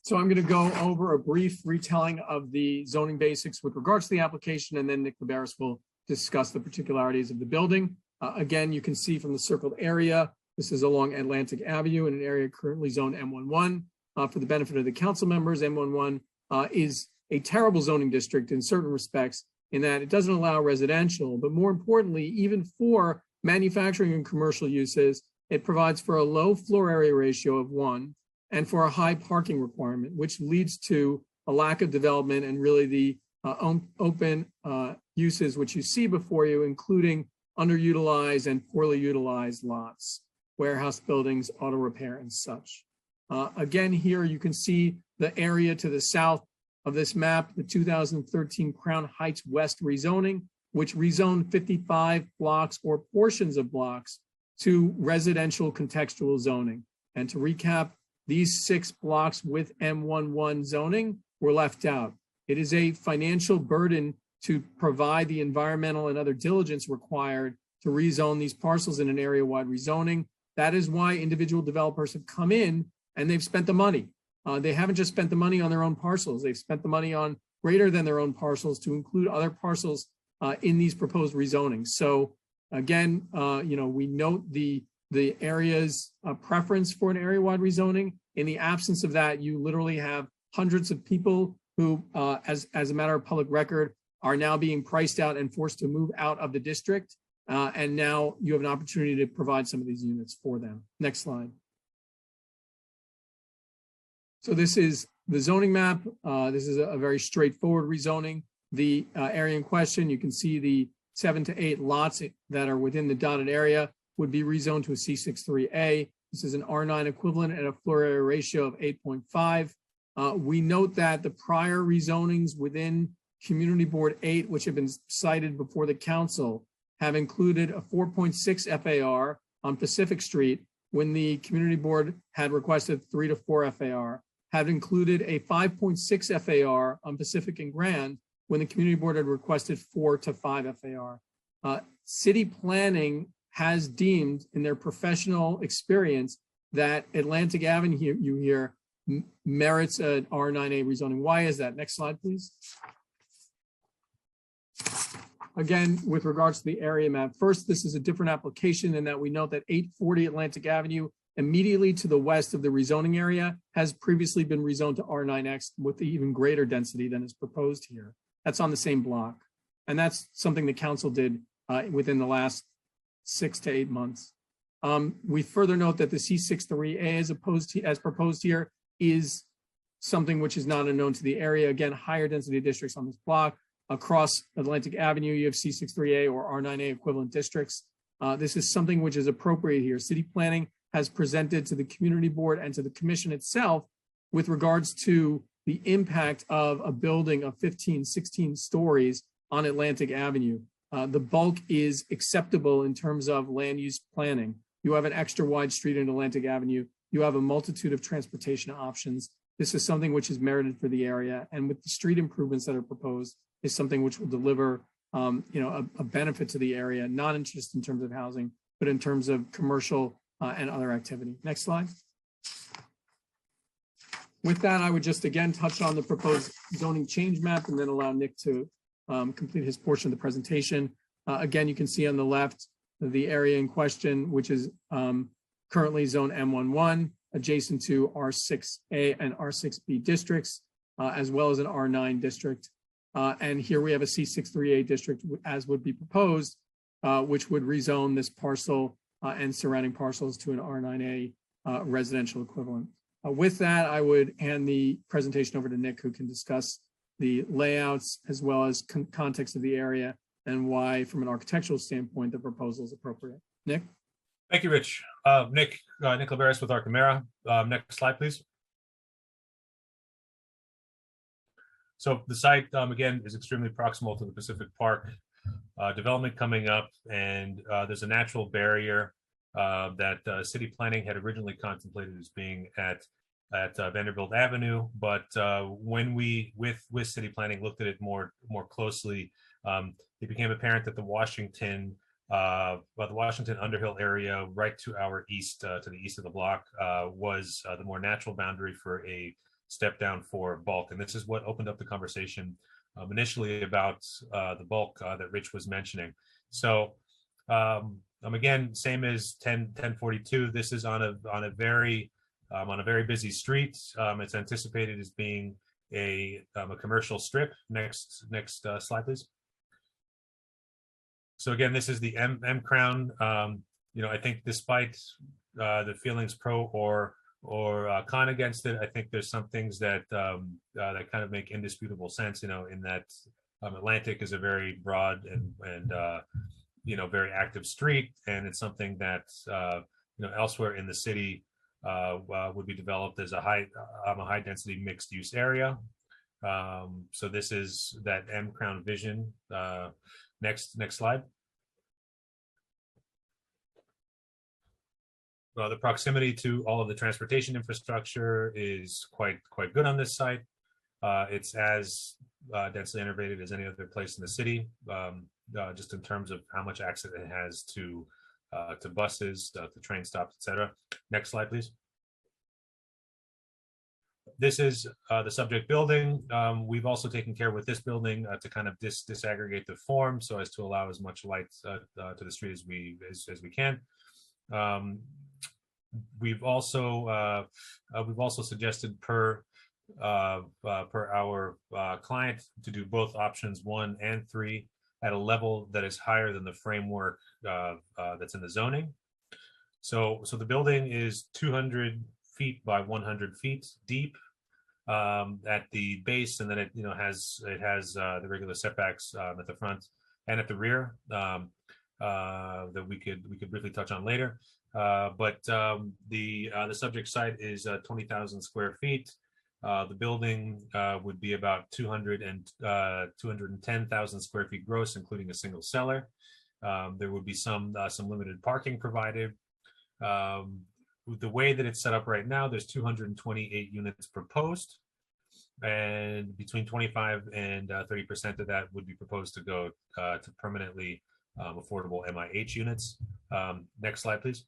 So I'm going to go over a brief retelling of the zoning basics with regards to the application, and then Nick Liberis will discuss the particularities of the building. Again, you can see from the circled area, this is along Atlantic Avenue in an area currently zoned M11. For the benefit of the council members, M11 is a terrible zoning district in certain respects in that it doesn't allow residential, but more importantly, even for manufacturing and commercial uses, it provides for a low floor area ratio of 1 and for a high parking requirement, which leads to a lack of development and really the open uses which you see before you, including underutilized and poorly utilized lots, warehouse buildings, auto repair, and such. Again, here you can see the area to the south of this map, the 2013 Crown Heights West rezoning, which rezoned 55 blocks or portions of blocks to residential contextual zoning. And to recap, these 6 blocks with M11 zoning were left out. It is a financial burden to provide the environmental and other diligence required to rezone these parcels in an area-wide rezoning. That is why individual developers have come in and they've spent the money. They haven't just spent the money on their own parcels. They've spent the money on greater than their own parcels to include other parcels in these proposed rezonings. So again, we note the area's preference for an area-wide rezoning. In the absence of that, you literally have hundreds of people who, as a matter of public record, are now being priced out and forced to move out of the district. And now you have an opportunity to provide some of these units for them. Next slide. So this is the zoning map. This is a very straightforward rezoning. The area in question, you can see the 7 to 8 lots that are within the dotted area would be rezoned to a C63A. This is an R9 equivalent at a floor area ratio of 8.5. We note that the prior rezonings within Community Board 8, which have been cited before the council, have included a 4.6 FAR on Pacific Street when the Community Board had requested 3 to 4 FAR, have included a 5.6 FAR on Pacific and Grand when the Community Board had requested 4 to 5 FAR. City planning has deemed in their professional experience that Atlantic Avenue here merits an R9A rezoning. Why is that? Next slide, please. Again, with regards to the area map, first, this is a different application in that we note that 840 Atlantic Avenue, immediately to the west of the rezoning area, has previously been rezoned to R9X with even greater density than is proposed here. That's on the same block. And that's something the council did within the last 6 to 8 months. We further note that the C63A as proposed here is something which is not unknown to the area. Again, higher density districts on this block. Across Atlantic Avenue, you have C63A or R9A equivalent districts. This is something which is appropriate here. City planning has presented to the Community Board and to the Commission itself with regards to the impact of a building of 15, 16 stories on Atlantic Avenue. The bulk is acceptable in terms of land use planning. You have an extra wide street in Atlantic Avenue. You have a multitude of transportation options. This is something which is merited for the area. And with the street improvements that are proposed, is something which will deliver a benefit to the area, not just in terms of housing, but in terms of commercial and other activity. Next slide. With that, I would just again touch on the proposed zoning change map and then allow Nick to complete his portion of the presentation. Again, you can see on the left the area in question, which is currently zone M11, adjacent to R6A and R6B districts, as well as an R9 district. And here we have a C63A district, as would be proposed, which would rezone this parcel and surrounding parcels to an R9A residential equivalent. With that, I would hand the presentation over to Nick, who can discuss the layouts as well as context of the area and why, from an architectural standpoint, the proposal is appropriate. Nick? Thank you, Rich. Nick Laveris with Archimera. Next slide, please. So the site, again, is extremely proximal to the Pacific Park development coming up, and there's a natural barrier that city planning had originally contemplated as being at Vanderbilt Avenue, but when we, with city planning, looked at it more closely, it became apparent that the Washington Underhill area, right to our east, to the east of the block, was the more natural boundary for a step down for bulk. And this is what opened up the conversation initially about the bulk that Rich was mentioning. So again, same as 1042, this is on a very busy street. It's anticipated as being a commercial strip. Next slide, please. So again, this is the M Crown. I think despite the feelings pro or con against it, I think there's some things that that kind of make indisputable sense. In that Atlantic is a very broad and very active street, and it's something that elsewhere in the city would be developed as a high density mixed use area. So this is that M Crown vision. Next slide. The proximity to all of the transportation infrastructure is quite good on this site. It's as densely innervated as any other place in the city, just in terms of how much access it has to buses, to train stops, etc. Next slide, please. This is the subject building. We've also taken care with this building to kind of disaggregate the form so as to allow as much light to the street as we can. We've also suggested per our client to do both options 1 and 3 at a level that is higher than the framework that's in the zoning. So the building is 200 feet by 100 feet deep at the base, and then it has the regular setbacks at the front and at the rear that we could briefly touch on later. But the subject site is 20,000 square feet. The building would be about 210,000 square feet gross, including a single cellar. There would be some limited parking provided. The way that it's set up right now, there's 228 units proposed, and between 25 and 30% of that would be proposed to go to permanently affordable MIH units. Next slide, please.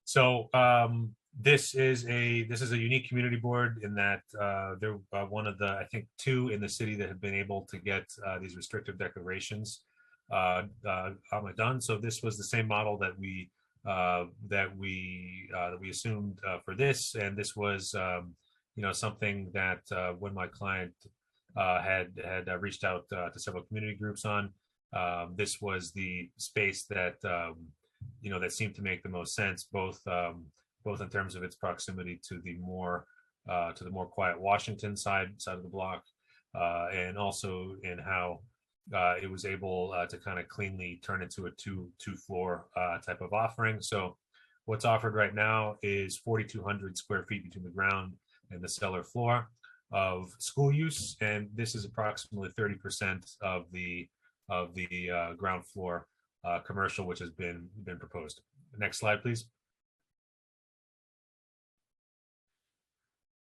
So this is a unique community board in that they're one of the, I think, 2 in the city that have been able to get these restrictive declarations done. So this was the same model that we assumed for this, and this was something that when my client had reached out to several community groups on, this was the space that that seemed to make the most sense, both in terms of its proximity to the more quiet Washington side of the block, and also in how it was able to kind of cleanly turn into a two floor type of offering. So what's offered right now is 4,200 square feet between the ground and the cellar floor of school use, and this is approximately 30% of the ground floor commercial, which has been proposed. Next slide, please.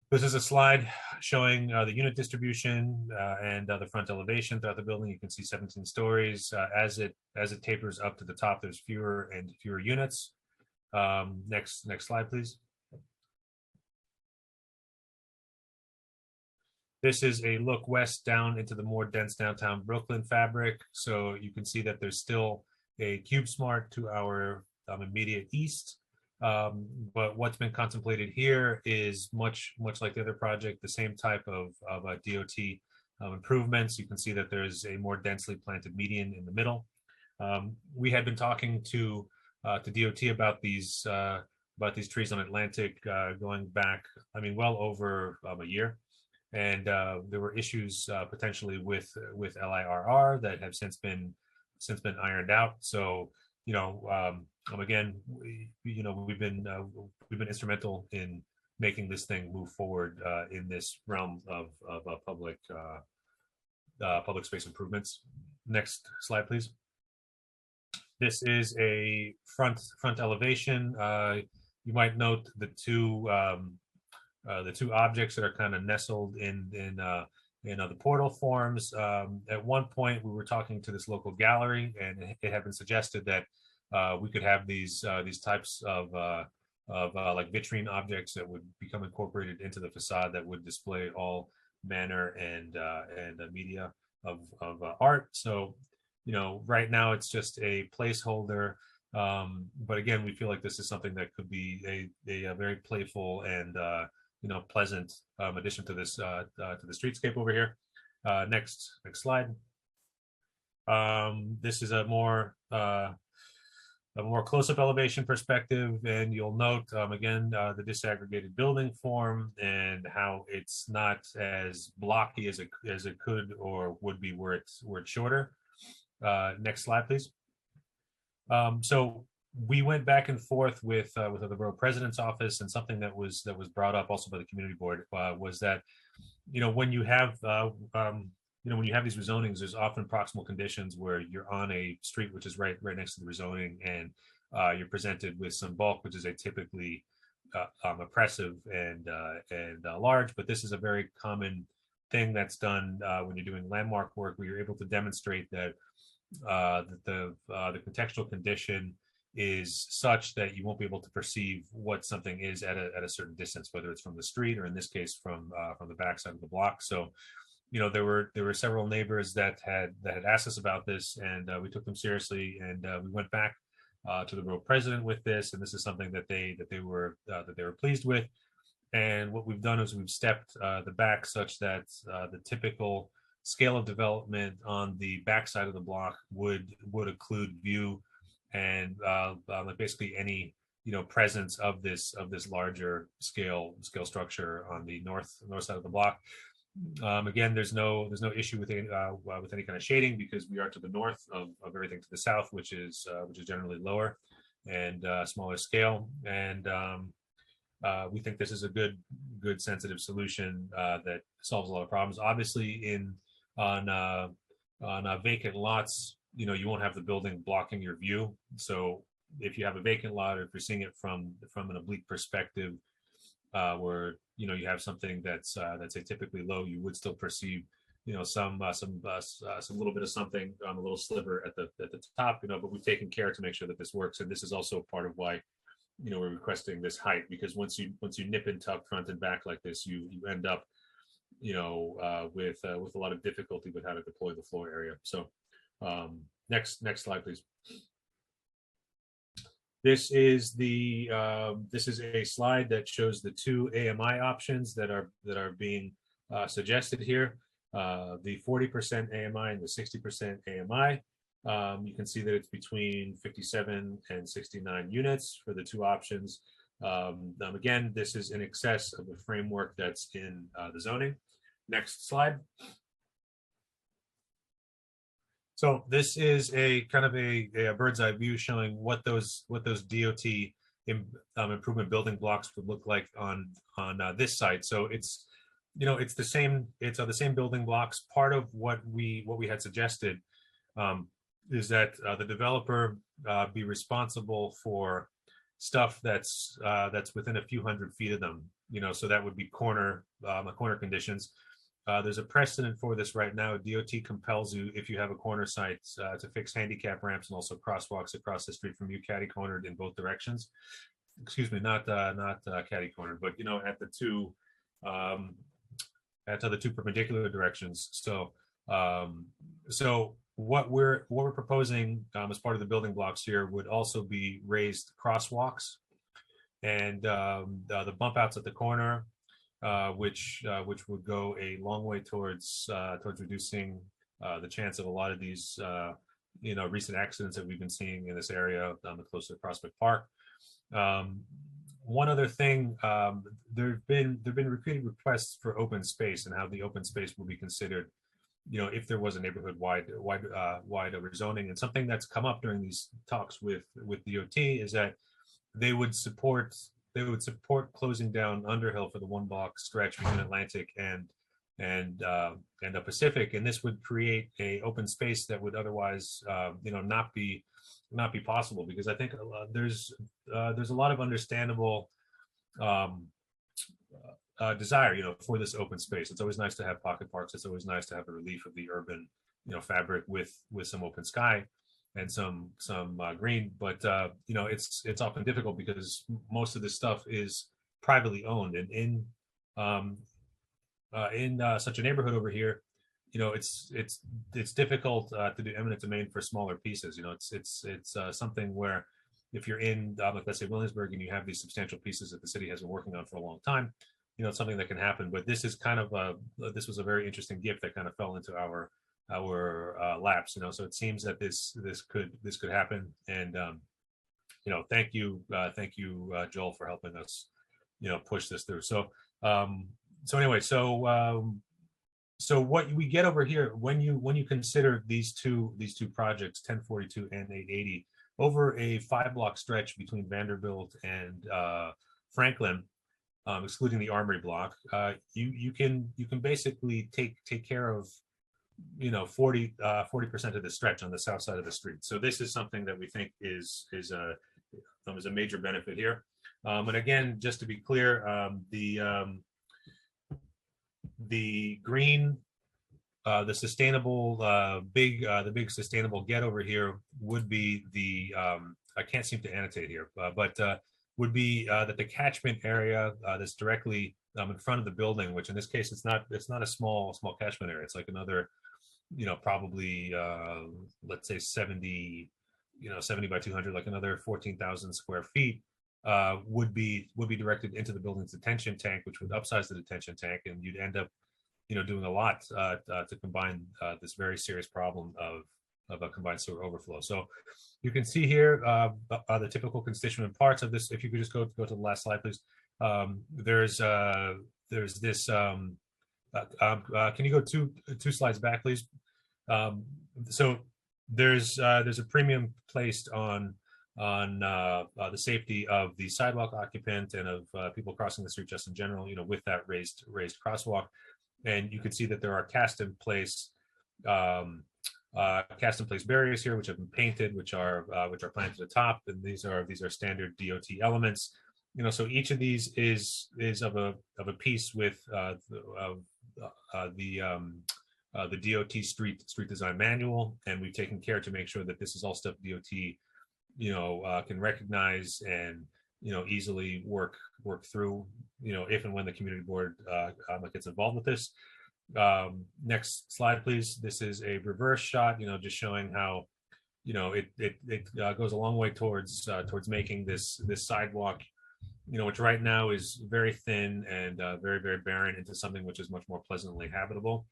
This is a slide showing the unit distribution and the front elevation throughout the building. You can see 17 stories. As it tapers up to the top, there's fewer and fewer units. Next slide, please. This is a look west down into the more dense downtown Brooklyn fabric. So you can see that there's still a CubeSmart to our immediate east. But what's been contemplated here is much like the other project, the same type of DOT improvements. You can see that there's a more densely planted median in the middle. We had been talking to DOT about these trees on Atlantic going back, well over a year. And there were issues potentially with LIRR that have since been ironed out. So again, we've been instrumental in making this thing move forward in this realm of public space improvements. Next slide, please. This is a front elevation. You might note the two objects that are kind of nestled in the portal forms. At one point, we were talking to this local gallery, and it had been suggested that we could have these types of like vitrine objects that would become incorporated into the facade that would display all manner and media of art. So right now it's just a placeholder, but again, we feel like this is something that could be a very playful and pleasant addition to this to the streetscape over here. Next slide. This is a more close-up elevation perspective, and you'll note again the disaggregated building form and how it's not as blocky as it could or would be were it's shorter. Next slide, please. So we went back and forth with the borough president's office, and something that was brought up also by the community board was that, when you have when you have these rezonings, there's often proximal conditions where you're on a street which is right next to the rezoning, and you're presented with some bulk, which is atypically oppressive and large. But this is a very common thing that's done when you're doing landmark work, where you're able to demonstrate that the contextual condition is such that you won't be able to perceive what something is at a certain distance, whether it's from the street or in this case from the backside of the block. So, there were several neighbors that had asked us about this, and we took them seriously, and we went back to the borough president with this, and this is something that they were pleased with. And what we've done is we've stepped the back such that the typical scale of development on the backside of the block would include view and like basically any presence of this larger scale structure on the north side of the block. Again, there's no issue with any kind of shading, because we are to the north of everything to the south, which is generally lower and smaller scale. And we think this is a good sensitive solution that solves a lot of problems. Obviously, on vacant lots, you won't have the building blocking your view. So if you have a vacant lot, or if you're seeing it from an oblique perspective, where you have something that's atypically low, you would still perceive some little bit of something on a little sliver at the top. But we've taken care to make sure that this works, and this is also part of why we're requesting this height, because once you nip and tuck front and back like this, you end up with a lot of difficulty with how to deploy the floor area. So next slide, please. This is a slide that shows the two AMI options that are being suggested here. The 40% AMI and the 60% AMI. You can see that it's between 57 and 69 units for the two options. Again, this is in excess of the framework that's in the zoning. Next slide. So this is a kind of a bird's eye view showing what those DOT improvement building blocks would look like on this site. So it's it's the same building blocks. Part of what we had suggested is that the developer be responsible for stuff that's within a few hundred feet of them. So that would be corner conditions. There's a precedent for this right now. DOT compels you, if you have a corner site, to fix handicap ramps and also crosswalks across the street from you, catty-cornered in both directions. Excuse me, not catty-cornered, but at the two perpendicular directions. So what we're proposing as part of the building blocks here would also be raised crosswalks, and the bump outs at the corner, which would go a long way towards reducing the chance of a lot of these recent accidents that we've been seeing in this area close to Prospect Park. One other thing, there've been repeated requests for open space and how the open space will be considered, if there was a neighborhood-wide rezoning. And something that's come up during these talks with DOT is that they would support closing down Underhill for the one block stretch between Atlantic and the Pacific, and this would create a open space that would otherwise not be possible, because I think there's a lot of understandable desire for this open space. It's always nice to have pocket parks. It's always nice to have a relief of the urban fabric with some open sky and some green, but it's often difficult because most of this stuff is privately owned, and in such a neighborhood over here, it's difficult to do eminent domain for smaller pieces. It's something where if you're in like let's say Williamsburg and you have these substantial pieces that the city has been working on for a long time, it's something that can happen. But this is kind of this was a very interesting gift that kind of fell into our laps. So it seems that this could happen, and thank you Joel, for helping us push this through. So anyway, So what we get over here, when you consider these two projects, 1042 and 880, over a 5-block stretch between Vanderbilt and Franklin, excluding the Armory block, you can basically take care of 40% of the stretch on the south side of the street. So this is something that we think is a major benefit here. And again, just to be clear, the green, the sustainable, the big sustainable get over here would be the, I can't seem to annotate here, but would be that the catchment area that's directly in front of the building, which in this case, it's not a small catchment area. It's like another, probably, let's say 70 by 200, like another 14,000 square feet, would be directed into the building's detention tank, which would upsize the detention tank, and you'd end up, doing a lot to combine this very serious problem of a combined sewer overflow. So you can see here the typical constituent parts of this. If you could just go to the last slide, please. There's this. Can you go two slides back, please? So there's a premium placed on the safety of the sidewalk occupant and of people crossing the street just in general, with that raised crosswalk. And you can see that there are cast in place barriers here, which have been painted, which are planted at the top, and these are standard DOT elements. So each of these is of a piece with the DOT street design manual, and we've taken care to make sure that this is all stuff DOT can recognize and easily work through if and when the community board gets involved with this. Next slide, please. This is a reverse shot, just showing how it goes a long way towards making this sidewalk, which right now is very thin and very, very barren, into something which is much more pleasantly habitable.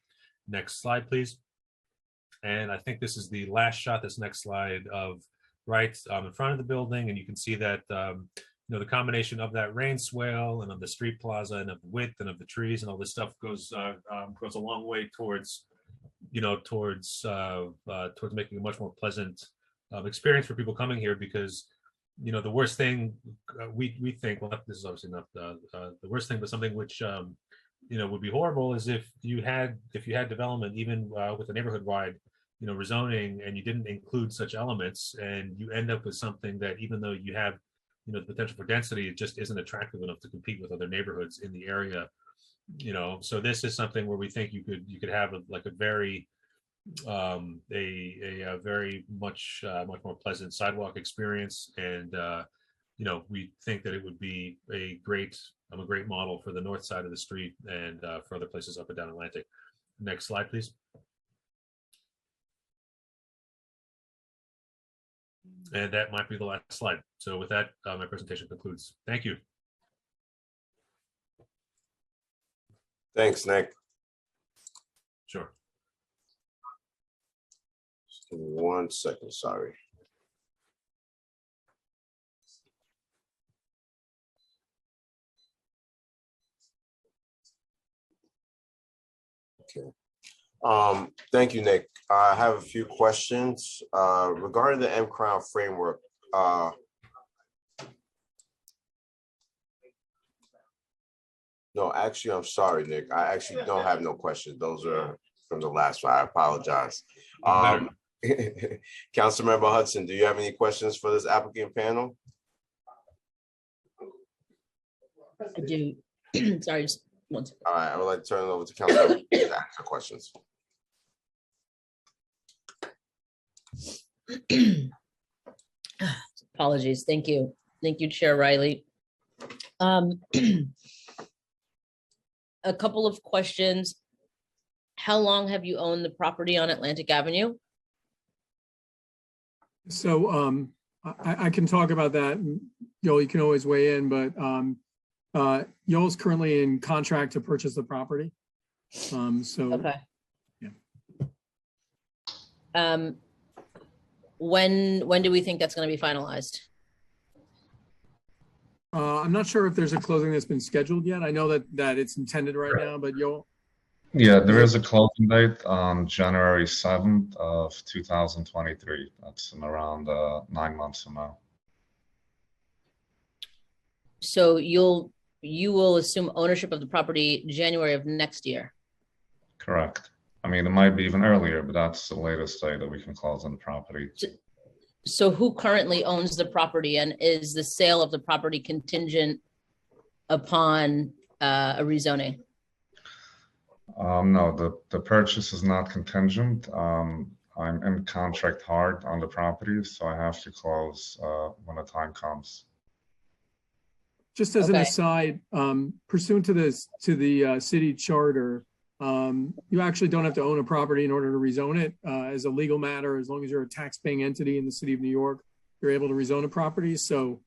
Next slide, please. And I think this is the last shot, this next slide, of right in front of the building, and you can see that the combination of that rain swale and of the street plaza and of the width and of the trees and all this stuff goes a long way towards making a much more pleasant experience for people coming here, because the worst thing we think, well, this is obviously not the worst thing, but something which would be horrible is if you had development, even with a neighborhood-wide rezoning, and you didn't include such elements, and you end up with something that, even though you have the potential for density, it just isn't attractive enough to compete with other neighborhoods in the area. So this is something where we think you could have a very very much more pleasant sidewalk experience, and we think that it would be a great model for the north side of the street and for other places up and down Atlantic. Next slide, please. And that might be the last slide. So with that, my presentation concludes. Thank you. Thanks, Nick. Sure. Just give me 1 second, sorry. Okay. Thank you, Nick. I have a few questions regarding the M-Crown framework. No, actually, I'm sorry, Nick. I actually don't have no questions. Those are from the last one. I apologize. Councilmember Hudson, do you have any questions for this applicant panel? I do. Sorry, just one second. All right, I would like to turn it over to Councilmember to answer questions. Apologies. Thank you. Thank you, Chair Riley. A couple of questions. How long have you owned the property on Atlantic Avenue? So I can talk about that. Yoel, you can always weigh in, but Yoel's currently in contract to purchase the property. Okay. Yeah. When do we think that's going to be finalized? I'm not sure if there's a closing that's been scheduled yet. I know that it's intended right now, but Yoel. Yeah, there is a closing date on January 7th of 2023. That's in around 9 months from now. So you will assume ownership of the property January of next year. Correct. I mean, it might be even earlier, but that's the latest day that we can close on the property. So who currently owns the property, and is the sale of the property contingent upon a rezoning? No, the purchase is not contingent. I'm in contract hard on the property, so I have to close when the time comes. Just as an aside, pursuant to the city charter, you actually don't have to own a property in order to rezone it. As a legal matter, as long as you're a tax-paying entity in the city of New York, you're able to rezone a property. So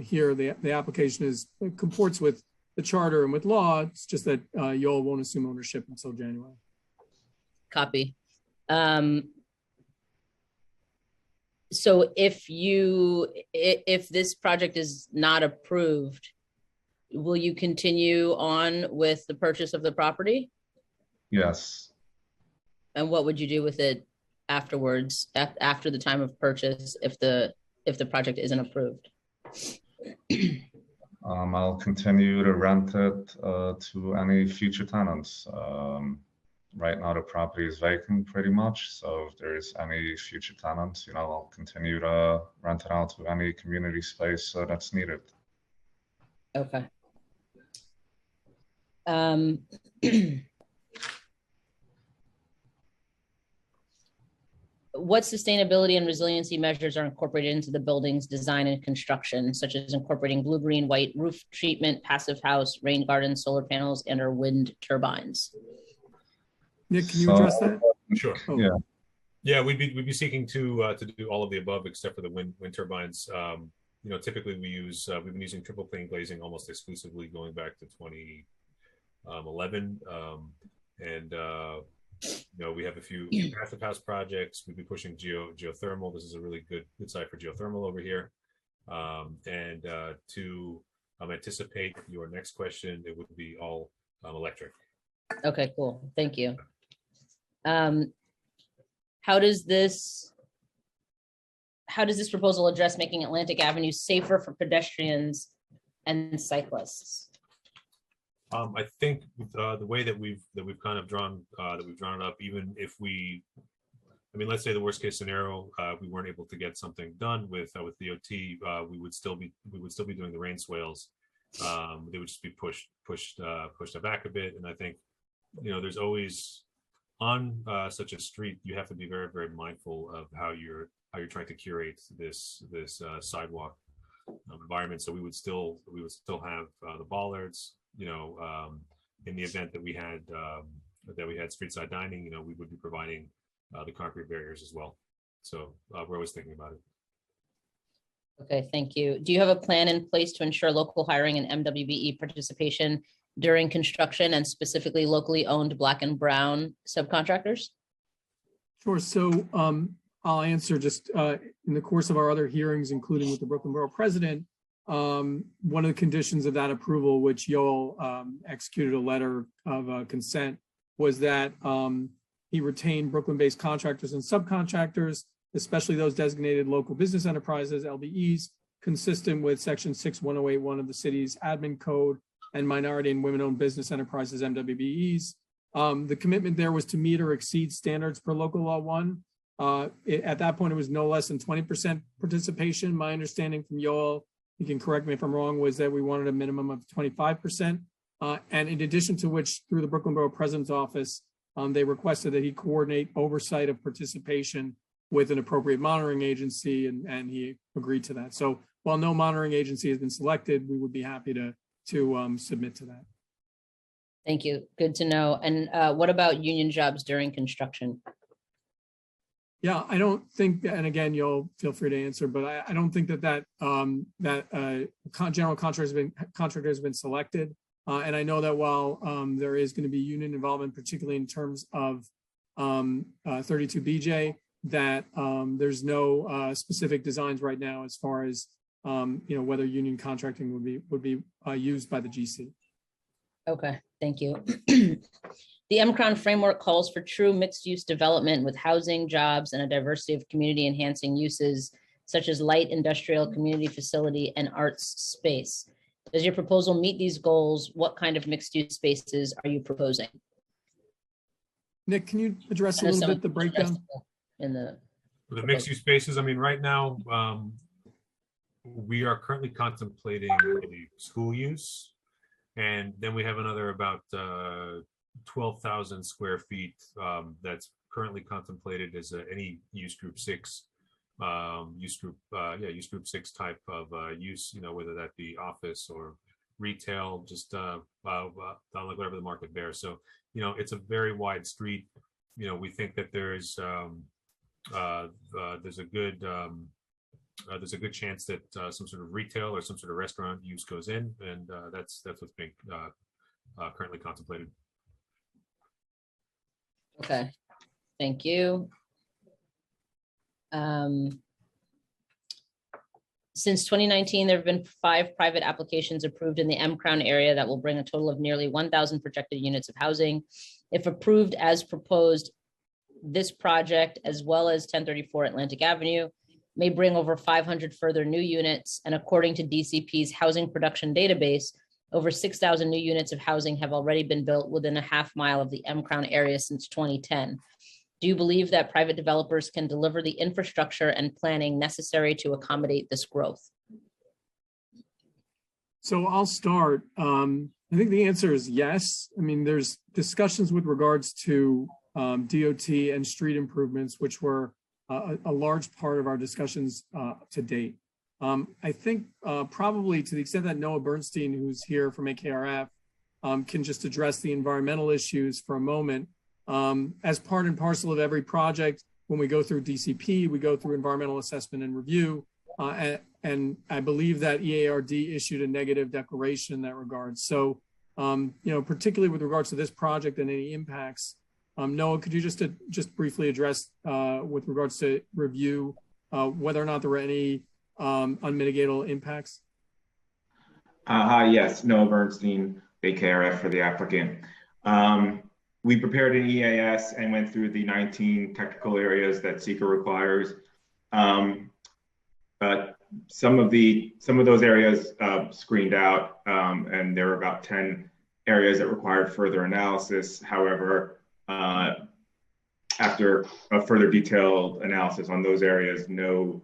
here, the application comports with the charter and with law. It's just that you all won't assume ownership until January. Copy. So if this project is not approved, will you continue on with the purchase of the property? Yes. And what would you do with it afterwards, after the time of purchase, if the project isn't approved? I'll continue to rent it to any future tenants. Right now the property is vacant pretty much, so if there's any future tenants, I'll continue to rent it out to any community space that's needed. Okay. What sustainability and resiliency measures are incorporated into the building's design and construction, such as incorporating blue, green, white roof treatment, passive house, rain garden, solar panels, and or wind turbines? Nick, can you address that? Sure. Oh. Yeah, we'd be seeking to do all of the above except for the wind turbines. Typically we've been using triple pane glazing almost exclusively going back to 2011, we have a few passive house projects. We'd be pushing geothermal. This is a really good site for geothermal over here. To anticipate your next question, it would be all electric. Okay, cool. Thank you. How does this proposal address making Atlantic Avenue safer for pedestrians and cyclists? I think the way that we've kind of drawn it up, even if let's say the worst case scenario, we weren't able to get something done with DOT, we would still be doing the rain swales. They would just be pushed back a bit, and I think there's always on such a street, you have to be very, very mindful of how you're trying to curate this sidewalk environment. So we would still have the bollards. In the event that we had street side dining, we would be providing the concrete barriers as well. So we're always thinking about it. Okay, thank you. Do you have a plan in place to ensure local hiring and MWBE participation during construction, and specifically locally owned Black and Brown subcontractors? Sure. So I'll answer just in the course of our other hearings, including with the Brooklyn Borough President. One of the conditions of that approval, which Yoel executed a letter of consent, was that he retained Brooklyn-based contractors and subcontractors, especially those designated local business enterprises, LBEs, consistent with Section 61081 of the city's admin code, and minority and women-owned business enterprises, MWBEs. The commitment there was to meet or exceed standards per local law 1. At that point, it was no less than 20% participation. My understanding from Yoel, you can correct me if I'm wrong, was that we wanted a minimum of 25%. And in addition to which, through the Brooklyn Borough President's office, they requested that he coordinate oversight of participation with an appropriate monitoring agency, and he agreed to that. So while no monitoring agency has been selected, we would be happy to submit to that. Thank you. Good to know. And what about union jobs during construction? Yeah, I don't think, and again, you'll feel free to answer, but I don't think that general contractor has been selected. And I know that while there is going to be union involvement, particularly in terms of 32BJ, that there's no specific designs right now as far as whether union contracting would be used by the GC. Okay, thank you. The M-Crown framework calls for true mixed-use development with housing, jobs, and a diversity of community-enhancing uses such as light industrial, community facility, and arts space. Does your proposal meet these goals? What kind of mixed-use spaces are you proposing? Nick, can you address a little bit the breakdown? In the mixed use spaces, I mean, right now, we are currently contemplating the school use. And then we have another about 12,000 square feet that's currently contemplated as any use group 6 use group 6 type of use, whether that be office or retail, just like whatever the market bears. So it's a very wide street. We think that there's a good chance that some sort of retail or some sort of restaurant use goes in, and that's what's being currently contemplated. Okay, thank you. Since 2019, there have been 5 private applications approved in the M-Crown area that will bring a total of nearly 1,000 projected units of housing. If approved as proposed, this project, as well as 1034 Atlantic Avenue, may bring over 500 further new units. And according to DCP's housing production database, over 6,000 new units of housing have already been built within a half mile of the M-Crown area since 2010. Do you believe that private developers can deliver the infrastructure and planning necessary to accommodate this growth? So I'll start. I think the answer is yes. I mean, there's discussions with regards to DOT and street improvements, which were a large part of our discussions to date. I think probably to the extent that Noah Bernstein, who's here from AKRF, can just address the environmental issues for a moment. As part and parcel of every project, when we go through DCP, we go through environmental assessment and review. And I believe that EARD issued a negative declaration in that regard. So, particularly with regards to this project and any impacts, Noah, could you just briefly address with regards to review whether or not there were any unmitigatable impacts? Hi, yes, Noah Bernstein, AKRF for the applicant. We prepared an EAS and went through the 19 technical areas that SEQA requires. Some of those areas screened out, and there were about 10 areas that required further analysis. However, after a further detailed analysis on those areas, no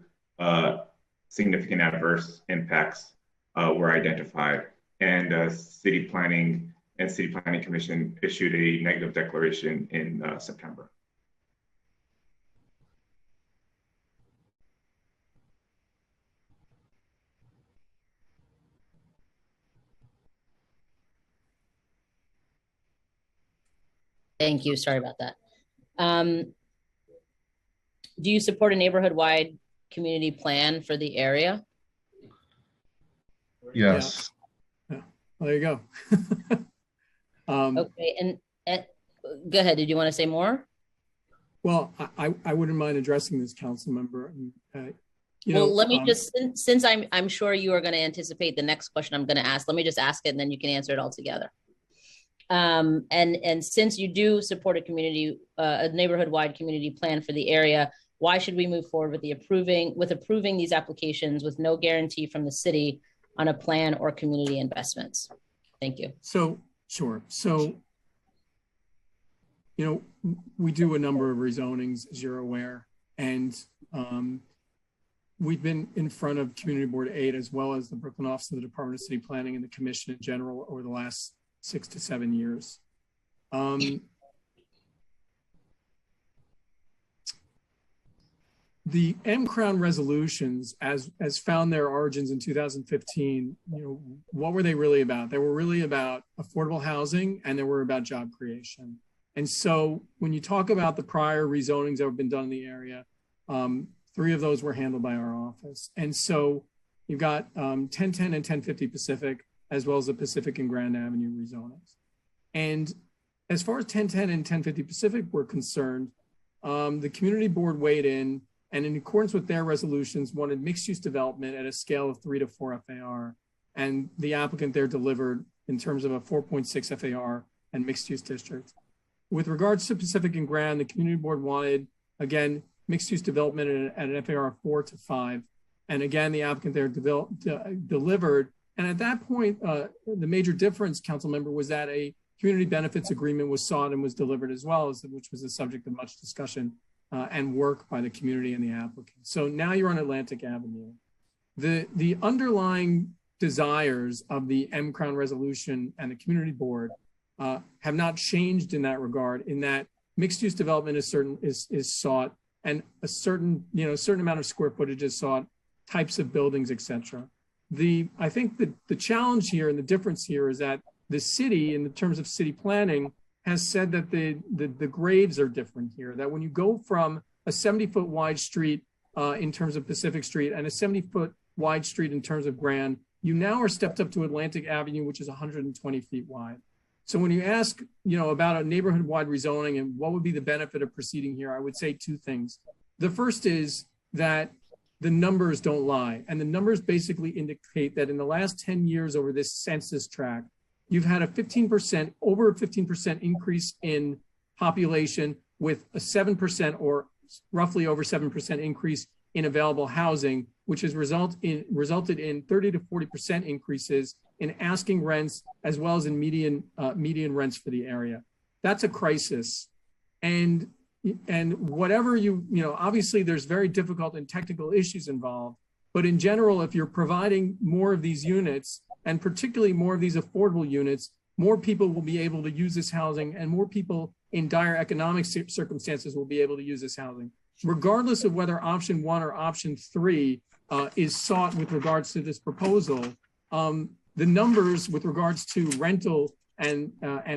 significant adverse impacts were identified, and City Planning and City Planning Commission issued a negative declaration in September. Thank you. Sorry about that. Do you support a neighborhood-wide community plan for the area? Yes. Yeah. Well, there you go. Okay, and go ahead. Did you want to say more? Well, I wouldn't mind addressing this, council member. Let me just, since I'm sure you are going to anticipate the next question I'm going to ask, let me just ask it and then you can answer it all together. And since you do support a neighborhood-wide community plan for the area, why should we move forward with approving these applications with no guarantee from the city on a plan or community investments? Thank you. So, sure. So, we do a number of rezonings, as you're aware, and we've been in front of Community Board 8 as well as the Brooklyn Office of the Department of City Planning and the Commission in general over the last 6 to 7 years. The M-Crown resolutions, as found their origins in 2015, what were they really about? They were really about affordable housing, and they were about job creation. And so when you talk about the prior rezonings that have been done in the area, 3 of those were handled by our office. And so you've got 1010 and 1050 Pacific, as well as the Pacific and Grand Avenue rezonings. And as far as 1010 and 1050 Pacific were concerned, the community board weighed in, and in accordance with their resolutions, wanted mixed-use development at a scale of 3 to 4 FAR. And the applicant there delivered in terms of a 4.6 FAR and mixed-use district. With regards to Pacific and Grand, the community board wanted, again, mixed-use development at an FAR of 4 to 5. And again, the applicant there delivered. And at that point, the major difference, council member, was that a community benefits agreement was sought and was delivered as well, which was the subject of much discussion and work by the community and the applicant. So now you're on Atlantic Avenue. The underlying desires of the M Crown resolution and the community board have not changed in that regard, in that mixed use development is sought, and a certain amount of square footage is sought, types of buildings, etc. I think the challenge here and the difference here is that the city, in the terms of city planning, has said that the grades are different here, that when you go from a 70-foot wide street in terms of Pacific Street and a 70-foot wide street in terms of Grand, you now are stepped up to Atlantic Avenue, which is 120 feet wide. So when you ask, about a neighborhood-wide rezoning and what would be the benefit of proceeding here, I would say two things. The first is that the numbers don't lie. And the numbers basically indicate that in the last 10 years over this census tract, you've had over a 15% increase in population with a 7% or roughly over 7% increase in available housing, which has resulted in 30 to 40% increases in asking rents as well as in median rents for the area. That's a crisis. And whatever obviously there's very difficult and technical issues involved, but in general, if you're providing more of these units, and particularly more of these affordable units, more people will be able to use this housing, and more people in dire economic circumstances will be able to use this housing. Regardless of whether option 1 or option 3 is sought with regards to this proposal, the numbers with regards to rental and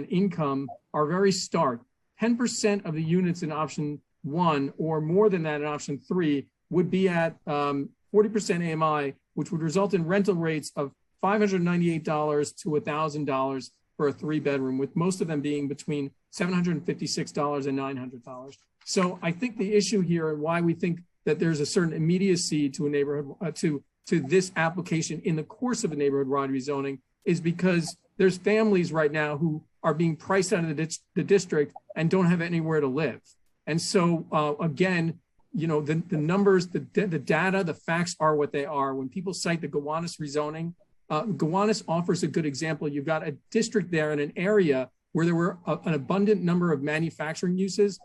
income are very stark. 10% of the units in option 1 or more than that in option 3 would be at 40% AMI, which would result in rental rates of $598 to $1,000 for a 3-bedroom, with most of them being between $756 and $900. So I think the issue here and why we think that there's a certain immediacy to a neighborhood to this application in the course of a neighborhood-wide rezoning is because there's families right now who are being priced out of the district and don't have anywhere to live. And so again, the numbers, the data, the facts are what they are. When people cite the Gowanus rezoning, Gowanus offers a good example. You've got a district there in an area where there were an abundant number of manufacturing uses.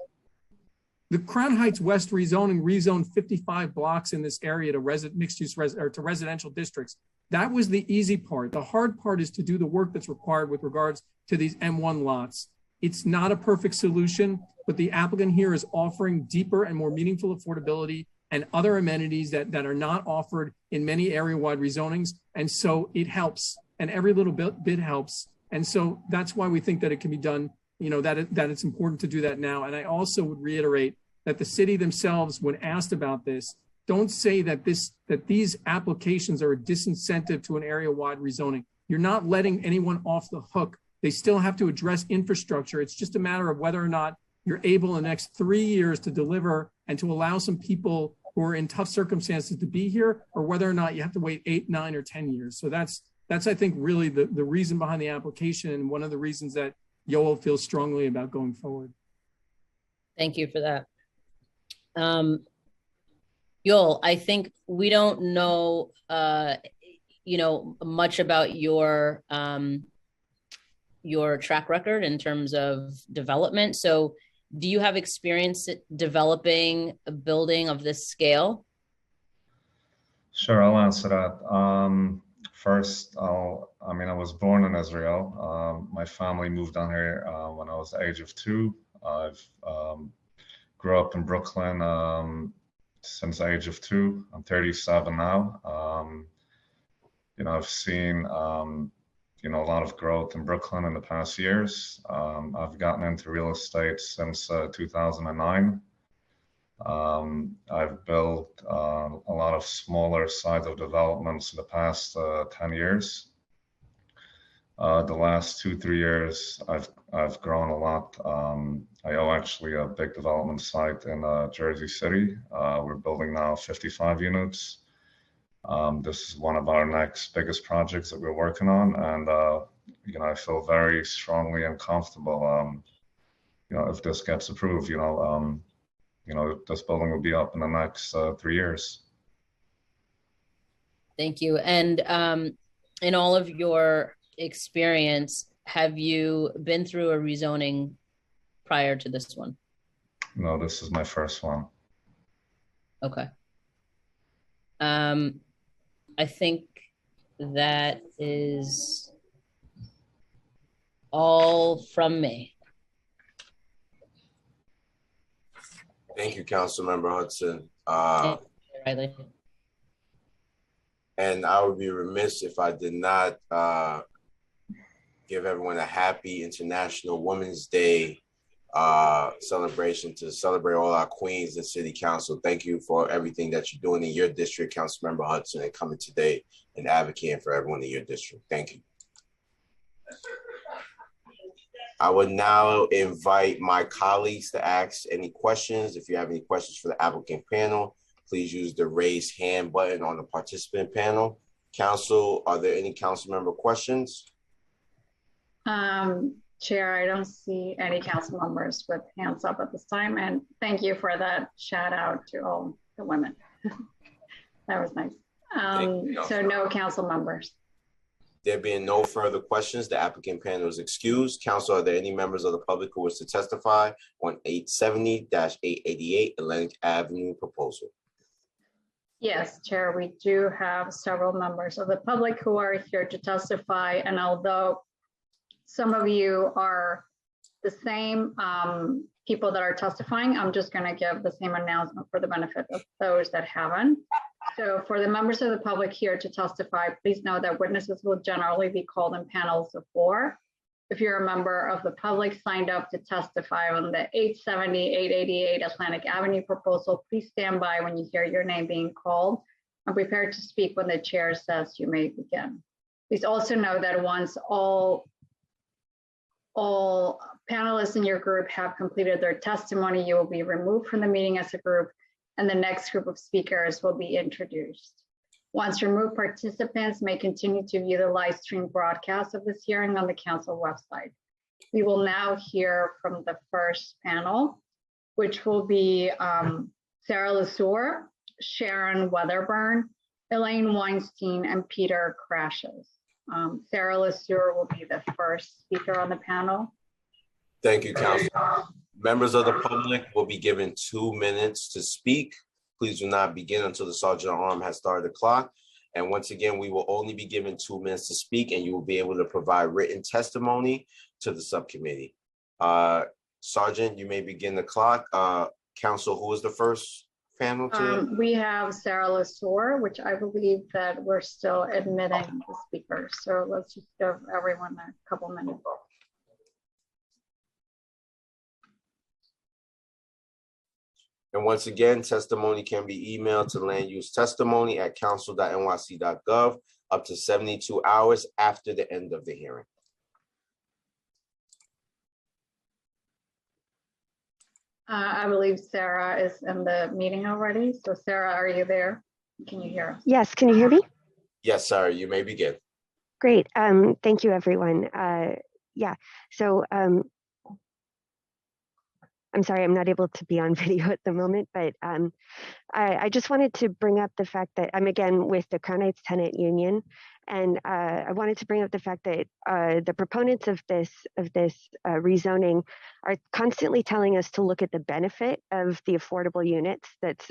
The Crown Heights West rezoning rezoned 55 blocks in this area to mixed-use to residential districts. That was the easy part. The hard part is to do the work that's required with regards to these M1 lots. It's not a perfect solution, but the applicant here is offering deeper and more meaningful affordability and other amenities that are not offered in many area-wide rezonings. And so it helps, and every little bit helps. And so that's why we think that it can be done, that it's important to do that now. And I also would reiterate that the city themselves, when asked about this, don't say that these applications are a disincentive to an area-wide rezoning. You're not letting anyone off the hook. They still have to address infrastructure. It's just a matter of whether or not you're able in the next 3 years to deliver and to allow some people who are in tough circumstances to be here, or whether or not you have to wait 8, 9, or 10 years. So that's I think, really the reason behind the application, and one of the reasons that Yoel feels strongly about going forward. Thank you for that. Yoel, I think we don't know, much about your track record in terms of development. So do you have experience developing a building of this scale? Sure, I'll answer that. First, I was born in Israel. My family moved down here when I was the age of 2. I've grew up in Brooklyn since the age of 2. I'm 37 now. I've seen a lot of growth in Brooklyn in the past years. I've gotten into real estate since 2009. I've built a lot of smaller size of developments in the past 10 years. The last 2-3 years, I've grown a lot. I own actually a big development site in Jersey City. We're building now 55 units. This is one of our next biggest projects that we're working on, and I feel very strongly and comfortable, if this gets approved, this building will be up in the next 3 years. Thank you. And in all of your experience, have you been through a rezoning prior to this one? No, this is my first one. Okay. I think that is all from me. Thank you, Councilmember Hudson. Riley. And I would be remiss if I did not give everyone a happy International Women's Day celebration to celebrate all our queens in City Council. Thank you for everything that you're doing in your district, Councilmember Hudson, and coming today and advocating for everyone in your district. Thank you. I would now invite my colleagues to ask any questions. If you have any questions for the applicant panel, please use the raise hand button on the participant panel. Council, are there any council member questions? Chair, I don't see any council members with hands up at this time. And thank you for that shout out to all the women. That was nice. So no council members. There being no further questions, the applicant panel is excused. Council, are there any members of the public who wish to testify on 870-888 Atlantic Avenue proposal? Yes, Chair, we do have several members of the public who are here to testify. And although some of you are the same people that are testifying, I'm just going to give the same announcement for the benefit of those that haven't. So for the members of the public here to testify, please know that witnesses will generally be called in panels of 4. If you're a member of the public signed up to testify on the 870-888 Atlantic Avenue proposal, please stand by when you hear your name being called and prepare to speak when the chair says you may begin. Please also know that once all panelists in your group have completed their testimony, you will be removed from the meeting as a group, and the next group of speakers will be introduced. Once removed, participants may continue to view the live stream broadcast of this hearing on the council website. We will now hear from the first panel, which will be Sarah Lesueur, Sharon Weatherburn, Elaine Weinstein, and Peter Crashes. Sarah Lesueur will be the first speaker on the panel. Thank you, Council. Members of the public will be given 2 minutes to speak. Please do not begin until the sergeant at arms has started the clock. And once again, we will only be given 2 minutes to speak, and you will be able to provide written testimony to the subcommittee. Sergeant, you may begin the clock. Council, who is the first panel to? We have Sarah Lesueur, which I believe that we're still admitting the speakers. So let's just give everyone a couple minutes. And once again, testimony can be emailed to landusetestimony@council.nyc.gov up to 72 hours after the end of the hearing. I believe Sarah is in the meeting already. So Sarah, are you there? Can you hear us? Yes, can you hear me? Yes, sir, you may begin. Great, thank you, everyone. Yeah, so I'm sorry, I'm not able to be on video at the moment, but I just wanted to bring up the fact that I'm again with the Crown Heights Tenant Union, and I wanted to bring up the fact that the proponents of this rezoning are constantly telling us to look at the benefit of the affordable units that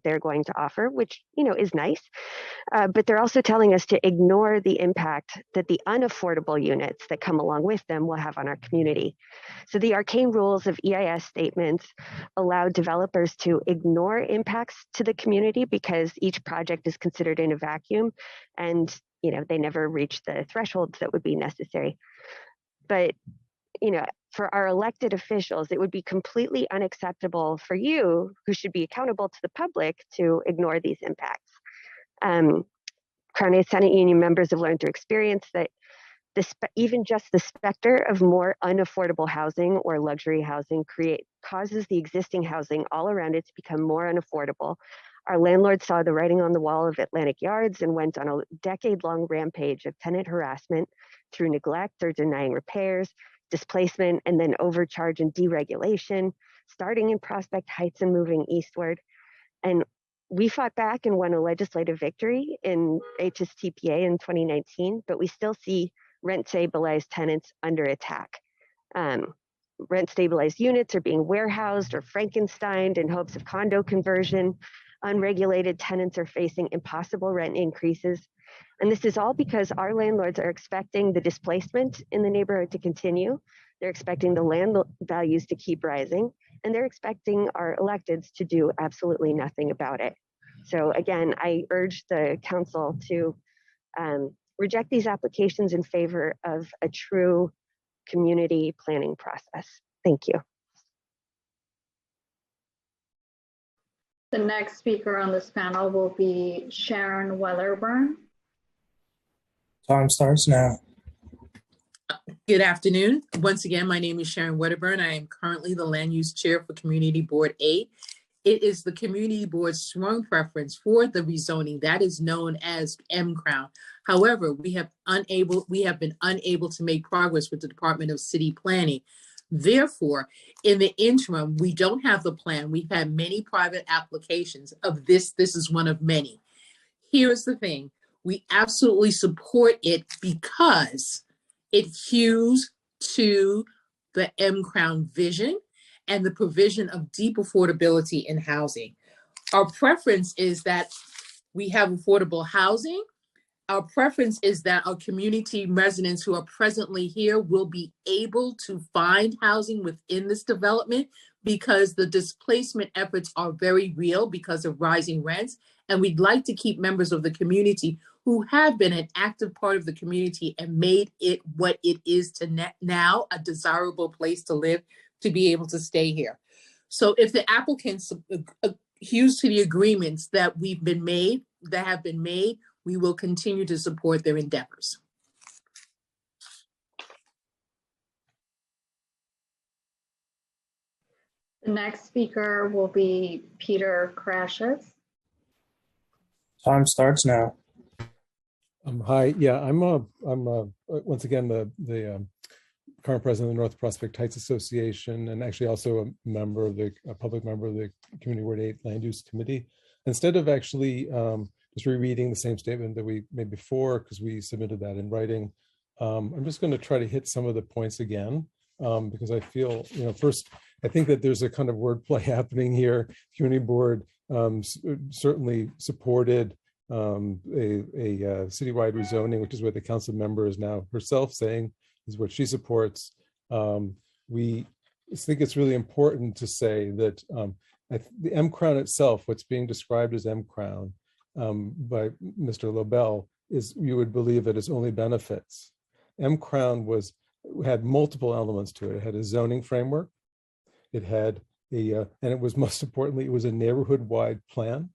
they're going to offer, which is nice, but they're also telling us to ignore the impact that the unaffordable units that come along with them will have on our community. So the arcane rules of EIS statements allow developers to ignore impacts to the community because each project is considered in a vacuum, and they never reach the thresholds that would be necessary. But for our elected officials, it would be completely unacceptable for you, who should be accountable to the public, to ignore these impacts. Crown Heights Tenant Union members have learned through experience that even just the specter of more unaffordable housing or luxury housing causes the existing housing all around it to become more unaffordable, Our landlord saw the writing on the wall of Atlantic Yards and went on a decade-long rampage of tenant harassment through neglect or denying repairs, displacement, and then overcharge and deregulation, starting in Prospect Heights and moving eastward. And we fought back and won a legislative victory in HSTPA in 2019, but we still see rent-stabilized tenants under attack. Rent-stabilized units are being warehoused or Frankensteined in hopes of condo conversion. Unregulated tenants are facing impossible rent increases. And this is all because our landlords are expecting the displacement in the neighborhood to continue. They're expecting the land values to keep rising, and they're expecting our electeds to do absolutely nothing about it. So again, I urge the council to reject these applications in favor of a true community planning process. Thank you. The next speaker on this panel will be Sharon Wellerburn. Time starts now. Good afternoon. Once again, my name is Sharon Wedderburn. I am currently the Land Use Chair for Community Board 8. It is the Community Board's strong preference for the rezoning that is known as M-Crown. However, we have been unable to make progress with the Department of City Planning. Therefore, in the interim, we don't have the plan. We've had many private applications of this. This is one of many. Here's the thing. We absolutely support it because it hews to the M-Crown vision and the provision of deep affordability in housing. Our preference is that we have affordable housing. Our preference is that our community residents who are presently here will be able to find housing within this development because the displacement efforts are very real because of rising rents. And we'd like to keep members of the community who have been an active part of the community and made it what it is to now a desirable place to live, to be able to stay here. So if the applicants hews to the agreements that have been made, we will continue to support their endeavors. The next speaker will be Peter Crashes. Time starts now. Hi, yeah, I'm once again the current president of the North Prospect Heights Association, and actually also a public member of the Community Board 8 Land Use Committee. Instead of actually just rereading the same statement that we made before, because we submitted that in writing, I'm just going to try to hit some of the points again, because I feel, first, I think that there's a kind of wordplay happening here. Community Board certainly supported a citywide rezoning, which is what the council member is now herself saying is what she supports. We think it's really important to say that the M-Crown itself, what's being described as M-Crown by Mr. Lobel, is, you would believe it is only benefits. M-Crown had multiple elements to it. It had a zoning framework. It had and it was, most importantly, it was a neighborhood-wide plan.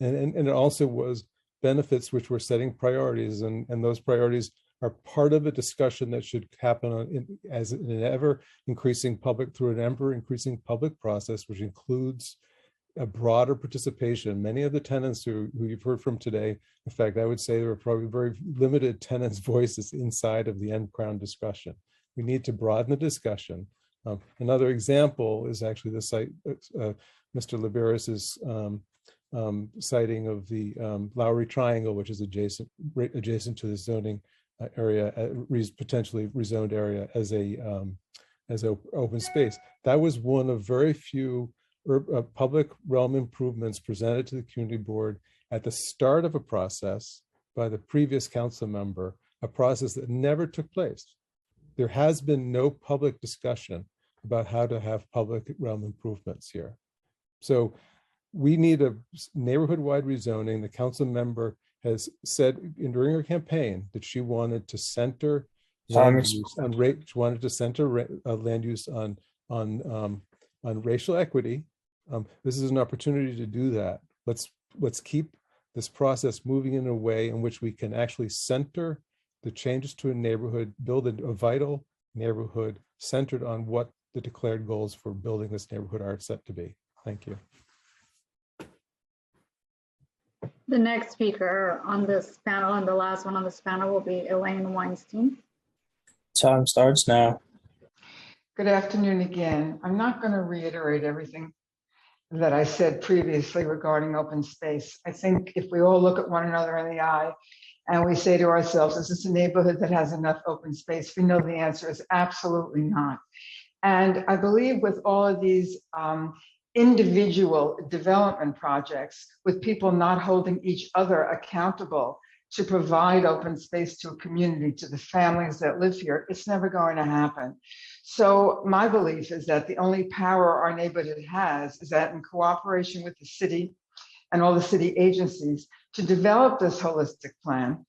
And it also was benefits which were setting priorities, and those priorities are part of a discussion that should happen as an ever increasing public process, which includes a broader participation. Many of the tenants who you've heard from today, in fact, I would say there are probably very limited tenants' voices inside of the M-Crown discussion. We need to broaden the discussion. Another example is actually the site, Mr. Liberis's citing of the Lowry Triangle, which is adjacent to the zoning area, potentially rezoned area as an open space. That was one of very few public realm improvements presented to the community board at the start of a process by the previous council member, a process that never took place. There has been no public discussion about how to have public realm improvements here. So we need a neighborhood-wide rezoning. The council member has said during her campaign that she wanted to center land use on she wanted to center land use on racial equity. This is an opportunity to do that. Let's keep this process moving in a way in which we can actually center the changes to a neighborhood, build a vital neighborhood centered on what the declared goals for building this neighborhood are set to be. Thank you. The next speaker on this panel and the last one on this panel will be Elaine Weinstein. Time starts now. Good afternoon again. I'm not going to reiterate everything that I said previously regarding open space. I think if we all look at one another in the eye and we say to ourselves, is this a neighborhood that has enough open space? We know the answer is absolutely not. And I believe with all of these individual development projects, with people not holding each other accountable to provide open space to a community, to the families that live here, it's never going to happen. So my belief is that the only power our neighborhood has is that in cooperation with the city and all the city agencies to develop this holistic plan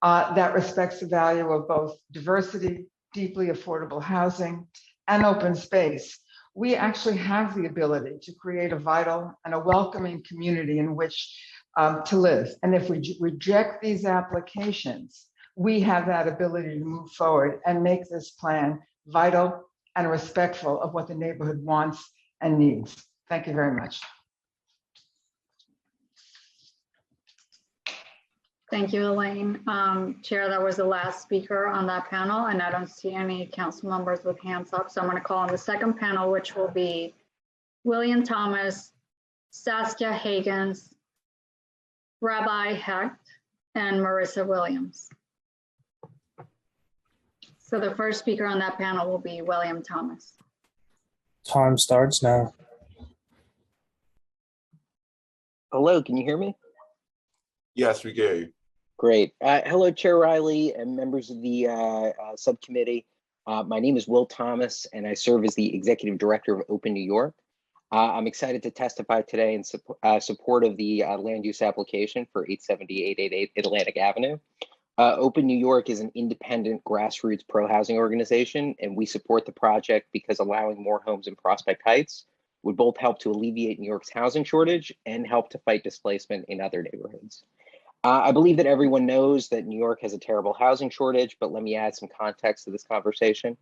that respects the value of both diversity, deeply affordable housing, and open space. We actually have the ability to create a vital and a welcoming community in which to live. And if we reject these applications, we have that ability to move forward and make this plan vital and respectful of what the neighborhood wants and needs. Thank you very much. Thank you, Elaine. Chair, that was the last speaker on that panel, and I don't see any council members with hands up. So I'm going to call on the second panel, which will be William Thomas, Saskia Hagens, Rabbi Hecht, and Marissa Williams. So the first speaker on that panel will be William Thomas. Time starts now. Hello, can you hear me? Yes, we get you. Great. Hello, Chair Riley and members of the subcommittee. My name is Will Thomas, and I serve as the Executive Director of Open New York. I'm excited to testify today in support of the land use application for 870-888 Atlantic Avenue. Open New York is an independent grassroots pro-housing organization, and we support the project because allowing more homes in Prospect Heights would both help to alleviate New York's housing shortage and help to fight displacement in other neighborhoods. I believe that everyone knows that New York has a terrible housing shortage, but let me add some context to this conversation.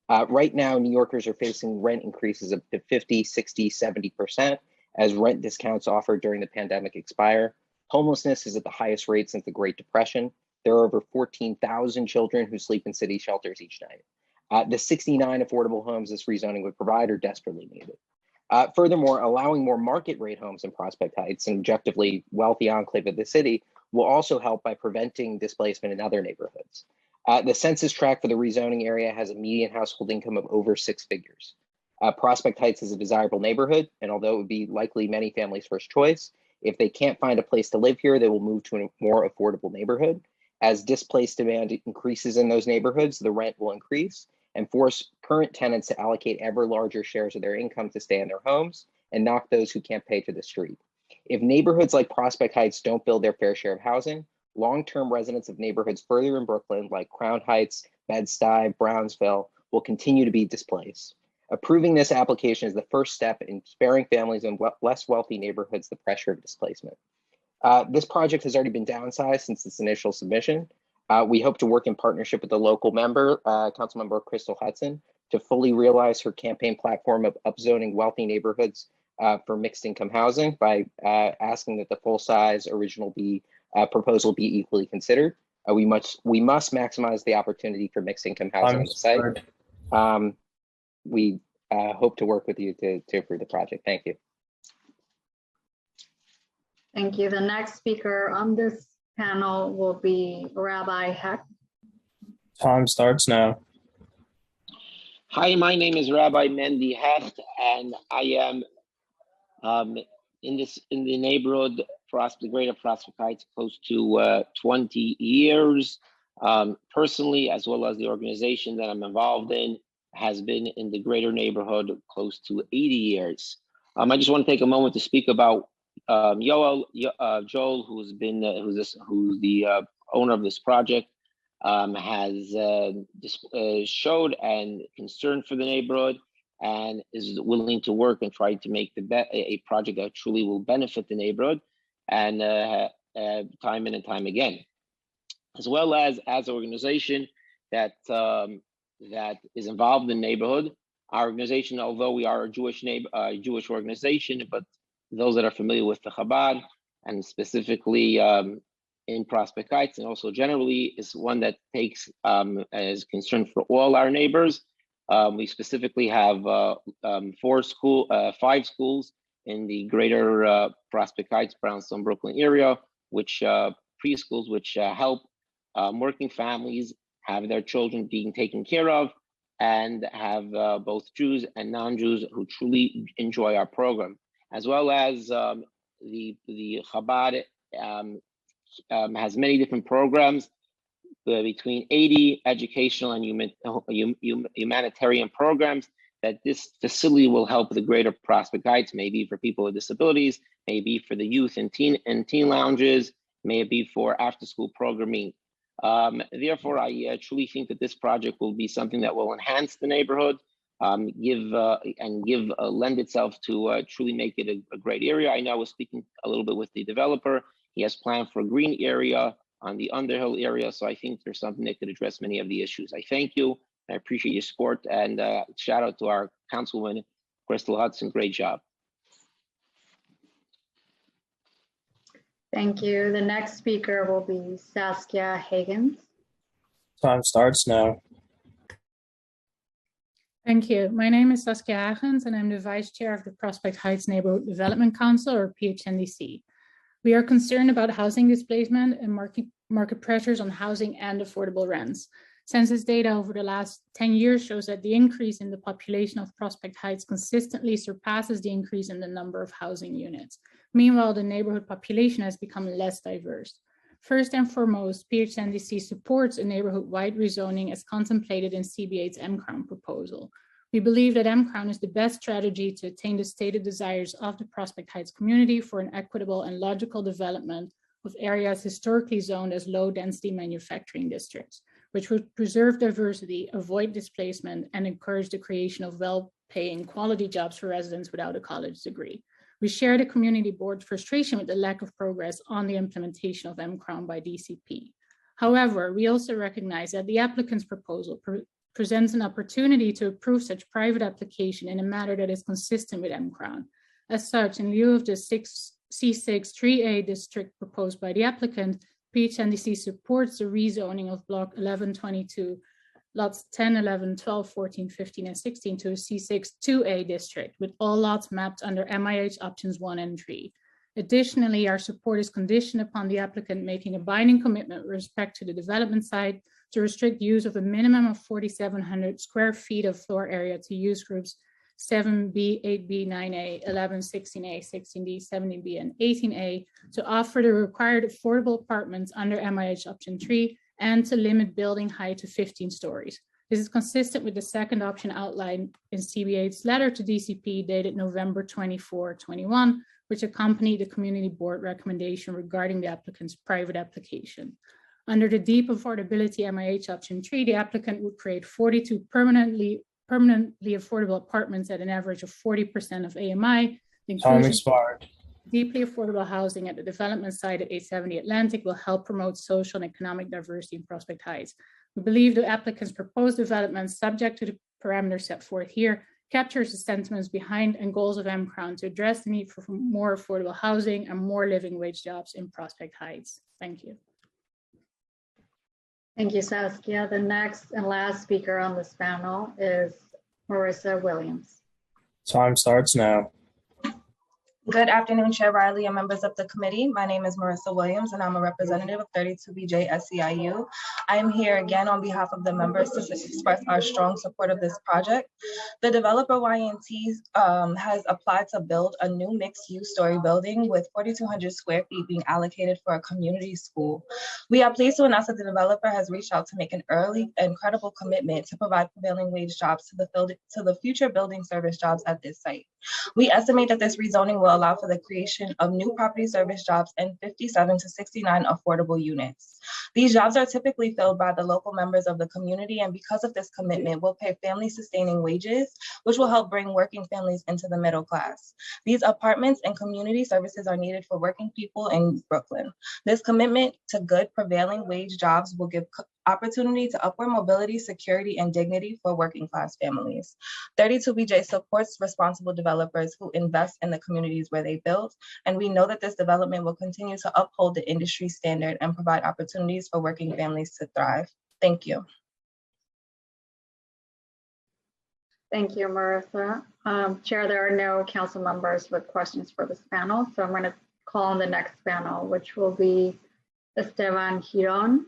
Right now, New Yorkers are facing rent increases of 50, 60, 70% as rent discounts offered during the pandemic expire. Homelessness is at the highest rate since the Great Depression. There are over 14,000 children who sleep in city shelters each night. The 69 affordable homes this rezoning would provide are desperately needed. Furthermore, allowing more market rate homes in Prospect Heights, an objectively wealthy enclave of the city, will also help by preventing displacement in other neighborhoods. The census tract for the rezoning area has a median household income of over 6 figures. Prospect Heights is a desirable neighborhood, and although it would be likely many families' first choice, if they can't find a place to live here, they will move to a more affordable neighborhood. As displaced demand increases in those neighborhoods, the rent will increase and force current tenants to allocate ever larger shares of their income to stay in their homes and knock those who can't pay to the street. If neighborhoods like Prospect Heights don't build their fair share of housing, long-term residents of neighborhoods further in Brooklyn, like Crown Heights, Bed-Stuy, Brownsville, will continue to be displaced. Approving this application is the first step in sparing families in less wealthy neighborhoods the pressure of displacement. This project has already been downsized since its initial submission. We hope to work in partnership with the local member, Councilmember Crystal Hudson, to fully realize her campaign platform of upzoning wealthy neighborhoods for mixed income housing by asking that the full size original proposal be equally considered. We must maximize the opportunity for mixed income housing on the site. We hope to work with you to approve the project. Thank you. Thank you. The next speaker on this panel will be Rabbi Hecht. Time starts now. Hi, my name is Rabbi Mendy Hecht, and I am in the neighborhood, the greater Prospect Heights, close to 20 years. Personally, as well as the organization that I'm involved in, has been in the greater neighborhood close to 80 years. I just want to take a moment to speak about Joel, who's the owner of this project, has showed and concern for the neighborhood and is willing to work and try to make a project that truly will benefit the neighborhood, and time in and time again, as well as an organization that is involved in the neighborhood. Our organization, although we are a Jewish organization, but those that are familiar with the Chabad and specifically in Prospect Heights, and also generally is one that takes as concern for all our neighbors. We specifically have 5 schools in the greater Prospect Heights, Brownstone, Brooklyn area, which preschools which help working families have their children being taken care of, and have both Jews and non-Jews who truly enjoy our program, as well as the Chabad has many different programs, between 80 educational and humanitarian programs that this facility will help the greater Prospect Heights, maybe for people with disabilities, maybe for the youth and teen lounges, maybe for after school programming. Therefore, I truly think that this project will be something that will enhance the neighborhood, lend itself to truly make it a great area. I know I was speaking a little bit with the developer. He has planned for a green area on the Underhill area, so I think there's something that could address many of the issues. I thank you. I appreciate your support, and shout out to our councilwoman, Crystal Hudson. Great job. Thank you. The next speaker will be Saskia Higgins. Time starts now. Thank you. My name is Saskia Higgins, and I'm the Vice Chair of the Prospect Heights Neighborhood Development Council, or PHNDC. We are concerned about housing displacement and market pressures on housing and affordable rents. Census data over the last 10 years shows that the increase in the population of Prospect Heights consistently surpasses the increase in the number of housing units. Meanwhile, the neighborhood population has become less diverse. First and foremost, PHNDC supports a neighborhood-wide rezoning as contemplated in CB8's M-Crown proposal. We believe that M-Crown is the best strategy to attain the stated desires of the Prospect Heights community for an equitable and logical development of areas historically zoned as low-density manufacturing districts, which would preserve diversity, avoid displacement, and encourage the creation of well-paying quality jobs for residents without a college degree. We share the community board's frustration with the lack of progress on the implementation of M-Crown by DCP. However, we also recognize that the applicant's proposal presents an opportunity to approve such private application in a manner that is consistent with M-Crown. As such, in lieu of the C6 3A district proposed by the applicant, PHNDC supports the rezoning of block 1122, lots 10, 11, 12, 14, 15, and 16 to a C6 2A district, with all lots mapped under MIH options 1 and 3. Additionally, our support is conditioned upon the applicant making a binding commitment with respect to the development site to restrict use of a minimum of 4,700 square feet of floor area to use groups 7B, 8B, 9A, 11, 16A, 16D, 17B, and 18A to offer the required affordable apartments under MIH option 3 and to limit building height to 15 stories. This is consistent with the second option outlined in CB8's letter to DCP dated November 24, 21, which accompanied the community board recommendation regarding the applicant's private application. Under the deep affordability MIH option 3, the applicant would create 42 permanently affordable apartments at an average of 40% of AMI. Time expired. Deeply affordable housing at the development site at 870 Atlantic will help promote social and economic diversity in Prospect Heights. We believe the applicant's proposed development, subject to the parameters set forth here, captures the sentiments behind and goals of M-Crown to address the need for more affordable housing and more living wage jobs in Prospect Heights. Thank you. Thank you, Saskia. The next and last speaker on this panel is Marissa Williams. Time starts now. Good afternoon, Chair Riley and members of the committee. My name is Marissa Williams, and I'm a representative of 32BJ SEIU. I am here again on behalf of the members to express our strong support of this project. The developer YNT has applied to build a new mixed-use story building with 4,200 square feet being allocated for a community school. We are pleased to announce that the developer has reached out to make an early and credible commitment to provide prevailing wage jobs to the future building service jobs at this site. We estimate that this rezoning will allow for the creation of new property service jobs and 57 to 69 affordable units. These jobs are typically filled by the local members of the community, and because of this commitment, will pay family-sustaining wages, which will help bring working families into the middle class. These apartments and community services are needed for working people in Brooklyn. This commitment to good prevailing wage jobs will give opportunity to upward mobility, security, and dignity for working class families. 32BJ supports responsible developers who invest in the communities where they build, and we know that this development will continue to uphold the industry standard and provide opportunities for working families to thrive. Thank you. Thank you, Marissa. Chair, there are no council members with questions for this panel, so I'm going to call on the next panel, which will be Esteban Giron,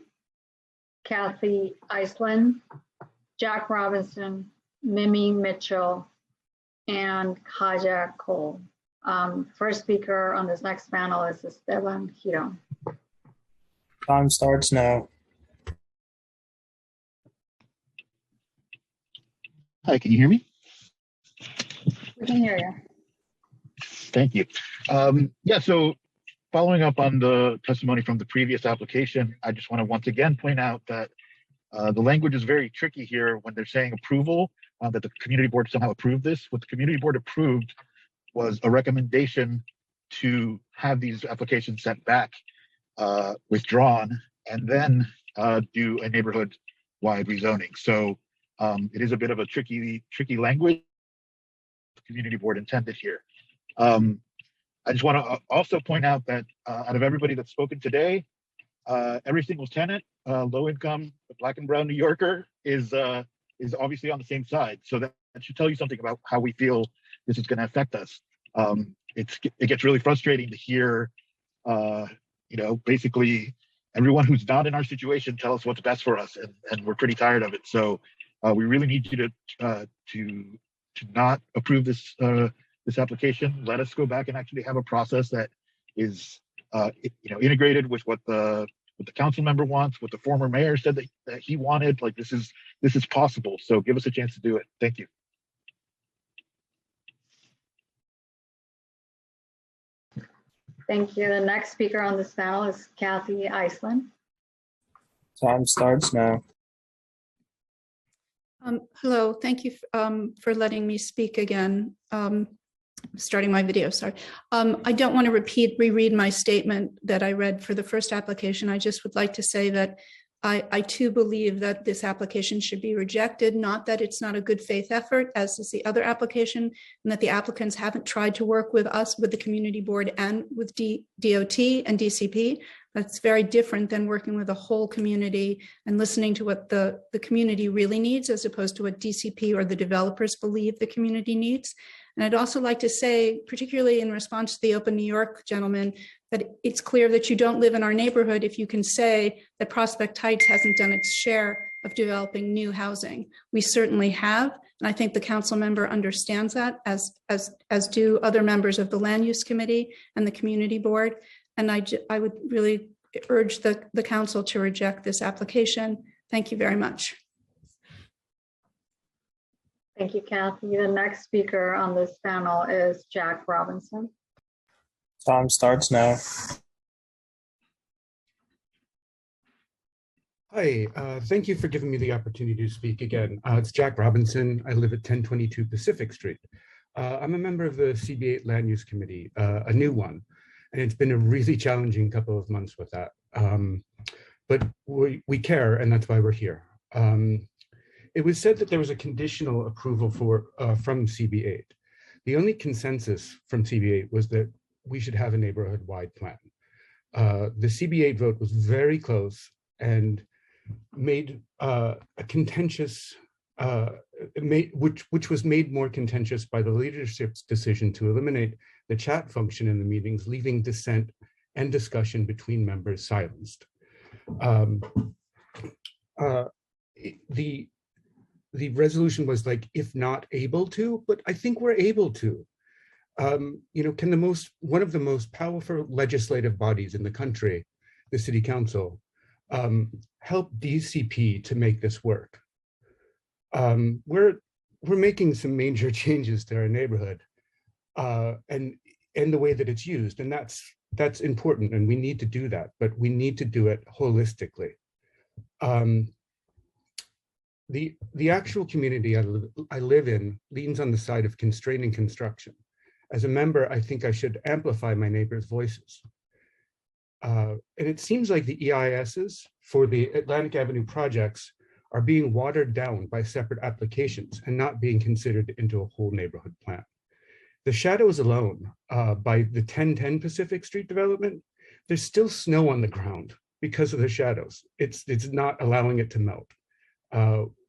Kathy Iceland, Jack Robinson, Mimi Mitchell, and Kaja Cole. First speaker on this next panel is Esteban Giron. Time starts now. Hi, can you hear me? We can hear you. Thank you. Yeah, so following up on the testimony from the previous application, I just want to once again point out that the language is very tricky here when they're saying approval, that the community board somehow approved this. What the community board approved was a recommendation to have these applications sent back, withdrawn, and then do a neighborhood-wide rezoning. So it is a bit of a tricky language the community board intended here. I just want to also point out that out of everybody that's spoken today, every single tenant, low income, Black and brown New Yorker, is obviously on the same side. So that should tell you something about how we feel this is going to affect us. It gets really frustrating to hear, basically everyone who's not in our situation tell us what's best for us, and we're pretty tired of it. So we really need you to not approve this application. Let us go back and actually have a process that is integrated with what the council member wants, what the former mayor said that he wanted. Like this is possible. So give us a chance to do it. Thank you. Thank you. The next speaker on this panel is Kathy Iceland. Time starts now. Hello, thank you for letting me speak again. Starting my video, sorry. I don't want to reread my statement that I read for the first application. I just would like to say that I too believe that this application should be rejected, not that it's not a good faith effort, as is the other application, and that the applicants haven't tried to work with us, with the community board and with DOT and DCP. That's very different than working with a whole community and listening to what the community really needs, as opposed to what DCP or the developers believe the community needs. And I'd also like to say, particularly in response to the Open New York gentleman, that it's clear that you don't live in our neighborhood if you can say that Prospect Heights hasn't done its share of developing new housing. We certainly have, and I think the council member understands that, as do other members of the Land Use Committee and the Community Board. And I would really urge the council to reject this application. Thank you very much. Thank you, Kathy. The next speaker on this panel is Jack Robinson. Time starts now. Hi, thank you for giving me the opportunity to speak again. It's Jack Robinson. I live at 1022 Pacific Street. I'm a member of the CB8 Land Use Committee, a new one, and it's been a really challenging couple of months with that. But we care, and that's why we're here. It was said that there was a conditional approval from CB8. The only consensus from CB8 was that we should have a neighborhood-wide plan. The CB8 vote was very close and made a contentious, which was made more contentious by the leadership's decision to eliminate the chat function in the meetings, leaving dissent and discussion between members silenced. The resolution was like, if not able to, but I think we're able to. Can one of the most powerful legislative bodies in the country, the City Council, help DCP to make this work? We're making some major changes to our neighborhood and the way that it's used, and that's important, and we need to do that, but we need to do it holistically. The actual community I live in leans on the side of constraining construction. As a member, I think I should amplify my neighbors' voices. And it seems like the EISs for the Atlantic Avenue projects are being watered down by separate applications and not being considered into a whole neighborhood plan. The shadows alone by the 1010 Pacific Street development, there's still snow on the ground because of the shadows. It's not allowing it to melt.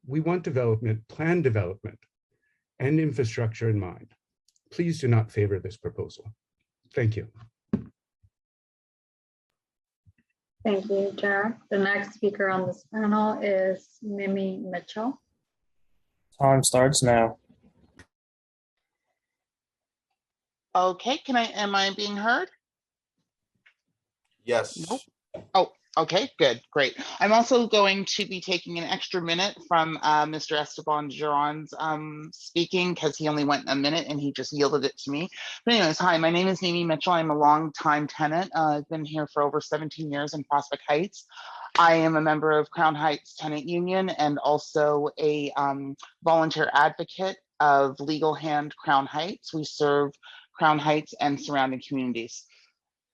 We want development, planned development, and infrastructure in mind. Please do not favor this proposal. Thank you. Thank you, Jack. The next speaker on this panel is Mimi Mitchell. Time starts now. Okay, am I being heard? Yes. Nope. Oh, okay, good, great. I'm also going to be taking an extra minute from Mr. Esteban Giron's speaking because he only went a minute and he just yielded it to me. But anyways, hi, my name is Mimi Mitchell. I'm a longtime tenant. I've been here for over 17 years in Prospect Heights. I am a member of Crown Heights Tenant Union and also a volunteer advocate of Legal Hand Crown Heights. We serve Crown Heights and surrounding communities.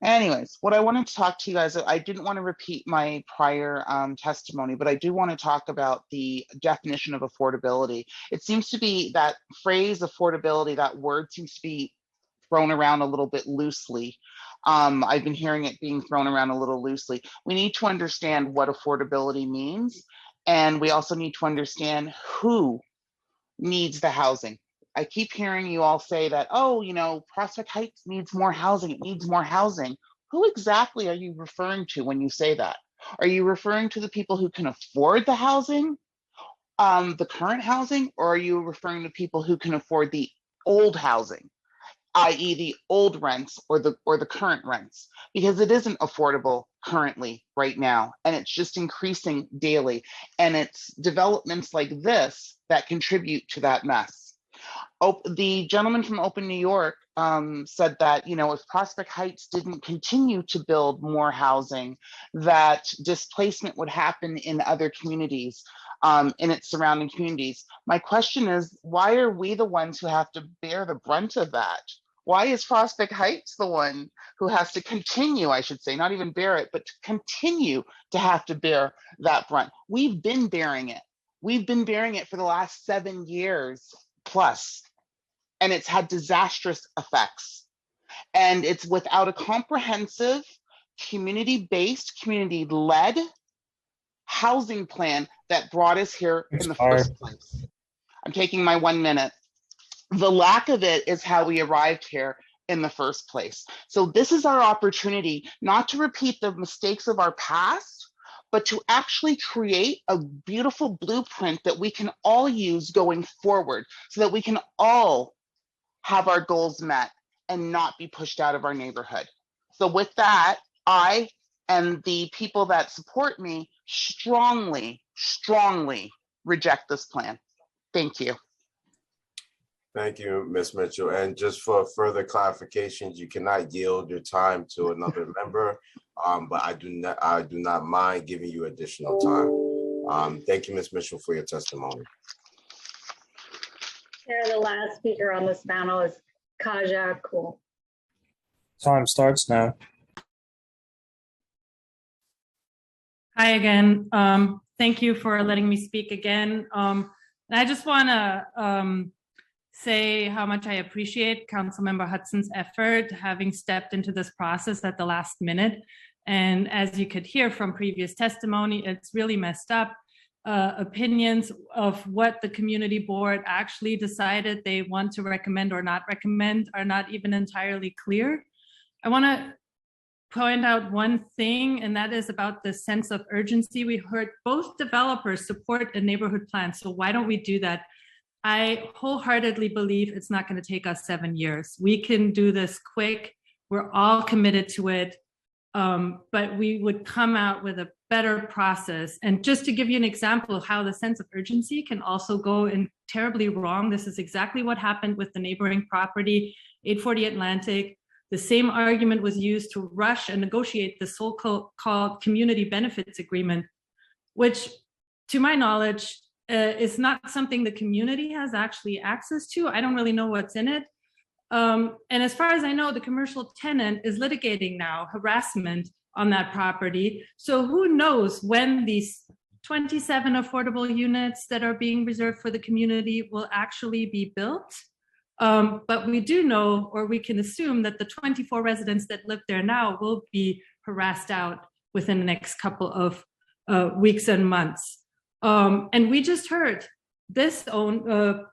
Anyways, what I wanted to talk to you guys, I didn't want to repeat my prior testimony, but I do want to talk about the definition of affordability. It seems to be that phrase affordability, that word seems to be thrown around a little bit loosely. I've been hearing it being thrown around a little loosely. We need to understand what affordability means, and we also need to understand who needs the housing. I keep hearing you all say that, oh, you know, Prospect Heights needs more housing, it needs more housing. Who exactly are you referring to when you say that? Are you referring to the people who can afford the housing, the current housing, or are you referring to people who can afford the old housing, i.e. the old rents or the current rents? Because it isn't affordable currently right now, and it's just increasing daily. And it's developments like this that contribute to that mess. The gentleman from Open New York said that, you know, if Prospect Heights didn't continue to build more housing, that displacement would happen in other communities, in its surrounding communities. My question is, why are we the ones who have to bear the brunt of that? Why is Prospect Heights the one who has to continue, I should say, not even bear it, but to continue to have to bear that brunt? We've been bearing it. We've been bearing it for the last 7 years plus, and it's had disastrous effects. And it's without a comprehensive, community-based, community-led housing plan that brought us here in the first place. I'm taking my 1 minute. The lack of it is how we arrived here in the first place. So this is our opportunity not to repeat the mistakes of our past, but to actually create a beautiful blueprint that we can all use going forward so that we can all have our goals met and not be pushed out of our neighborhood. So with that, I and the people that support me strongly, strongly reject this plan. Thank you. Thank you, Ms. Mitchell. And just for further clarifications, you cannot yield your time to another member, but I do not mind giving you additional time. Thank you, Ms. Mitchell, for your testimony. Chair, the last speaker on this panel is Kaja Kul. Time starts now. Hi again. Thank you for letting me speak again. And I just want to say how much I appreciate Councilmember Hudson's effort having stepped into this process at the last minute. And as you could hear from previous testimony, it's really messed up. Opinions of what the community board actually decided they want to recommend or not recommend are not even entirely clear. I want to point out one thing, and that is about the sense of urgency. We heard both developers support a neighborhood plan, so why don't we do that? I wholeheartedly believe it's not going to take us 7 years. We can do this quick. We're all committed to it, but we would come out with a better process. And just to give you an example of how the sense of urgency can also go in terribly wrong, this is exactly what happened with the neighboring property, 840 Atlantic. The same argument was used to rush and negotiate the so-called community benefits agreement, which, to my knowledge, is not something the community has actually access to. I don't really know what's in it. And as far as I know, the commercial tenant is litigating now harassment on that property. So who knows when these 27 affordable units that are being reserved for the community will actually be built. But we do know, or we can assume, that the 24 residents that live there now will be harassed out within the next couple of weeks and months. And we just heard this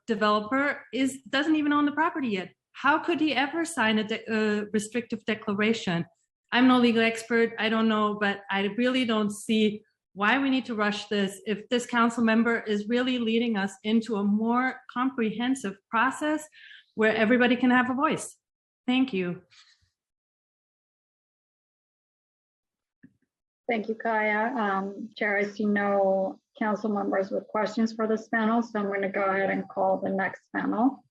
developer doesn't even own the property yet. How could he ever sign a restrictive declaration? I'm no legal expert, I don't know, but I really don't see why we need to rush this if this council member is really leading us into a more comprehensive process where everybody can have a voice. Thank you. Thank you, Kaya. Chair, I see no council members with questions for this panel, so I'm going to go ahead and call the next panel.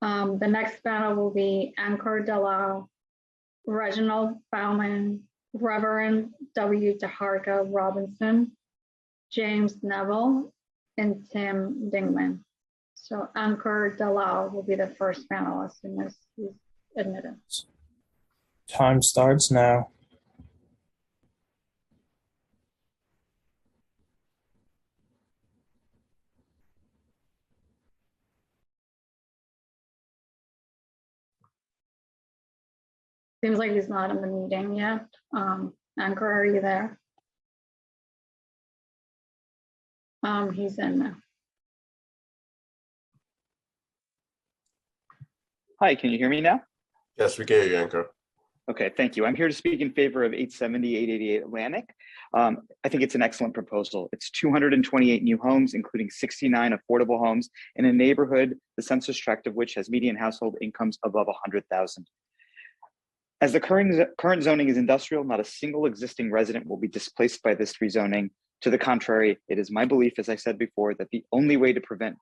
The next panel will be Ankur Dalal, Reginald Bauman, Reverend W. DeHarka Robinson, James Neville, and Tim Dingman. So Ankur Dalal will be the first panel as soon as he's admitted. Time starts now. Seems like he's not in the meeting yet. Ankur, are you there? He's in now. Hi, can you hear me now? Yes, we can hear you, Anchor. Okay, thank you. I'm here to speak in favor of 870, 888 Atlantic. I think it's an excellent proposal. It's 228 new homes, including 69 affordable homes in a neighborhood, the census tract of which has median household incomes above 100,000. As the current zoning is industrial, not a single existing resident will be displaced by this rezoning. To the contrary, it is my belief, as I said before, that the only way to prevent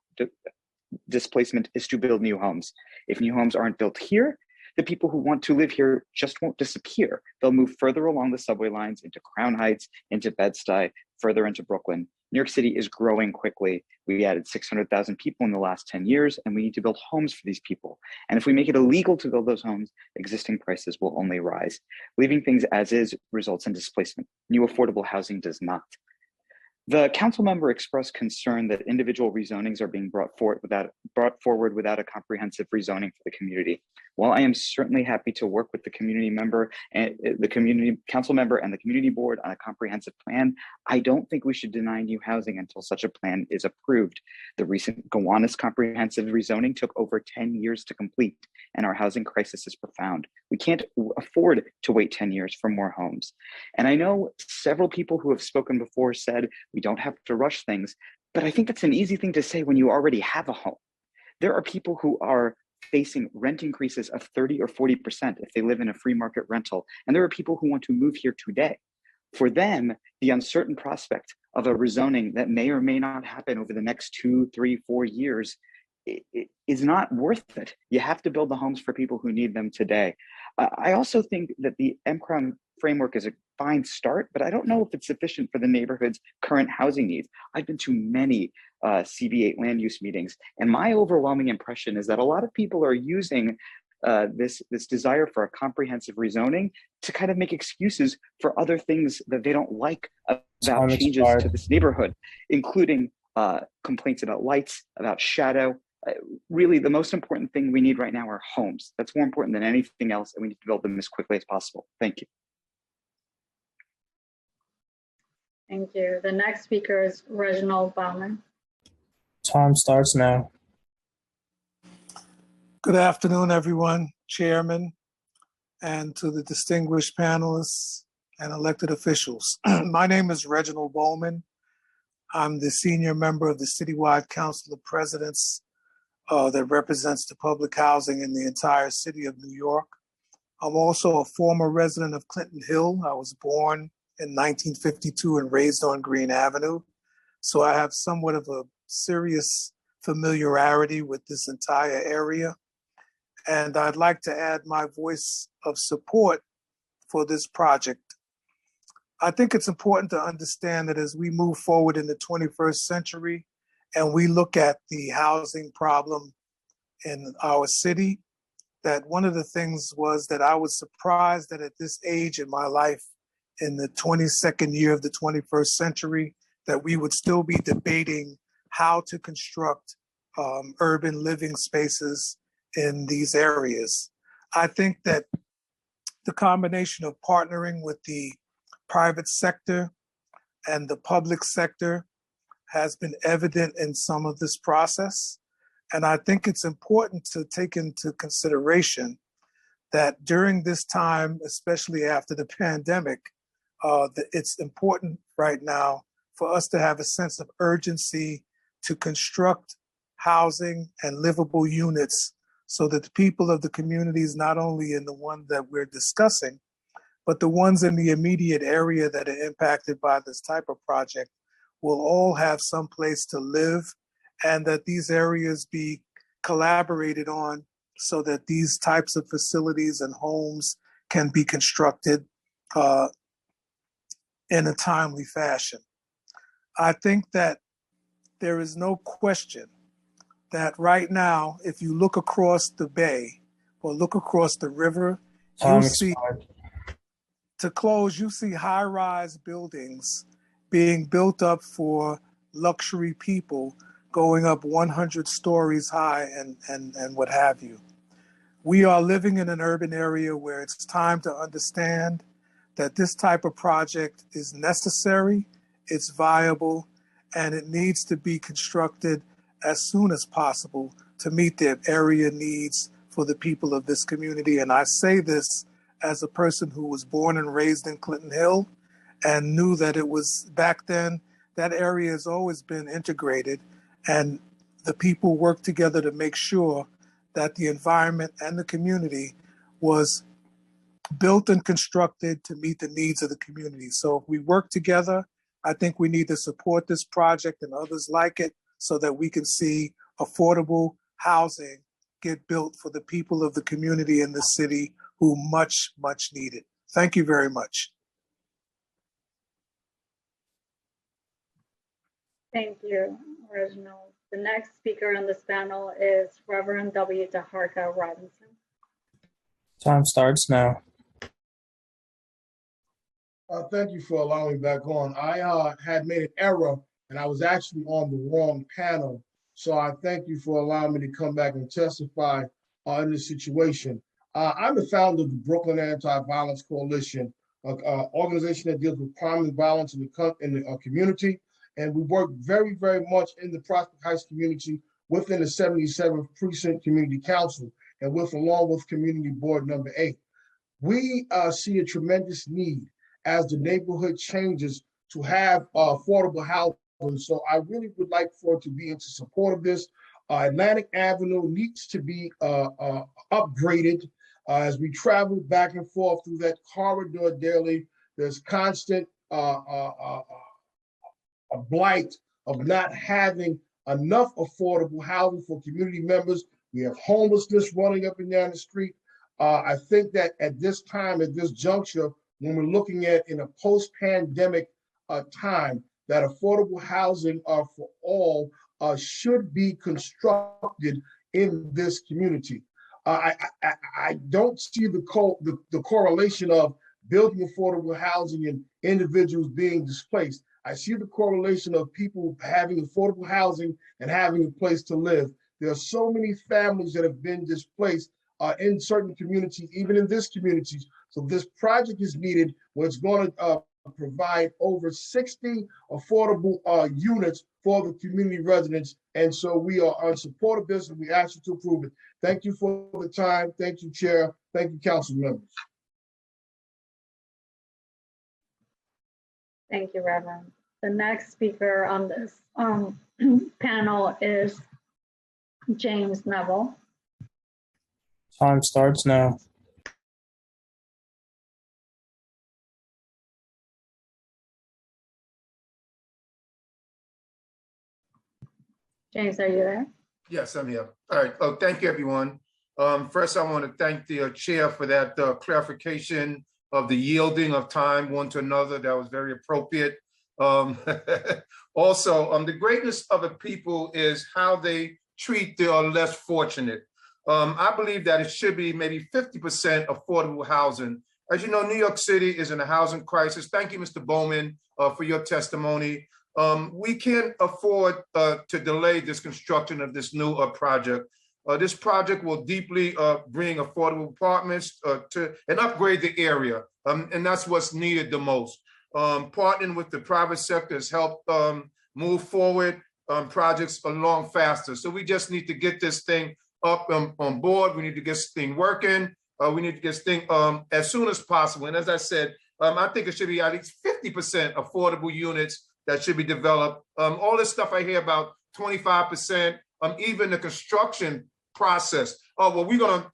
displacement is to build new homes. If new homes aren't built here, the people who want to live here just won't disappear. They'll move further along the subway lines into Crown Heights, into Bed-Stuy, further into Brooklyn. New York City is growing quickly. We added 600,000 people in the last 10 years, and we need to build homes for these people. And if we make it illegal to build those homes, existing prices will only rise. Leaving things as is results in displacement. New affordable housing does not. The council member expressed concern that individual rezonings are being brought forward without a comprehensive rezoning for the community. While I am certainly happy to work with the community member and the community council member and the community board on a comprehensive plan, I don't think we should deny new housing until such a plan is approved. The recent Gowanus comprehensive rezoning took over 10 years to complete, and our housing crisis is profound. We can't afford to wait 10 years for more homes. And I know several people who have spoken before said we don't have to rush things, but I think that's an easy thing to say when you already have a home. There are people who are facing rent increases of 30 or 40% if they live in a free market rental. And there are people who want to move here today. For them, the uncertain prospect of a rezoning that may or may not happen over the next 2, 3, 4 years is not worth it. You have to build the homes for people who need them today. I also think that the MCRON framework is a fine start, but I don't know if it's sufficient for the neighborhood's current housing needs. I've been to many CB8 land use meetings, and my overwhelming impression is that a lot of people are using this desire for a comprehensive rezoning to kind of make excuses for other things that they don't like about changes to this neighborhood, including complaints about lights, about shadow. Really, the most important thing we need right now are homes. That's more important than anything else, and we need to build them as quickly as possible. Thank you. Thank you. The next speaker is Reginald Bauman. Time starts now. Good afternoon, everyone, Chairman, and to the distinguished panelists and elected officials. My name is Reginald Bowman. I'm the senior member of the Citywide Council of Presidents that represents the public housing in the entire city of New York. I'm also a former resident of Clinton Hill. I was born in 1952 and raised on Green Avenue. So I have somewhat of a serious familiarity with this entire area. And I'd like to add my voice of support for this project. I think it's important to understand that as we move forward in the 21st century and we look at the housing problem in our city, that one of the things was that I was surprised that at this age in my life, in the 22nd year of the 21st century, that we would still be debating how to construct urban living spaces in these areas. I think that the combination of partnering with the private sector and the public sector has been evident in some of this process. And I think it's important to take into consideration that during this time, especially after the pandemic, that it's important right now for us to have a sense of urgency to construct housing and livable units so that the people of the communities, not only in the one that we're discussing, but the ones in the immediate area that are impacted by this type of project will all have some place to live, and that these areas be collaborated on so that these types of facilities and homes can be constructed in a timely fashion. I think that there is no question that right now, if you look across the bay or look across the river, you'll see, to close, you see high-rise buildings being built up for luxury people going up 100 stories high and what have you. We are living in an urban area where it's time to understand that this type of project is necessary, it's viable, and it needs to be constructed as soon as possible to meet the area needs for the people of this community. And I say this as a person who was born and raised in Clinton Hill and knew that it was back then, that area has always been integrated, and the people worked together to make sure that the environment and the community was built and constructed to meet the needs of the community. So if we work together, I think we need to support this project and others like it so that we can see affordable housing get built for the people of the community in the city who much need it. Thank you very much. Thank you, Reginald. The next speaker on this panel is Reverend W. DeHarka Robinson. Time starts now. Thank you for allowing me back on. I had made an error and I was actually on the wrong panel. So I thank you for allowing me to come back and testify in this situation. I'm the founder of the Brooklyn Anti-Violence Coalition, an organization that deals with crime and violence in the community. And we work very, very much in the Prospect Heights community within the 77th Precinct Community Council and along with Community Board number 8. We see a tremendous need as the neighborhood changes to have affordable housing. So I really would like for it to be into support of this. Atlantic Avenue needs to be upgraded as we travel back and forth through that corridor daily. There's constant a blight of not having enough affordable housing for community members. We have homelessness running up and down the street. I think that at this time, at this juncture, when we're looking at in a post-pandemic time, that affordable housing for all should be constructed in this community. I don't see the correlation of building affordable housing and individuals being displaced. I see the correlation of people having affordable housing and having a place to live. There are so many families that have been displaced in certain communities, even in this community. So this project is needed where it's going to provide over 60 affordable units for the community residents. And so we are in support of this and we ask you to approve it. Thank you for the time. Thank you, Chair. Thank you, Council members. Thank you, Reverend. The next speaker on this panel is James Neville. Time starts now. James, are you there? Yes, I'm here. All right. Oh, thank you, everyone. First, I want to thank the chair for that clarification of the yielding of time one to another. That was very appropriate. Also, the greatness of a people is how they treat the less fortunate. I believe that it should be maybe 50% affordable housing As you know, New York City is in a housing crisis. Thank you, Mr. Bowman, for your testimony. We can't afford to delay this construction of this new project. This project will deeply bring affordable apartments and upgrade the area. And that's what's needed the most. Partnering with the private sector has helped move forward projects along faster. So we just need to get this thing up on board. We need to get this thing working. We need to get this thing as soon as possible. And as I said, I think it should be at least 50% affordable units that should be developed. All this stuff I hear about 25%, even the construction process. Oh, well, we're gonna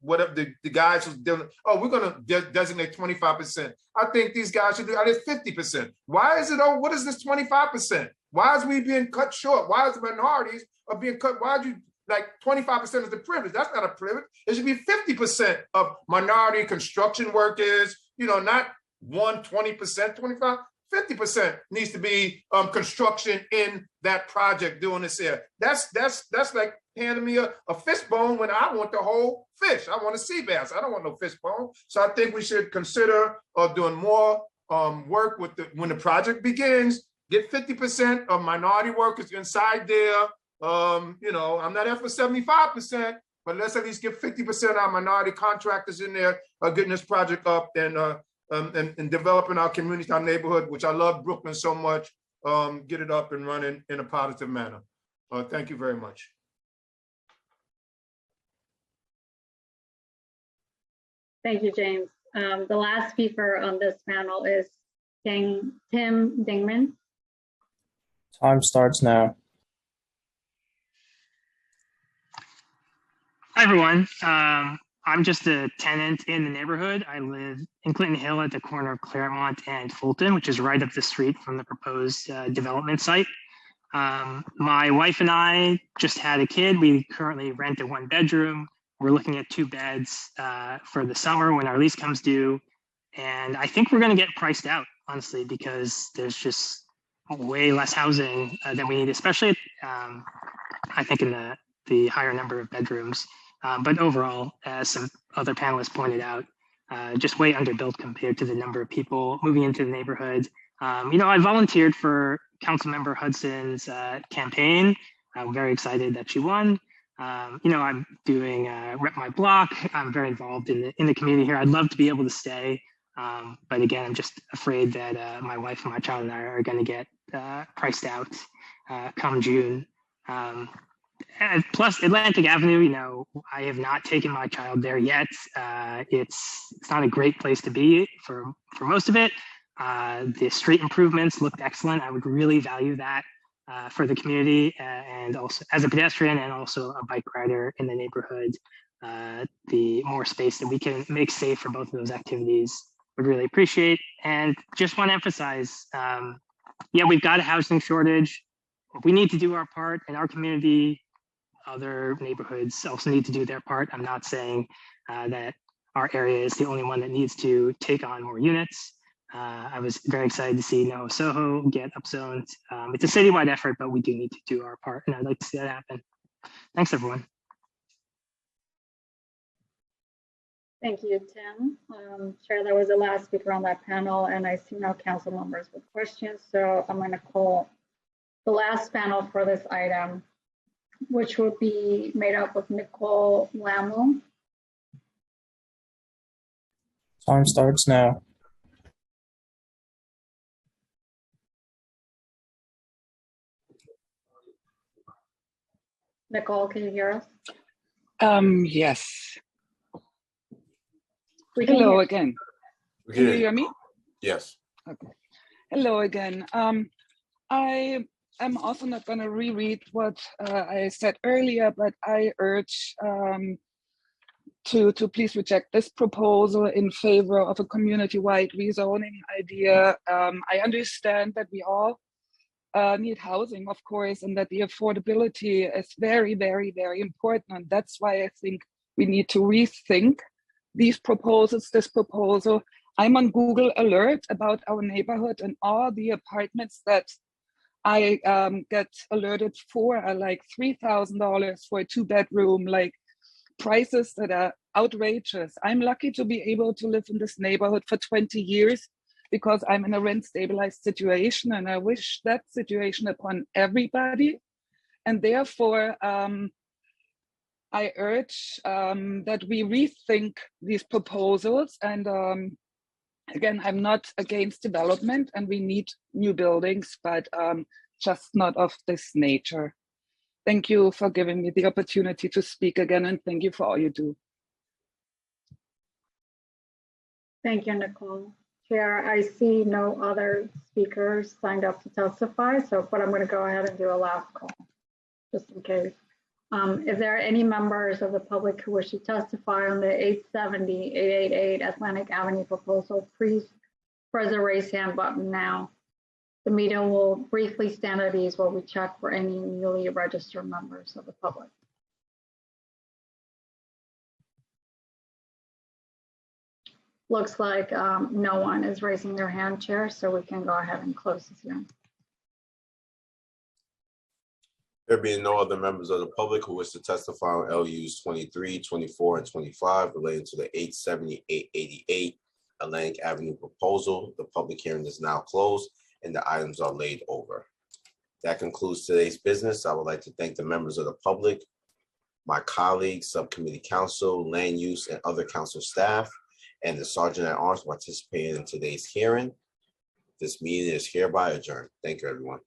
whatever the guys who's doing. Oh, we're gonna designate 25%. I think these guys should do at least 50%. Why is it? Oh, what is this 25%? Why is we being cut short? Why is the minorities are being cut? Why are you like 25% is the privilege? That's not a privilege. It should be 50% of minority construction workers. You know, not 20%, 25. 50% needs to be construction in that project doing this here. That's like handing me a fish bone when I want the whole fish. I want a sea bass. I don't want no fish bone. So I think we should consider doing more work with when the project begins. Get 50% of minority workers inside there. You know, I'm not asking for 75%, but let's at least get 50% of our minority contractors in there getting this project up and developing our community, our neighborhood, which I love Brooklyn so much, get it up and running in a positive manner. Thank you very much. Thank you, James. The last speaker on this panel is Tim Dingman. Time starts now. Hi, everyone. I'm just a tenant in the neighborhood. I live in Clinton Hill at the corner of Claremont and Fulton, which is right up the street from the proposed development site. My wife and I just had a kid. We currently rent a 1-bedroom. We're looking at 2 beds for the summer when our lease comes due. And I think we're going to get priced out, honestly, because there's just way less housing than we need, especially I think in the higher number of bedrooms. But overall, as some other panelists pointed out, just way underbuilt compared to the number of people moving into the neighborhood. You know, I volunteered for Councilmember Hudson's campaign. I'm very excited that she won. You know, I'm doing Rep My Block. I'm very involved in the community here. I'd love to be able to stay. But again, I'm just afraid that my wife and my child and I are going to get priced out come June. And plus Atlantic Avenue, you know, I have not taken my child there yet. It's not a great place to be for most of it. The street improvements looked excellent. I would really value that for the community and also as a pedestrian and also a bike rider in the neighborhood. The more space that we can make safe for both of those activities would really appreciate. And just want to emphasize, yeah, we've got a housing shortage. We need to do our part in our community. Other neighborhoods also need to do their part. I'm not saying that our area is the only one that needs to take on more units. I was very excited to see NoHo Soho get upzoned. It's a citywide effort, but we do need to do our part, and I'd like to see that happen. Thanks, everyone. Thank you, Tim. Chair, that was the last speaker on that panel, and I see no council members with questions, so I'm going to call the last panel for this item, which will be made up of Nicole Lamu. Time starts now. Nicole, can you hear us? Yes. Hello again. Can you hear me? Yes. Okay. Hello again. I am also not going to reread what I said earlier, but I urge to please reject this proposal in favor of a community-wide rezoning idea. I understand that we all need housing, of course, and that the affordability is very, very, very important. And that's why I think we need to rethink these proposals, this proposal. I'm on Google Alert about our neighborhood, and all the apartments that I get alerted for are like $3,000 for a 2-bedroom, like prices that are outrageous. I'm lucky to be able to live in this neighborhood for 20 years because I'm in a rent stabilized situation, and I wish that situation upon everybody. And therefore, I urge that we rethink these proposals. And again, I'm not against development, and we need new buildings, but just not of this nature. Thank you for giving me the opportunity to speak again, and thank you for all you do. Thank you, Nicole. Chair, I see no other speakers signed up to testify, but I'm going to go ahead and do a last call, just in case. If there are any members of the public who wish to testify on the 870-888 Atlantic Avenue proposal, please press the raise hand button now. The meeting will briefly stand at ease while we check for any newly registered members of the public. Looks like no one is raising their hand, Chair, so we can go ahead and close this hearing. There being no other members of the public who wish to testify on LUs 23, 24, and 25 relating to the 870-888 Atlantic Avenue proposal, the public hearing is now closed and the items are laid over. That concludes today's business. I would like to thank the members of the public, my colleagues, subcommittee counsel, land use, and other council staff, and the Sergeant at Arms participating in today's hearing. This meeting is hereby adjourned. Thank you, everyone.